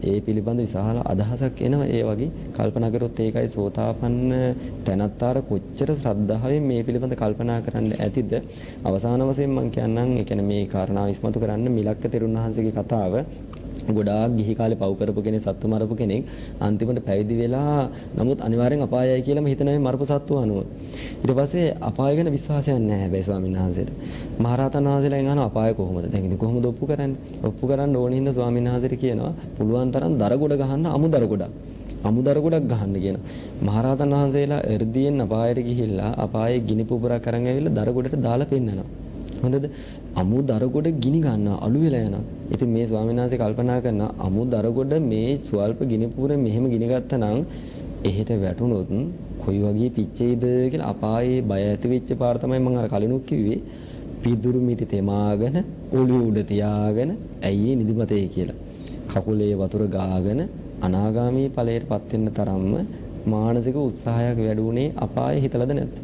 ඒ පිළිබඳ විශාල අදහසක් එනවා. ඒ වගේ කල්පනා කරොත් ඒකයි සෝතාපන්න තැනත්තාට කොච්චර ශ්‍රද්ධාවෙන් මේ පිළිබඳ කල්පනා කරන්න ඇතිද. අවසාන වශයෙන් මම කියන්නම් ඒ කියන්නේ මේ කාරණාව ඉස්මතු කරන්න මිලක්ක තෙරුන් වහන්සේගේ කතාව. ගොඩාක් ගිහි කාලේ පව් කරපු කෙනෙක් සත්තු මරපු කෙනෙක් අන්තිමට පැවිදි වෙලා නමුත් අනිවාර්යෙන් අපායයි කියලාම හිතනවා මරපු සත්තු අනුව. ඊට පස්සේ අපාය ගැන විශ්වාසයක් නැහැ හැබැයි ස්වාමීන් වහන්සේට. මහරහතන් වහන්සේලාගෙන් අහනවා අපාය කොහොමද? දැන් ඉතින් කොහොමද ඔප්පු කරන්නේ? ඔප්පු කරන්න ඕනේ හින්දා ස්වාමීන් වහන්සේට කියනවා පුළුවන් තරම් දරගොඩ ගහන්න අමුදර ගොඩක්. අමුදර ගොඩක් ගහන්න කියනවා. මහරහතන් වහන්සේලා එ르දියෙන් අපායට ගිහිල්ලා අපායේ ගිනි පුපුරක් අරන් ඇවිල්ලා දර ගොඩට දාලා පෙන්නනවා. හොඳද? අමු දරගොඩ ගිනි ගන්නවා අලු වෙලා යනවා. ඉතින් මේ ස්වාමීන් වහන්සේ කල්පනා කරනවා අමු දරගොඩ මේ ස්වල්ප ගිනි පුපුරෙන් මෙහෙම ගිනි ගත්තා නම් එහෙට වැටුනොත් කොයි වගේ පිච්චෙයිද කියලා අපායේ බය ඇති වෙච්ච පාර තමයි මම අර කලිනුත් කිව්වේ. පිදුරු මිටි තෙමාගෙන ඔළුව උඩ තියාගෙන ඇයි නිදිමතේ කියලා. කකුලේ වතුර ගාගෙන අනාගාමී ඵලයටපත් වෙන්න තරම්ම මානසික උත්සාහයක් වැඩුණේ අපායේ හිතලද නැත්ද?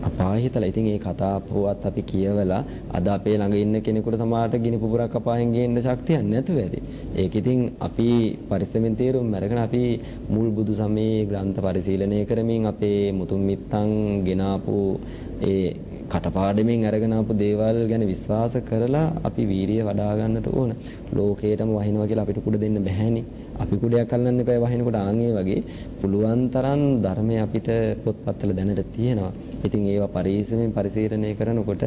අපාය හිතලා. ඉතින් ඒ කතා පුවත් අපි කියවලා අද අපේ ළඟ ඉන්න කෙනෙකුට සමහරට ගිනි පුපුරක් අපායෙන් ගේන්න ශක්තියක් නැතුව ඇති. ඒක ඉතින් අපි පරිස්සමෙන් තේරුම් අරගෙන අපි මුල් බුදු සමයේ ග්‍රන්ථ පරිශීලනය කරමින් අපේ මුතුන් මිත්තන් ගෙනාපු ඒ කටපාඩමින් අරගෙන ආපු දේවල් ගැන විශ්වාස කරලා අපි වීරිය වඩා ගන්නට ඕන. ලෝකේටම වහිනවා කියලා අපිට කුඩ දෙන්න බැහැනේ. අපි කුඩයක් අල්ලන්න එපා වහිනකොට ආන් ඒ වගේ පුළුවන් තරම් ධර්මය අපිට පොත්පත්වල දැනට තියෙනවා. ඉතින් ඒවා පරිස්සමෙන් පරිශීලනය කරනකොට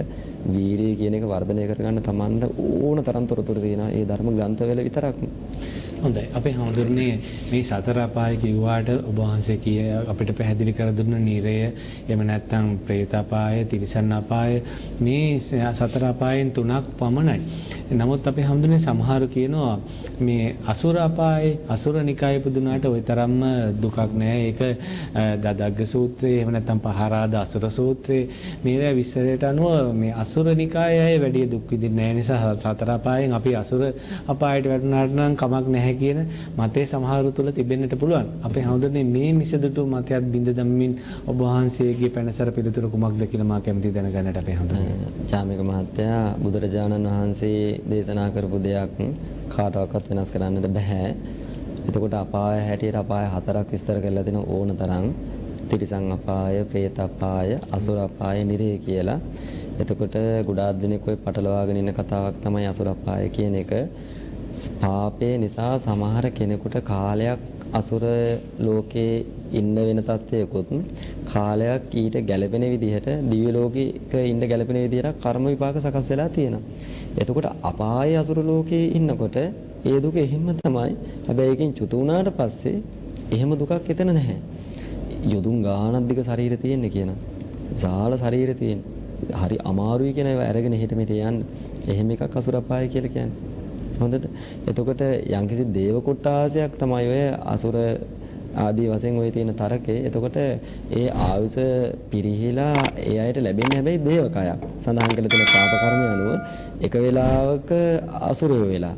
වීරිය කියන එක වර්ධනය කරගන්න තමන්ට ඕන තරම් තොරතුරු තියෙනවා. ඒ ධර්ම ග්‍රන්ථවල විතරක්. හොඳයි. අපේ හඳුරන්නේ මේ සතර අපාය කිව්වාට ඔබ වහන්සේ අපිට පැහැදිලි කර දුන්න නිරය, එහෙම නැත්නම් പ്രേත අපාය, තිරිසන් අපාය, මේ සතර අපායන් 3ක් පමණයි. නමුත් අපේ හඳුරන්නේ සමහරු කියනවා මේ අසුර අපායේ අසුර නිකායේ පුදුනාට ওই තරම්ම දුකක් නෑ. ඒක දදග්ග සූත්‍රයේ එහෙම නැත්නම් පහරාද අසුර සූත්‍රයේ මේවා විස්තරයට අනුව මේ අසුර නිකායේ අය වැඩි දුක් විඳින්නේ නැහැ නිසා සතර අපායෙන් අපි අසුර අපායට වැටුණාට නම් කමක් නැහැ කියන මතේ සමහරු තුල තිබෙන්නට පුළුවන්. අපේ හඳුන්නේ මේ මිසදුටු මතයත් බින්ද දම්මින් ඔබ වහන්සේගේ පැනසර පිළිතුරු කුමක්ද කියලා මා කැමති දැනගන්නට අපේ හඳුන්නේ. චාමික මහත්තයා බුදුරජාණන් වහන්සේ දේශනා කරපු දෙයක් කාටවත් වෙනස් කරන්නට බෑ. එතකොට අපාය හැටියට අපාය 4ක් විස්තර කරලා දෙන ඕන තරම් තිරිසන් අපාය, പ്രേත අපාය, අසුර අපාය, නිරය කියලා. එතකොට ගොඩාක් දෙනෙක් ඔය පටලවාගෙන ඉන්න කතාවක් තමයි අසුර අපාය කියන එක. පාපේ නිසා සමහර කෙනෙකුට කාලයක් අසුර ලෝකේ ඉන්න වෙන තත්ත්වයකොත් කාලයක් ඊට ගැළපෙන විදිහට දිව්‍ය ලෝකයක ඉන්න ගැළපෙන විදිහට කර්ම විපාක සකස් වෙලා තියෙනවා. එතකොට අපායේ අසුර ලෝකේ ඉන්නකොට ඒ දුක එහෙම තමයි. හැබැයි ඒකෙන් චුත වුණාට පස්සේ එහෙම දුකක් එතන නැහැ. යොදුන් ගානක් දිග ශරීරය තියෙන්නේ කියන. විශාල ශරීරය තියෙන. හරි අමාරුයි කියන ඒවා අරගෙන හිට මෙතේ යන්න. එහෙම එකක් අසුර අපාය කියලා කියන්නේ. හොඳද? එතකොට යම්කිසි දේව කොටාසයක් තමයි ඔය අසුර ආදී වශයෙන් ඔය තියෙන තරකේ. එතකොට ඒ ආයුෂ පිරිහිලා ඒ අයට ලැබෙන්නේ හැබැයි දේවකයක්. සඳහන් කළ තියෙන පාප කර්මය අනුව එක වෙලාවක අසුරයෝ වෙලා.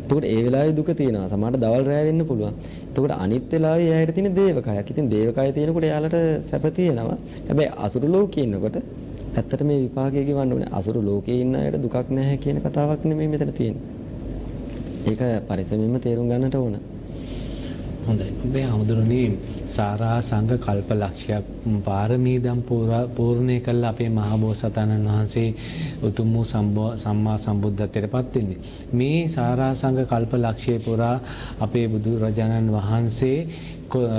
එතකොට ඒ වෙලාවේ දුක තියෙනවා. සමහරට දවල් රැ වෙන්න පුළුවන්. එතකොට අනිත් වෙලාවේ ඒ අයට තියෙන දේවකයක්. ඉතින් දේවකය තියෙනකොට එයාලට සැප තියෙනවා. හැබැයි අසුර ලෝකේ ඉන්නකොට ඇත්තට මේ විපාකයේ ගවන්න ඕනේ. අසුර ලෝකේ ඉන්න අයට දුකක් නැහැ කියන කතාවක් නෙමෙයි මෙතන තියෙන්නේ. ඒක පරිස්සමින්ම තේරුම් ගන්නට ඕන. හොඳයි. ඔබේ හමුදුරනේ සාරා සංඝ කල්ප ලක්ෂයක් පාරමී දම් පූර්ණේ කළ අපේ මහා බෝසතාණන් වහන්සේ උතුම් වූ සම්මා සම්බුද්ධත්වයට පත් වෙන්නේ. මේ සාරා සංඝ කල්ප ලක්ෂය පුරා අපේ බුදු රජාණන් වහන්සේ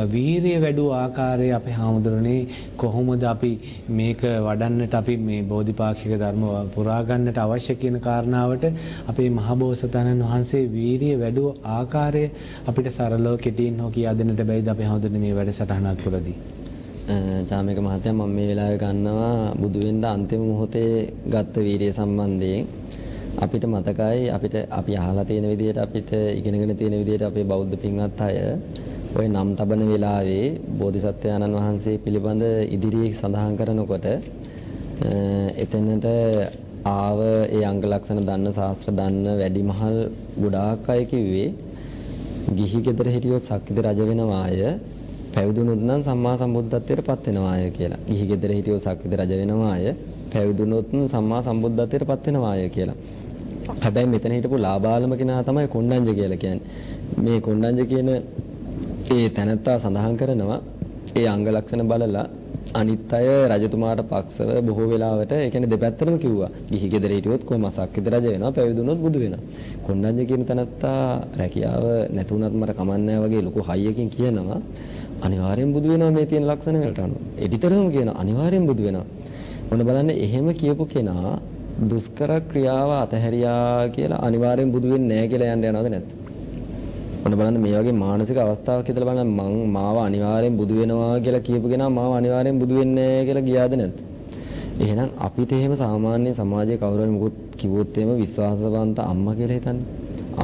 වීරිය වැඩි ආකාරය අපේ හාමුදුරනේ කොහොමද අපි මේක වඩන්නට අපි මේ බෝධිපාක්ෂික ධර්ම පුරා ගන්නට අවශ්‍ය කියන කාරණාවට අපේ මහබෝසතාණන් වහන්සේ වීරිය වැඩි ආකාරය අපිට සරලව කෙටියෙන් හෝ කියා දෙන්නට බැයිද අපේ හාමුදුරනේ මේ වැඩසටහනක් තුළදී? චාමික මහත්තයා මම මේ වෙලාවේ ගන්නවා බුදු වෙන්න අන්තිම මොහොතේ ගත්ත වීරිය සම්බන්ධයෙන් අපිට මතකයි අපි අහලා තියෙන විදිහට අපිට ඉගෙනගෙන තියෙන විදිහට අපේ බෞද්ධ පින්වත් අය ඔය නම් තබන වෙලාවේ බෝධිසත්වයන්න් වහන්සේ පිළිබඳ ඉදිරියේ සඳහන් කරනකොට එතනට ආව ඒ අංග ලක්ෂණ දන්න ශාස්ත්‍ර දන්න වැඩිමහල් ගොඩාක් අය කිව්වේ ගිහි ගෙදර හිටියොත් සක්විති රජ වෙනවාය පැවිදුණොත් නම් සම්මා සම්බුද්ධත්වයට පත් වෙනවාය කියලා. ගිහි ගෙදර හිටියොත් සක්විති රජ වෙනවාය පැවිදුණොත් සම්මා සම්බුද්ධත්වයට පත් වෙනවාය කියලා. හැබැයි මෙතන හිටපු ලාබාලම කෙනා තමයි කොණ්ඩඤ්ඤ කියලා කියන්නේ. මේ කොණ්ඩඤ්ඤ කියන ඒ තැනත්තා සඳහන් කරනවා ඒ අංග ලක්ෂණ බලලා අනිත් අය රජතුමාට පක්ෂව බොහෝ වෙලාවට ඒ කියන්නේ දෙපැත්තටම කිව්වා. ගිහි ගෙදර හිටියොත් කොහොම සක්විති රජ වෙනවා පැවිදුණොත් බුදු වෙනවා. කොණ්ඩඤ්ඤ කියන තැනත්තා රැකියාව නැතුණත් මට කමන්නේ වගේ ලොකු හයියකින් කියනවා අනිවාර්යෙන් බුදු වෙනවා මේ තියෙන ලක්ෂණ වලට අනුව. එඩිතරම කියන අනිවාර්යෙන් බුදු වෙනවා. මොන බලන්න එහෙම කියපු කෙනා දුෂ්කර ක්‍රියාව අතහැරියා කියලා අනිවාර්යෙන් බුදු වෙන්නේ නැහැ කියලා යන්න යනවද නැත්ද? ඔන්න බලන්න මේ වගේ මානසික අවස්ථාවක් හිතලා බලන්න මාව අනිවාර්යෙන් බුදු වෙනවා කියලා කියපු කෙනා මාව අනිවාර්යෙන් බුදු වෙන්නේ නැහැ කියලා ගියාද නැද්ද? එහෙනම් අපිට එහෙම සාමාන්‍ය සමාජයේ කවුරු හරි මොකොත් කිව්වොත් එහෙම විශ්වාසවන්ත අම්මා කියලා හිතන්නේ.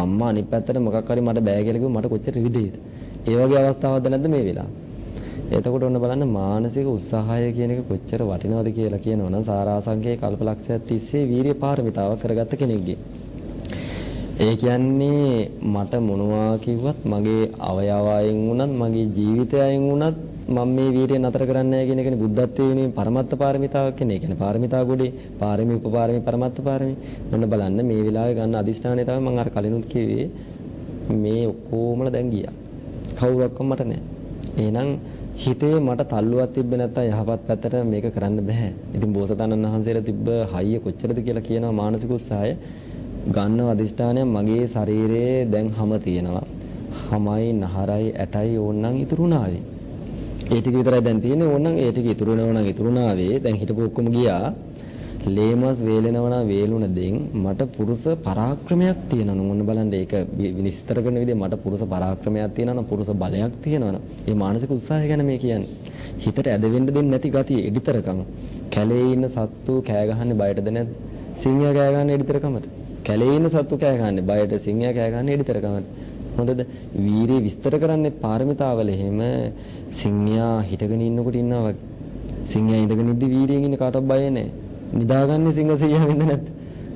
අම්මා අනිත් පැත්තට මොකක් හරි මට බෑ කියලා කිව්වොත් මට කොච්චර රිදෙයිද? ඒ වගේ අවස්ථාවක්ද නැද්ද මේ වෙලාව? එතකොට ඔන්න බලන්න මානසික උත්සාහය කියන එක කොච්චර වටිනවද කියලා කියනවනම් සාරාංශකයේ කල්පලක්ෂයක් තිස්සේ වීරිය පාරමිතාවක් කරගත්ත කෙනෙක්ගේ. ඒ කියන්නේ මට මොනවා කිව්වත් මගේ අවයවයෙන් වුණත් මගේ ජීවිතයෙන් වුණත් මම මේ වීරිය නතර කරන්නේ නැහැ කියන එකනේ බුද්ධත්වයේ වෙනුවෙන් පරමත්ත පාරමිතාවක් කියන්නේ. ඒ කියන්නේ පාරමිතා ගොඩේ පාරමී උපපාරමී පරමත්ත පාරමී. ඔන්න බලන්න මේ වෙලාවේ ගන්න අදිෂ්ඨානය තමයි මම අර කලිනුත් කිව්වේ මේ ඔක්කොමලා දැන් ගියා. කවුරක්වත් මට නැහැ. එහෙනම් හිතේ මට තල්ලුවක් තිබ්බ නැත්තම් යහපත් පැත්තට මේක කරන්න බෑ. ඉතින් බෝසතාණන් වහන්සේලා තිබ්බ හයිය කොච්චරද කියලා කියනවා මානසික උත්සාහය. ගන්නව අදිෂ්ඨානය මගේ ශරීරයේ දැන් හැම තියෙනවා. හැමයි නහරයි ඇටයි ඕන්නම් ඉතුරුනාවේ. ඒ ටික විතරයි දැන් තියෙන්නේ. ඕන්නම් ඒ ටික ඉතුරු වෙනවා නම් ඉතුරුනාවේ. දැන් හිටපු ඔක්කොම ගියා. ලේමස් වේලෙනවා වේලුණ දෙන් මට පුරුෂ පරාක්‍රමයක් තියෙනවා නෝ ඔන්න බලන්න ඒක විස්තර කරන විදිහ මට පුරුෂ පරාක්‍රමයක් තියෙනවා පුරුෂ බලයක් තියෙනවා මේ මානසික උත්සාහය ගැන මේ කියන්නේ හිතට ඇද වෙන්න දෙන්නේ නැති ගතිය එඩිතරකම කැලේ ඉන්න සත්තු කෑ ගහන්නේ බයටද නැද්ද සිංහයා කෑ ගහන්නේ එඩිතරකමට කැලේ ඉන්න සත්තු කෑ ගහන්නේ බයට සිංහයා කෑ ගහන්නේ එඩිතරකමට හොඳද වීරිය විස්තර කරන්නේ පාරමිතාවල එහෙම සිංහයා හිටගෙන ඉන්නකොට ඉන්නවා වගේ සිංහයා ඉඳගෙන ඉද්දි වීරියෙන් ඉන්න කාටවත් බය නැහැ නිදාගන්නේ සිංහසියා වෙන්න නැද්ද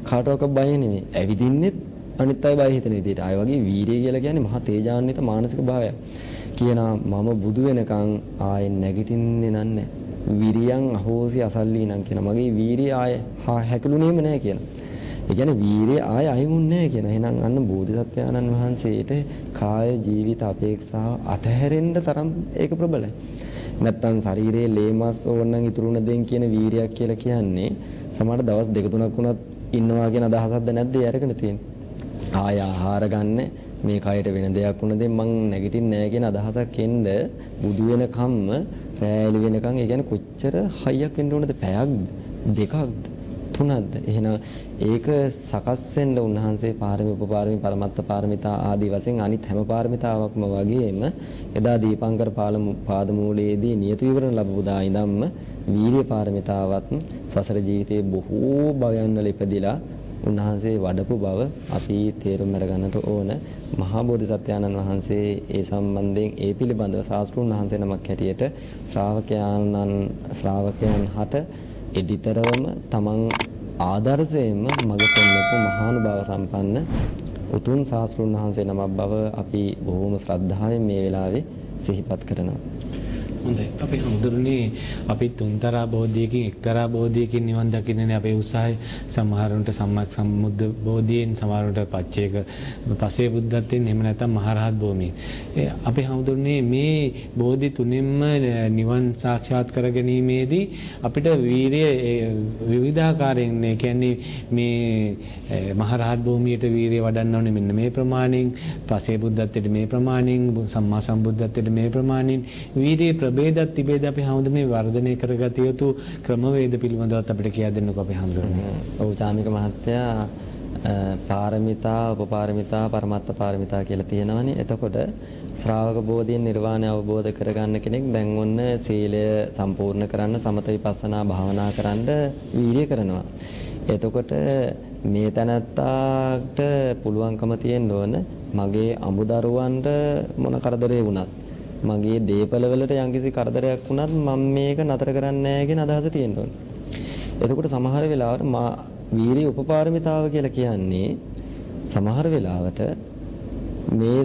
කාටවත් බය නෙමෙයි ඇවිදින්නෙත් අනිත් අය බය හිතන විදිහට ආය වගේ වීරිය කියලා කියන්නේ මහා තේජාන්විත මානසික භාවයක් කියනවා මම බුදු වෙනකන් ආයේ නැගිටින්නේ නැහැ විරියන් අහෝසි අසල්ලි නම් කියන මගේ වීරිය ආයේ හැකලුනේම නැහැ කියන. ඒ කියන්නේ වීරිය ආයේ අහිමුන්නේ නැහැ කියන. එහෙනම් අන්න බෝධිසත්වයාණන් වහන්සේට කාය ජීවිත අපේක්ෂාව අතහැරෙන්න තරම් ඒක ප්‍රබලයි. නැත්තම් ශරීරයේ ලේමස් ඕනනම් ඉතුරුන දෙන් කියන වීරියක් කියලා කියන්නේ සමහර දවස් දෙක තුනක් වුණත් ඉන්නවා කියන අදහසක්ද නැද්ද ඒ අරගෙන තියෙන්නේ. ආය ආහාර ගන්න මේ කයට වෙන දෙයක් වුණ දෙන් මං නැගිටින්නේ නැහැ කියන අදහසක් එන්න බුදු වෙනකම්ම රැලි වෙනකන් ඒ කියන්නේ කොච්චර හයියක් වෙන්න ඕනද පැයක්ද දෙකක්ද තුනක්ද එහෙනම් ඒක සකස් වෙන්න උන්වහන්සේ පාරමී උපපාරමී පරමත්ත පාරමිතා ආදී වශයෙන් අනිත් හැම පාරමිතාවක්ම වගේම එදා දීපංකර පාදමූලයේදී නියත විවරණ ලැබපු දා ඉඳන්ම වීර්ය පාරමිතාවත් සසර ජීවිතයේ බොහෝ භවයන් වල ඉපදිලා උන්වහන්සේ වඩපු බව අපි තේරුම් අරගන්නට ඕන මහා බෝධිසත්වයන්න් වහන්සේ ඒ සම්බන්ධයෙන් ඒ පිළිබඳව ශාස්ත්‍රඥ වහන්සේ නමක් හැටියට ශ්‍රාවකයන් හට එඩිතරවම තමන් ආදර්ශයෙන්ම මඟ පෙන්වපු මහානුභාව සම්පන්න උතුම් ශාස්ත්‍රඥ වහන්සේ නමක් බව අපි බොහෝම ශ්‍රද්ධාවෙන් මේ වෙලාවේ සිහිපත් කරනවා. හොඳයි අපි හඳුරන්නේ අපි තුන්තරා බෝධියකින් එක්තරා බෝධියකින් නිවන් දකින්නනේ අපේ උත්සාහය සමහරුන්ට සම්මා සම්බුද්ධ බෝධියෙන් සමහරුන්ට පච්චේක පසේ බුද්ධත්වයෙන් එහෙම නැත්නම් මහරහත් භූමියෙන් අපි හඳුරන්නේ මේ බෝධි තුනින්ම නිවන් සාක්ෂාත් කර ගැනීමේදී අපිට වීරිය විවිධාකාරයෙන් ඒ කියන්නේ මේ මහරහත් භූමියට වීරිය වඩන්න ඕනේ මෙන්න මේ ප්‍රමාණයෙන් පසේ බුද්ධත්වයට මේ ප්‍රමාණයෙන් සම්මා සම්බුද්ධත්වයට මේ ප්‍රමාණයෙන් වීරිය බේදත් තිබේද අපි හඳුන්නේ වර්ධනය කරගත යුතු ක්‍රමවේද පිළිබඳවත් අපිට කියා දෙන්නකෝ අපි හඳුන්නේ. ඔව් චාමික මහත්තයා පාරමිතා උපපාරමිතා පරමත්ත පාරමිතා කියලා තියෙනවනේ. එතකොට ශ්‍රාවක බෝධියෙන් නිර්වාණය අවබෝධ කරගන්න කෙනෙක් දැන් ඔන්න සීලය සම්පූර්ණ කරන්න සමත විපස්සනා භාවනා කරන්න වීර්ය කරනවා. එතකොට මේ තැනත්තාට පුළුවන්කම තියෙන්න ඕන මගේ අමුදරුවන්ට මොන කරදරේ වුණත් මගේ දේපල වලට යම්කිසි කරදරයක් වුණත් මම මේක නතර කරන්නේ නැහැ කියන අදහස තියෙන්න ඕනේ. එතකොට සමහර වෙලාවට වීර්ය උපපාරමිතාව කියලා කියන්නේ සමහර වෙලාවට මේ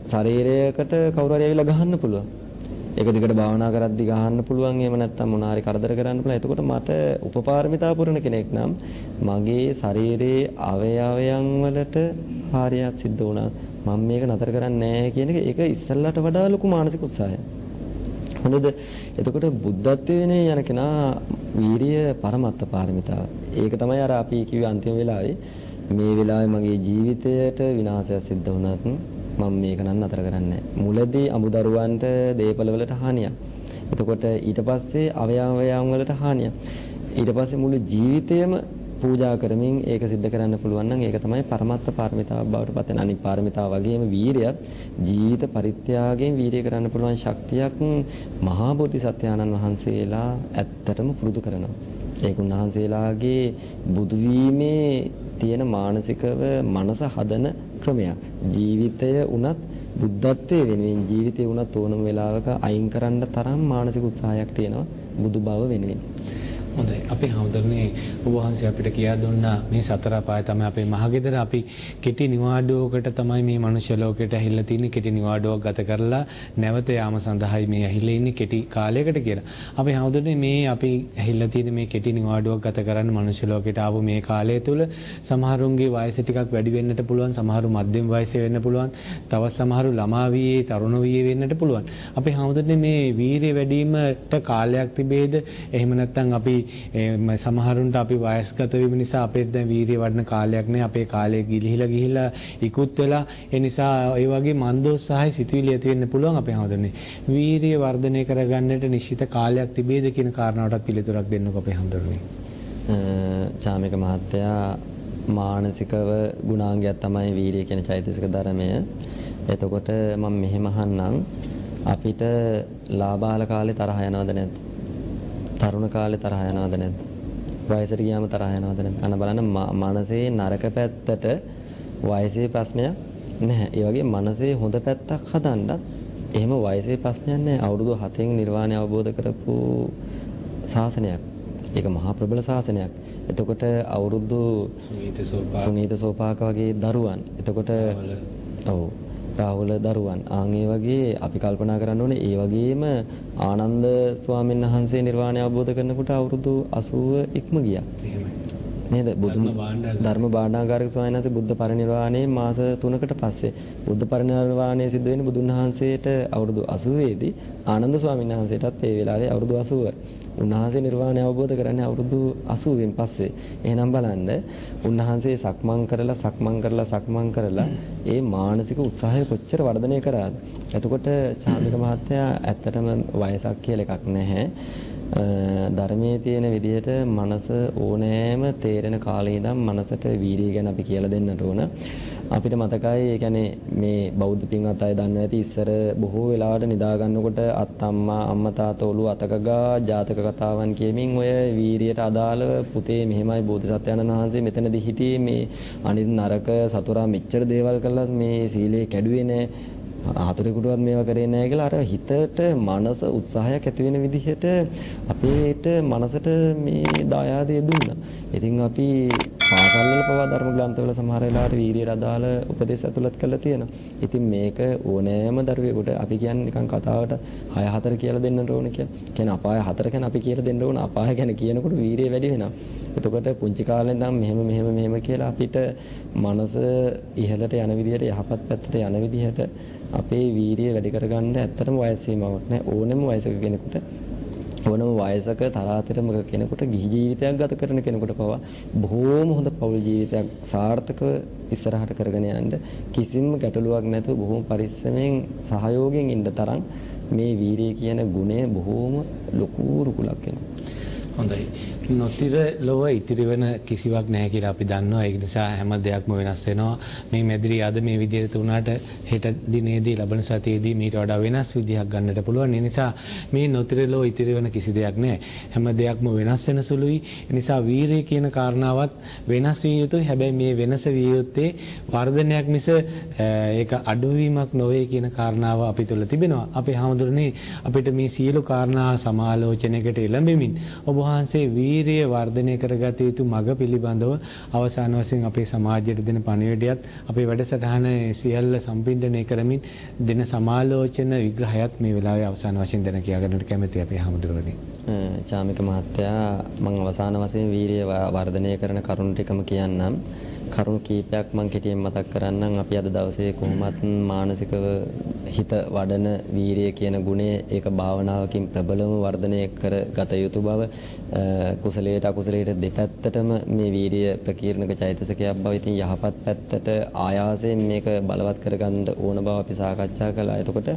ශරීරයකට කවුරු හරි ඇවිල්ලා ගහන්න පුළුවන්. ඒක දිගට භාවනා කරද්දි ගහන්න පුළුවන්. එහෙම නැත්නම් මොන හරි කරදර කරන්න පුළුවන්. එතකොට මට උපපාරමිතාව පුරන කෙනෙක් නම් මගේ ශරීරයේ අවයවයන් වලට හානියක් සිද්ධ වුණා. මම මේක නතර කරන්නේ නැහැ කියන එක ඒක ඉස්සල්ලාට වඩා ලොකු මානසික උත්සාහයක්. හොඳද? එතකොට බුද්ධත්වයේ වෙනේ යන කෙනා වීරිය පරමත්ත පාරමිතාව. ඒක තමයි අර අපි කිව්වේ අන්තිම වෙලාවේ මේ වෙලාවේ මගේ ජීවිතයට විනාශයක් සිද්ධ වුණත් මම මේක නම් නතර කරන්නේ නැහැ. මුලදී අමුදරුවන්ට දේපල වලට හානියක්. එතකොට ඊට පස්සේ අවයවයන් වලට හානියක්. ඊට පස්සේ මුළු ජීවිතයම පූජා කරමින් ඒක සිද්ධ කරන්න පුළුවන් නම් ඒක තමයි පරමත්ත පාරමිතාව බවට පත් වෙන. අනිත් පාරමිතාව වගේම වීරියත් ජීවිත පරිත්‍යාගයෙන් වීරිය කරන්න පුළුවන් ශක්තියක් මහා බෝධිසත්වයන්න් වහන්සේලා ඇත්තටම පුරුදු කරනවා. ඒක උන්වහන්සේලාගේ බුදු වීමේ තියෙන මානසිකව මනස හදන ක්‍රමයක්. ජීවිතය උනත් බුද්ධත්වයේ වෙනුවෙන් ජීවිතේ උනත් ඕනම වෙලාවක අයින් කරන්න තරම් මානසික උත්සාහයක් තියෙනවා බුදු බව වෙනුවෙන්. හොඳයි අපි හඳුන්නේ ඔබ වහන්සේ අපිට කියා දුන්නා මේ සතර පාය තමයි අපේ මහගෙදර අපි කෙටි නිවාඩුවකට තමයි මේ මනුෂ්‍ය ලෝකයට ඇහිලා තින්නේ කෙටි නිවාඩුවක් ගත කරලා නැවත යාම සඳහායි මේ ඇහිලා ඉන්නේ කෙටි කාලයකට කියලා. අපි හඳුන්නේ මේ අපි ඇහිලා තියෙන මේ කෙටි නිවාඩුවක් ගත කරන්න මනුෂ්‍ය ලෝකයට ආපු මේ කාලය තුල සමහරුන්ගේ වයස ටිකක් වැඩි වෙන්නට පුළුවන් සමහරු මධ්‍යම වයසේ වෙන්න පුළුවන් තවත් සමහරු ළමා වියේ තරුණ වියේ වෙන්නට පුළුවන්. අපි හඳුන්නේ මේ වීරිය වැඩිවීමට කාලයක් තිබේද එහෙම නැත්නම් අපි සමහරුන්ට අපි වයස්ගත වීම නිසා අපේ දැන් වීර්ය වඩන කාලයක් නෑ අපේ කාලය ගිලිහිලා ඉක්ුත් වෙලා ඒ නිසා ඒ වගේ මන්දෝත්සාහය සිතුවිලි ඇති වෙන්න පුළුවන් අපේ හැමදෙන්නේ වීර්ය වර්ධනය කරගන්නට නිශ්චිත කාලයක් තිබේද කියන කාරණාවටත් පිළිතුරක් දෙන්නකෝ අපේ හැමදෙන්නේ චාමික මහත්තයා මානසිකව ගුණාංගයක් තමයි වීරිය කියන චෛතසික ධර්මය. එතකොට මම මෙහෙම අහන්නම් අපිට ලාබාල කාලේ තරහ යනවද නැද්ද? තරුණ කාලේ තරහ යනවද නැද්ද? වයසට ගියාම තරහ යනවද නැද්ද? අන්න බලන්න මනසේ නරක පැත්තට වයසේ ප්‍රශ්නයක් නැහැ. ඒ වගේ මනසේ හොඳ පැත්තක් හදන්නත් එහෙම වයසේ ප්‍රශ්නයක් නැහැ. අවුරුදු 7න් නිර්වාණය අවබෝධ කරපු ශාසනයක්. ඒක මහා ප්‍රබල ශාසනයක්. එතකොට අවුරුදු සුනීත සෝපාක වගේ දරුවන්. එතකොට ඔව් රාහුල දරුවන්. ආන් ඒ වගේ අපි කල්පනා කරන්න ඕනේ ඒ වගේම ආනන්ද ස්වාමීන් වහන්සේ නිර්වාණය අවබෝධ කරනකොට අවුරුදු 80 ඉක්ම ගියා. නේද? ධර්ම භාණ්ඩාගාරික ස්වාමීන් වහන්සේ බුද්ධ පරිනිර්වාණයේ මාස 3කට පස්සේ බුද්ධ පරිනිර්වාණය සිද්ධ වෙන්නේ බුදුන් වහන්සේට අවුරුදු 80 දී ආනන්ද ස්වාමීන් වහන්සේටත් ඒ වෙලාවේ අවුරුදු 80. උන්වහන්සේ නිර්වාණය අවබෝධ කරන්නේ අවුරුදු 80න් පස්සේ. එහෙනම් බලන්න උන්වහන්සේ සක්මන් කරලා ඒ මානසික උත්සාහය කොච්චර වර්ධනය කරාද? එතකොට චාමික මහත්තයා ඇත්තටම වයසක් කියලා එකක් නැහැ. ධර්මයේ තියෙන විදිහට මනස ඕනෑම තේරෙන කාලේ ඉඳන් මනසට වීර්යය ගැන අපි කියලා දෙන්නට ඕන. අපිට මතකයි ඒ කියන්නේ මේ බෞද්ධ පින්වත් අය දන්නවා ඇති ඉස්සර බොහෝ වෙලාවට නිදා ගන්නකොට අම්මා තාත්තා ඔළුව අතකගා ජාතක කතාවන් කියමින් ඔය වීරියට අදාළව පුතේ මෙහෙමයි බෝධිසත්වයන්න් වහන්සේ මෙතනදී හිටියේ මේ අනිත් නරක සතුරා මෙච්චර දේවල් කළත් මේ සීලේ කැඩුවේ නෑ හතුරෙකුටවත් මේවා කරේ නැහැ කියලා අර හිතට මනස උත්සාහයක් ඇති වෙන විදිහට අපේට මනසට මේ දායාදය දුන්නා. ඉතින් අපි පාසල් වල පවා ධර්ම ග්‍රන්ථවල සමහර වෙලාවට වීරියට අදාළ උපදේශ ඇතුළත් කරලා තියෙනවා. ඉතින් මේක ඕනෑම දරුවෙකුට අපි කියන්නේ නිකන් කතාවට 6-4 කියලා දෙන්නට ඕන කියලා. කියන්නේ අපාය 4 ගැන අපි කියලා දෙන්න ඕන. අපාය ගැන කියනකොට වීරිය වැඩි වෙනවා. එතකොට පුංචි කාලේ ඉඳන් මෙහෙම කියලා අපිට මනස ඉහළට යන විදිහට යහපත් පැත්තට යන විදිහට අපේ වීරිය වැඩි කරගන්න ඇත්තටම වයස සීමාවක් නැහැ. ඕනෑම වයසක කෙනෙකුට ඕනම වයසක තරාතිරමක කෙනෙකුට ගිහි ජීවිතයක් ගත කරන කෙනෙකුට පවා බොහෝම හොඳ පෞල් ජීවිතයක් සාර්ථකව ඉස්සරහට කරගෙන යන්න කිසිම ගැටලුවක් නැතුව බොහෝම පරිස්සමෙන් සහයෝගයෙන් ඉන්න තරම් මේ වීරිය කියන ගුණය බොහෝම ලොකු රුකුලක් වෙනවා. හොඳයි. නොතිර ලොව ඉතිරි වෙන කිසිවක් නැහැ කියලා අපි දන්නවා. ඒ නිසා හැම දෙයක්ම වෙනස් වෙනවා. මේ මැදිරි අද මේ විදිහට උනාට හෙට දිනේදී ලබන සතියේදී මීට වඩා වෙනස් විදිහක් ගන්නට පුළුවන්. ඒ නිසා මේ නොතිර ලොව ඉතිරි වෙන කිසි දෙයක් නැහැ. හැම දෙයක්ම වෙනස් වෙන සුළුයි. ඒ නිසා වීරිය කියන කාරණාවත් වෙනස් විය යුතුයි. හැබැයි මේ වෙනස විය යුත්තේ වර්ධනයක් මිස ඒක අඩුවීමක් නොවේ කියන කාරණාව අපි තුළ තිබෙනවා. අපේ හැමදෙරනේ අපිට මේ සියලු කාරණා සමාලෝචනයකට එළඹෙමින් ඔබ වහන්සේ වීරිය වර්ධනය කරගත යුතු මඟ පිළිබඳව අවසාන වශයෙන් අපේ සමාජයට දෙන පණිවිඩයත් අපේ වැඩසටහන සියල්ල සම්පින්ඩණය කරමින් දෙන සමාලෝචන විග්‍රහයත් මේ වෙලාවේ අවසාන වශයෙන් දෙන කියා ගන්නට කැමැති අපේ හැමදෙරනේ. චාමික මහත්තයා මම අවසාන වශයෙන් වීරිය වර්ධනය කරන කරුණු ටිකම කියන්නම්. කරුණු කීපයක් මම කෙටියෙන් මතක් කරන්නම්. අපි අද දවසේ කොහොමත් මානසිකව හිත වඩන වීරිය කියන ගුණය ඒක භාවනාවකින් ප්‍රබලම වර්ධනය කර ගත යුතු බව කුසලයට අකුසලයට දෙපැත්තටම මේ වීරිය ප්‍රකීර්ණක චෛතසිකයක් බව. ඉතින් යහපත් පැත්තට ආයාසයෙන් මේක බලවත් කරගන්න ඕන බව අපි සාකච්ඡා කළා. එතකොට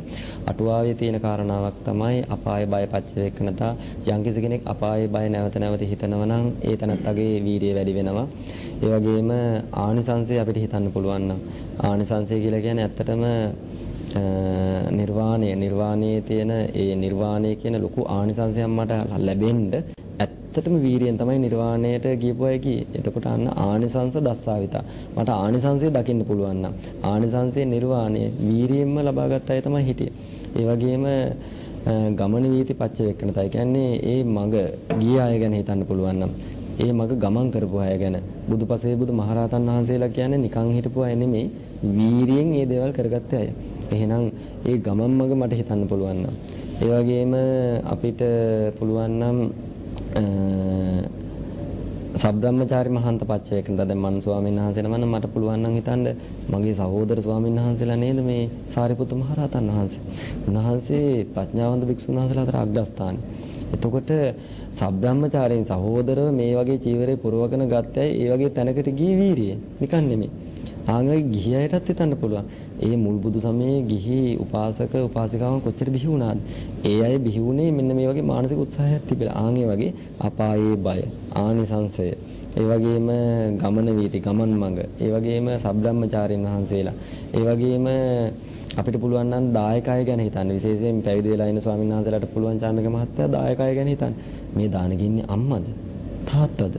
අටුවාවේ තියෙන කාරණාවක් තමයි අපාය බය පච්චවේක්ඛනතා. යම්කිසි කෙනෙක් අපායේ බය නැවත නැවත හිතනවා නම් ඒ තනත්තගේ වීරිය වැඩි වෙනවා. ඒ වගේම ආනිසංසය අපිට හිතන්න පුළුවන් නම් ආනිසංසය කියලා කියන්නේ ඇත්තටම නිර්වාණයේ තියෙන ඒ නිර්වාණය කියන ලොකු ආනිසංසයක් මට ලැබෙන්න ඇත්තටම වීරියෙන් තමයි නිර්වාණයට ගියපු අය ගියේ. එතකොට අන්න ආනිසංස දස්සාවිතා. මට ආනිසංසය දකින්න පුළුවන් නම් ආනිසංසයේ නිර්වාණය වීරියෙන්ම ලබාගත් අය තමයි හිටියේ. ඒ වගේම ගමන වීති පච්චවේක්ඛනතා. ඒ කියන්නේ ඒ මඟ ගිය අය ගැන හිතන්න පුළුවන් නම් ඒ මඟ ගමන් කරපු අය ගැන බුදුපසේ බුදු මහරහතන් වහන්සේලා කියන්නේ නිකන් හිටපු අය නෙමෙයි වීරියෙන් මේ දේවල් කරගත්ත අය. එහෙනම් ඒ ගමන් මඟ මට හිතන්න පුළුවන් නම් ඒ වගේම අපිට පුළුවන් නම් සබ්‍රාහ්මචාරි මහන්ත පච්චවේක්ඛනත දැන් මන් ස්වාමීන් වහන්සේ නම මට පුළුවන් නම් හිතන්න මගේ සහෝදර ස්වාමීන් වහන්සේලා නේද මේ සාරිපුත්ත මහරහතන් වහන්සේ. උන්වහන්සේ ප්‍රඥාවන්ත භික්ෂුන් වහන්සේලා අතර අග්‍රස්ථානයි. එතකොට සබ්‍රාහ්මචාරයෙන් සහෝදරව මේ වගේ චීවරේ පුරවගෙන ගත්තයි ඒ වගේ තැනකට ගියේ වීරිය. නිකන් නෙමෙයි. ආන්ගේ ගිහි අයටත් හිතන්න පුළුවන්. ඒ මුල් බුදු සමයේ ගිහි උපාසක උපාසිකාවන් කොච්චර බිහි වුණාද? ඒ අය බිහි වුණේ මෙන්න මේ වගේ මානසික උත්සාහයක් තිබිලා. ආන්ගේ වගේ අපායේ බය, ආනිසංසය, ඒ වගේම ගමන වීති, ගමන් මඟ, ඒ වගේම සබ්‍රාහ්මචාරින් වහන්සේලා, ඒ වගේම අපිට පුළුවන් නම් දායකය ගැන හිතන්න. විශේෂයෙන් පැවිදි වෙලා ඉන්න ස්වාමීන් වහන්සේලාට පුළුවන් චාමික මහත්තයා දායකය ගැන හිතන්න. මේ දාන ගින්නේ අම්මද? තාත්තද?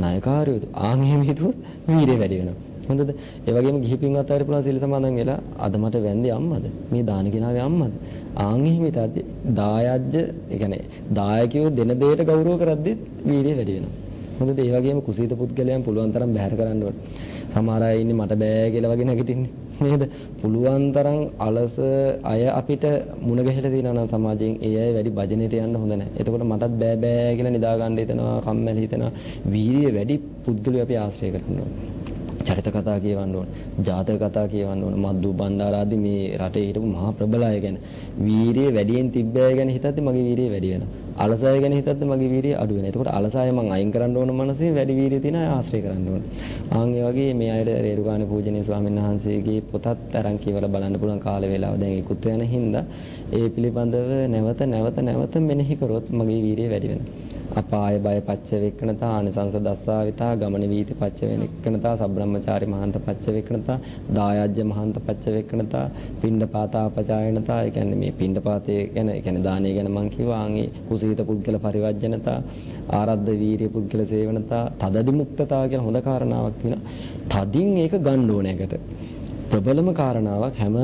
නායකාරයෝද? ආන් එහෙම හිතුවොත් වීරිය වැඩි වෙනවා. හොඳද? ඒ වගේම ගිහි පින්වත් අයට පුළුවන් සීල සමාදන් වෙලා අද මට වැන්දේ අම්මද? මේ දාන ගෙනාවේ අම්මද? ආන් එහෙම හිතද්දී දායජ්‍ය, ඒ කියන්නේ දායකයෝ දෙන දෙයට ගෞරව කරද්දී වීරිය වැඩි වෙනවා. හොඳද? ඒ වගේම කුසීත පුද්ගලයන් පුළුවන් තරම් බැහැර කරන්න ඕනේ. සමහර අය ඉන්නේ මට බෑ කියලා වගේ නැගිටින්නේ. නේද? පුළුවන් තරම් අලස අය අපිට මුණ ගැහිලා තියෙනවා නම් සමාජයෙන් ඒ අය වැඩි භජනෙට යන්න හොඳ නැහැ. එතකොට මටත් බෑ බෑ කියලා නිදා ගන්න හිතනවා, කම්මැලි හිතනවා. වීරිය වැඩි පුද්ගලයෝ අපි ආශ්‍රය කරන්න ඕනේ. චරිත කතා කියවන්න ඕන, ජාතක කතා කියවන්න ඕන, මද්දු බණ්ඩාරාදී මේ රටේ හිටපු මහා ප්‍රබල අය ගැන වීරිය වැඩියෙන් තිබ්බ අය ගැන හිතද්දි මගේ වීරිය වැඩි වෙනවා. අලස අය ගැන හිතද්දි මගේ වීරිය අඩු වෙනවා. එතකොට අලස අය මං අයින් කරන්න ඕන මනසේ වැඩි වීරිය තියෙන අය ආශ්‍රය කරන්න ඕන. ආන් ඒ වගේ මේ අයට රේරුකාණ පූජනීය ස්වාමීන් වහන්සේගේ පොතත් අරන් කියවලා බලන්න පුළුවන් කාල වේලාව දැන් ඉක්ුත් වෙන හින්දා ඒ පිළිබඳව නැවත මෙනෙහි කරොත් මගේ වීරිය වැඩි වෙනවා. අපාය බය පච්ච වේකනතා ආනිසංස දස්සාවිතා ගමන වීති පච්ච වේකනතා සබ්‍රාහ්මචාරි මහන්ත පච්ච වේකනතා දායජ්‍ය මහන්ත පච්ච වේකනතා පිණ්ඩපාතා පචායනතා. ඒ කියන්නේ මේ පිණ්ඩපාතේ ගැන, ඒ කියන්නේ දානය ගැන මම කිව්වා. ආන්ගේ කුසීත පුද්ගල පරිවර්ජනතා, ආරද්ධ වීරිය පුද්ගල සේවනතා, තදදි මුක්තතා කියන හොඳ කාරණාවක් තියෙනවා. තදින් ඒක ගන්න ඕනෑකට ප්‍රබලම කාරණාවක් හැම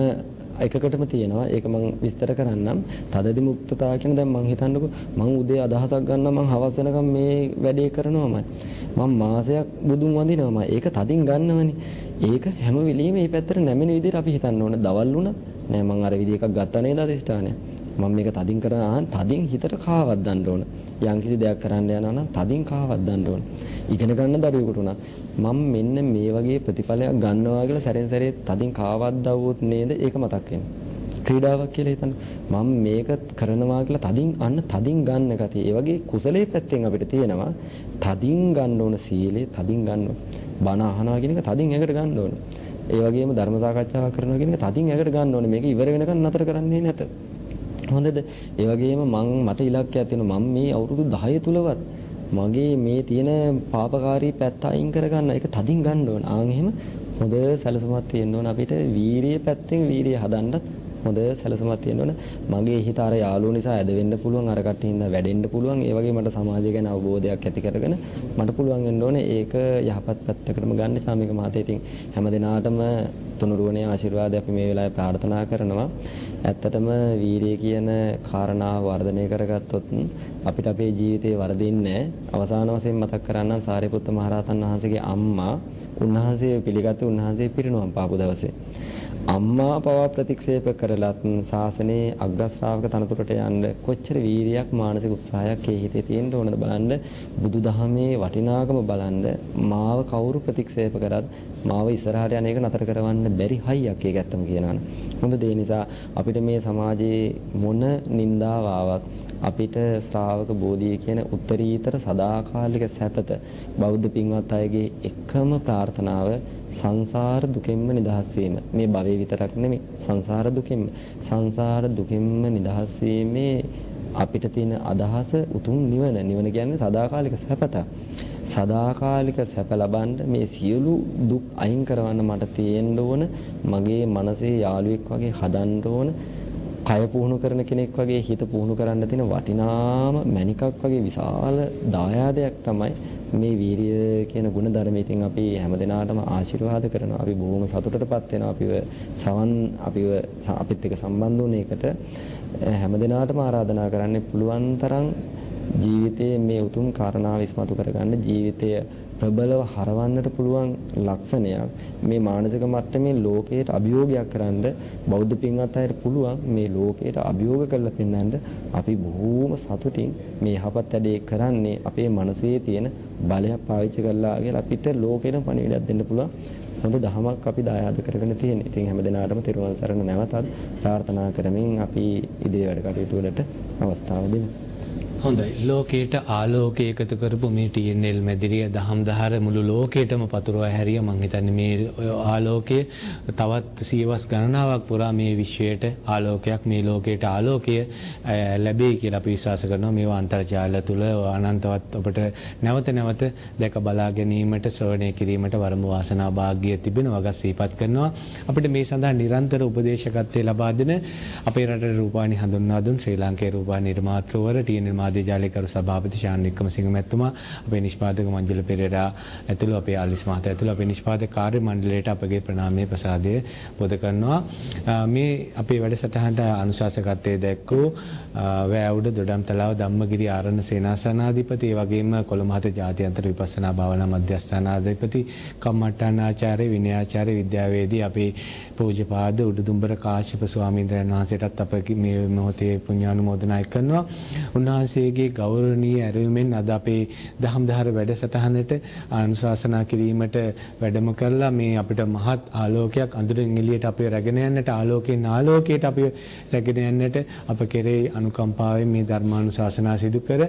එකකටම තියෙනවා. ඒක මම විස්තර කරන්නම්. තදදි මුක්තතා කියන දැන් මම හිතන්නකෝ මම උදේ අදහසක් ගන්නවා මම හවස වෙනකම් මේ වැඩේ කරනවාමයි. මම මාසයක් බුදුන් වඳිනවාමයි. ඒක තදින් ගන්නවනේ. ඒක හැම වෙලෙම මේ පැත්තට නැමෙන විදිහට අපි හිතන්න ඕන. දවල් වුණත් නෑ මම අර විදිහ එකක් ගත්තා නේද අධිෂ්ඨානය. මම මේක තදින් කරන තදින් හිතට කාවක් දාන්න ඕන. යම්කිසි දෙයක් කරන්න යනවා නම් තදින් කාවක් දාන්න ඕන. ඉගෙන ගන්න දරුවෙකුට උනත් මම මෙන්න මේ වගේ ප්‍රතිඵලයක් ගන්නවා කියලා සැරෙන් සැරේ තදින් කාවක් දාවුවොත් නේද ඒක මතක් වෙන්නේ. ක්‍රීඩාවක් කියලා හිතන්න. මම මේක කරනවා කියලා තදින් ගන්න ගතිය. ඒ වගේ කුසලයේ පැත්තෙන් අපිට තියෙනවා තදින් ගන්න ඕන සීලය, තදින් ගන්න ඕන. බණ අහනවා කියන එක තදින් එකට ගන්න ඕන. ඒ වගේම ධර්ම සාකච්ඡාවක් කරනවා කියන එක තදින් එකට ගන්න ඕනේ. මේක ඉවර වෙනකන් නතර කරන්නේ නැත. හොඳද? ඒ වගේම මට ඉලක්කයක් තියෙනවා. මම මේ අවුරුදු 10 තුලවත් මගේ මේ තියෙන පාපකාරී පැත්ත අයින් කරගන්න. ඒක තදින් ගන්න ඕන. ආන් එහෙම හොඳ සැලසුමක් තියෙන්න ඕන අපිට. වීරිය පැත්තෙන් වීරිය හදන්නත් හොඳ සැලසුමක් තියෙන්න ඕන. මගේ හිත අර යාළුවෝ නිසා ඇද වෙන්න පුළුවන්, අර කට්ටියින්ද වැඩෙන්න පුළුවන්. ඒ වගේ මට සමාජය ගැන අවබෝධයක් ඇති කරගෙන මට පුළුවන් වෙන්න ඕනේ ඒක යහපත් පැත්තකටම ගන්න. චාමික මහත්තයා ඉතින් හැමදිනාටම තුනුරුවනේ ආශිර්වාදය අපි මේ වෙලාවේ ප්‍රාර්ථනා කරනවා. ඇත්තටම වීරිය කියන කාරණාව වර්ධනය කරගත්තොත් අපිට අපේ ජීවිතේ වර්ධින්නේ. අවසාන වශයෙන් මතක් කරන්නම් සාරිපුත්ත මහරහතන් වහන්සේගේ අම්මා, උන්වහන්සේ පිළිගත්තේ උන්වහන්සේ පිරිනුවම් පාපු දවසේ. අම්මා පවා ප්‍රතික්ෂේප කරලත් ශාසනයේ අග්‍ර ශ්‍රාවක තනතුරට යන්න කොච්චර වීරියක් මානසික උත්සාහයක් ඒ හිතේ තියෙන්න ඕනද බලන්න. බුදුදහමේ වටිනාකම බලන්න. මාව කවුරු ප්‍රතික්ෂේප කරත් මාව ඉස්සරහට යන එක නතර කරවන්න බැරි හයියක් ඒක ඇත්තම කියනවනේ. මොකද ඒ නිසා අපිට මේ සමාජයේ මොන නින්දාව ආවත් අපිට ශ්‍රාවක බෝධිය කියන උත්තරීතර සදාකාලික සැපත බෞද්ධ පින්වත් අයගේ එකම ප්‍රාර්ථනාව සංසාර දුකෙන්ම නිදහස් වීම. මේ භවයේ විතරක් නෙමෙයි සංසාර දුකෙන්ම නිදහස් වීමේ අපිට තියෙන අදහස උතුම් නිවන. නිවන කියන්නේ සදාකාලික සැපත. සදාකාලික සැප ලබන්න මේ සියලු දුක් අයින් කරවන්න මට තියෙන්න ඕන. මගේ මනසේ යාළුවෙක් වගේ හදන්න ඕන. කය පුහුණු කරන කෙනෙක් වගේ හිත පුහුණු කරන්න තියෙන වටිනාම මණිකක් වගේ විශාල දායාදයක් තමයි මේ වීරිය කියන ගුණ ධර්මයේ. ඉතින් අපි හැමදෙනාටම ආශිර්වාද කරනවා. අපි බොහොම සතුටටපත් වෙනවා අපිත් එක්ක සම්බන්ධ වුණ එකට. හැමදෙනාටම ආරාධනා කරන්නේ පුළුවන් තරම් ජීවිතයේ මේ උතුම් කාරණාව ඉස්මතු කරගන්න. ජීවිතය ප්‍රබලව හරවන්නට පුළුවන් ලක්ෂණයක් මේ මානසික මට්ටමේ ලෝකයට අභියෝගයක් කරන්න බෞද්ධ පින්වත් අයට පුළුවන්. මේ ලෝකයට අභියෝග කරලා පෙන්වන්න අපි බොහෝම සතුටින් මේ යහපත් වැඩේ කරන්නේ අපේ මනසේ තියෙන බලයක් පාවිච්චි කරලා කියලා අපිට ලෝකෙට පණිවිඩයක් දෙන්න පුළුවන් හොඳ දහමක් අපි දායාද කරගෙන තියෙන. ඉතින් හැමදෙනාටම තෙරුවන් සරණ නැවතත් ප්‍රාර්ථනා කරමින් අපි ඉදිරි වැඩ කටයුතු වලට අවස්ථාව දෙමු. හොඳයි ලෝකයට ආලෝකය එකතු කරපු මේ TNL මැදිරිය දහම් දහර මුළු ලෝකයටම පතුරවා හැරිය මං හිතන්නේ මේ ආලෝකය තවත් සියවස් ගණනාවක් පුරා මේ විශ්වයට ආලෝකයක් මේ ලෝකයට ආලෝකය ලැබෙයි කියලා අපි විශ්වාස කරනවා මේවා අන්තර්ජාලය තුල අනන්තවත් ඔබට නැවත නැවත දැක බලා ගැනීමට ශ්‍රවණය කිරීමට වරම වාසනා භාග්‍ය තිබෙන වග සිහිපත් කරනවා අපිට මේ සඳහා නිරන්තර උපදේශකත්වය ලබා දෙන අපේ රටේ රූපානි හඳුන්වා දුන් ශ්‍රී ලාංකේය රූපානි නිර්මාතෘවර TNL මාධ්‍ය ජාලයකරු සභාපති ශාන් වික්‍රමසිංහ මැතිතුමා අපේ නිෂ්පාදක මංජුල පෙරේරා ඇතුළු අපේ ආලිස් මහතා ඇතුළු අපේ නිෂ්පාදක කාර්ය මණ්ඩලයට අපගේ ප්‍රණාමය ප්‍රසාදය පොද කරනවා මේ අපේ වැඩසටහනට අනුශාසකත්වයේ දැක්වූ වැෑවුඩ දොඩම්තලාව ධම්මගිරි ආරණ්‍ය සේනාසනාධිපති ඒ වගේම කොළඹ ජාත්‍යන්තර විපස්සනා භාවනා මධ්‍යස්ථානාධිපති කම්මට්ටානාචාර්ය විනයාචාර්ය විද්‍යාවේදී අපේ පූජ්‍යපාද උඩුදුම්බර කාශ්‍යප ස්වාමීන් වහන්සේටත් අපගේ මේ මොහොතේ පුණ්‍යානුමෝදනා කරනවා උන්වහන්සේගේ ගෞරවනීය ඇරයුමෙන් අද අපේ දහම් දහර වැඩසටහනට අනුශාසනා කිරීමට වැඩම කරලා මේ අපිට මහත් ආලෝකයක් අඳුරින් එළියට අපිව රැගෙන යන්නට ආලෝකයෙන් ආලෝකයට අපිව රැගෙන යන්නට අප කෙරෙහි අනුකම්පාවෙන් මේ ධර්මානුශාසනා සිදු කර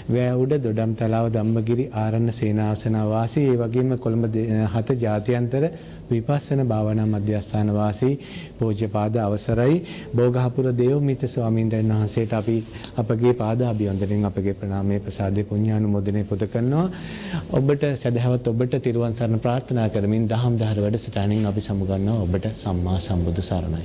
වැෑවුඩ දොඩම්තලාව ධම්මගිරි ආරණ්‍ය සේනාසන වාසී ඒ වගේම කොළඹ 7 ජාත්‍යන්තර විපස්සනා භාවනා මධ්‍යස්ථාන වාසී පූජ්‍යපාද අවසරයි බෝගහපුර දේවමිත ස්වාමීන් වහන්සේට අපි අපගේ පාද අභිවන්දනයෙන් අපගේ ප්‍රණාමය ප්‍රසාදේ පුණ්‍යානුමෝදනය පුද කරනවා ඔබට සදහවත් ඔබට තිරුවන් සරණ ප්‍රාර්ථනා කරමින් දහම් දහර වැඩසටහනින් අපි සමුගන්නවා ඔබට සම්මා සම්බුදු සරණයි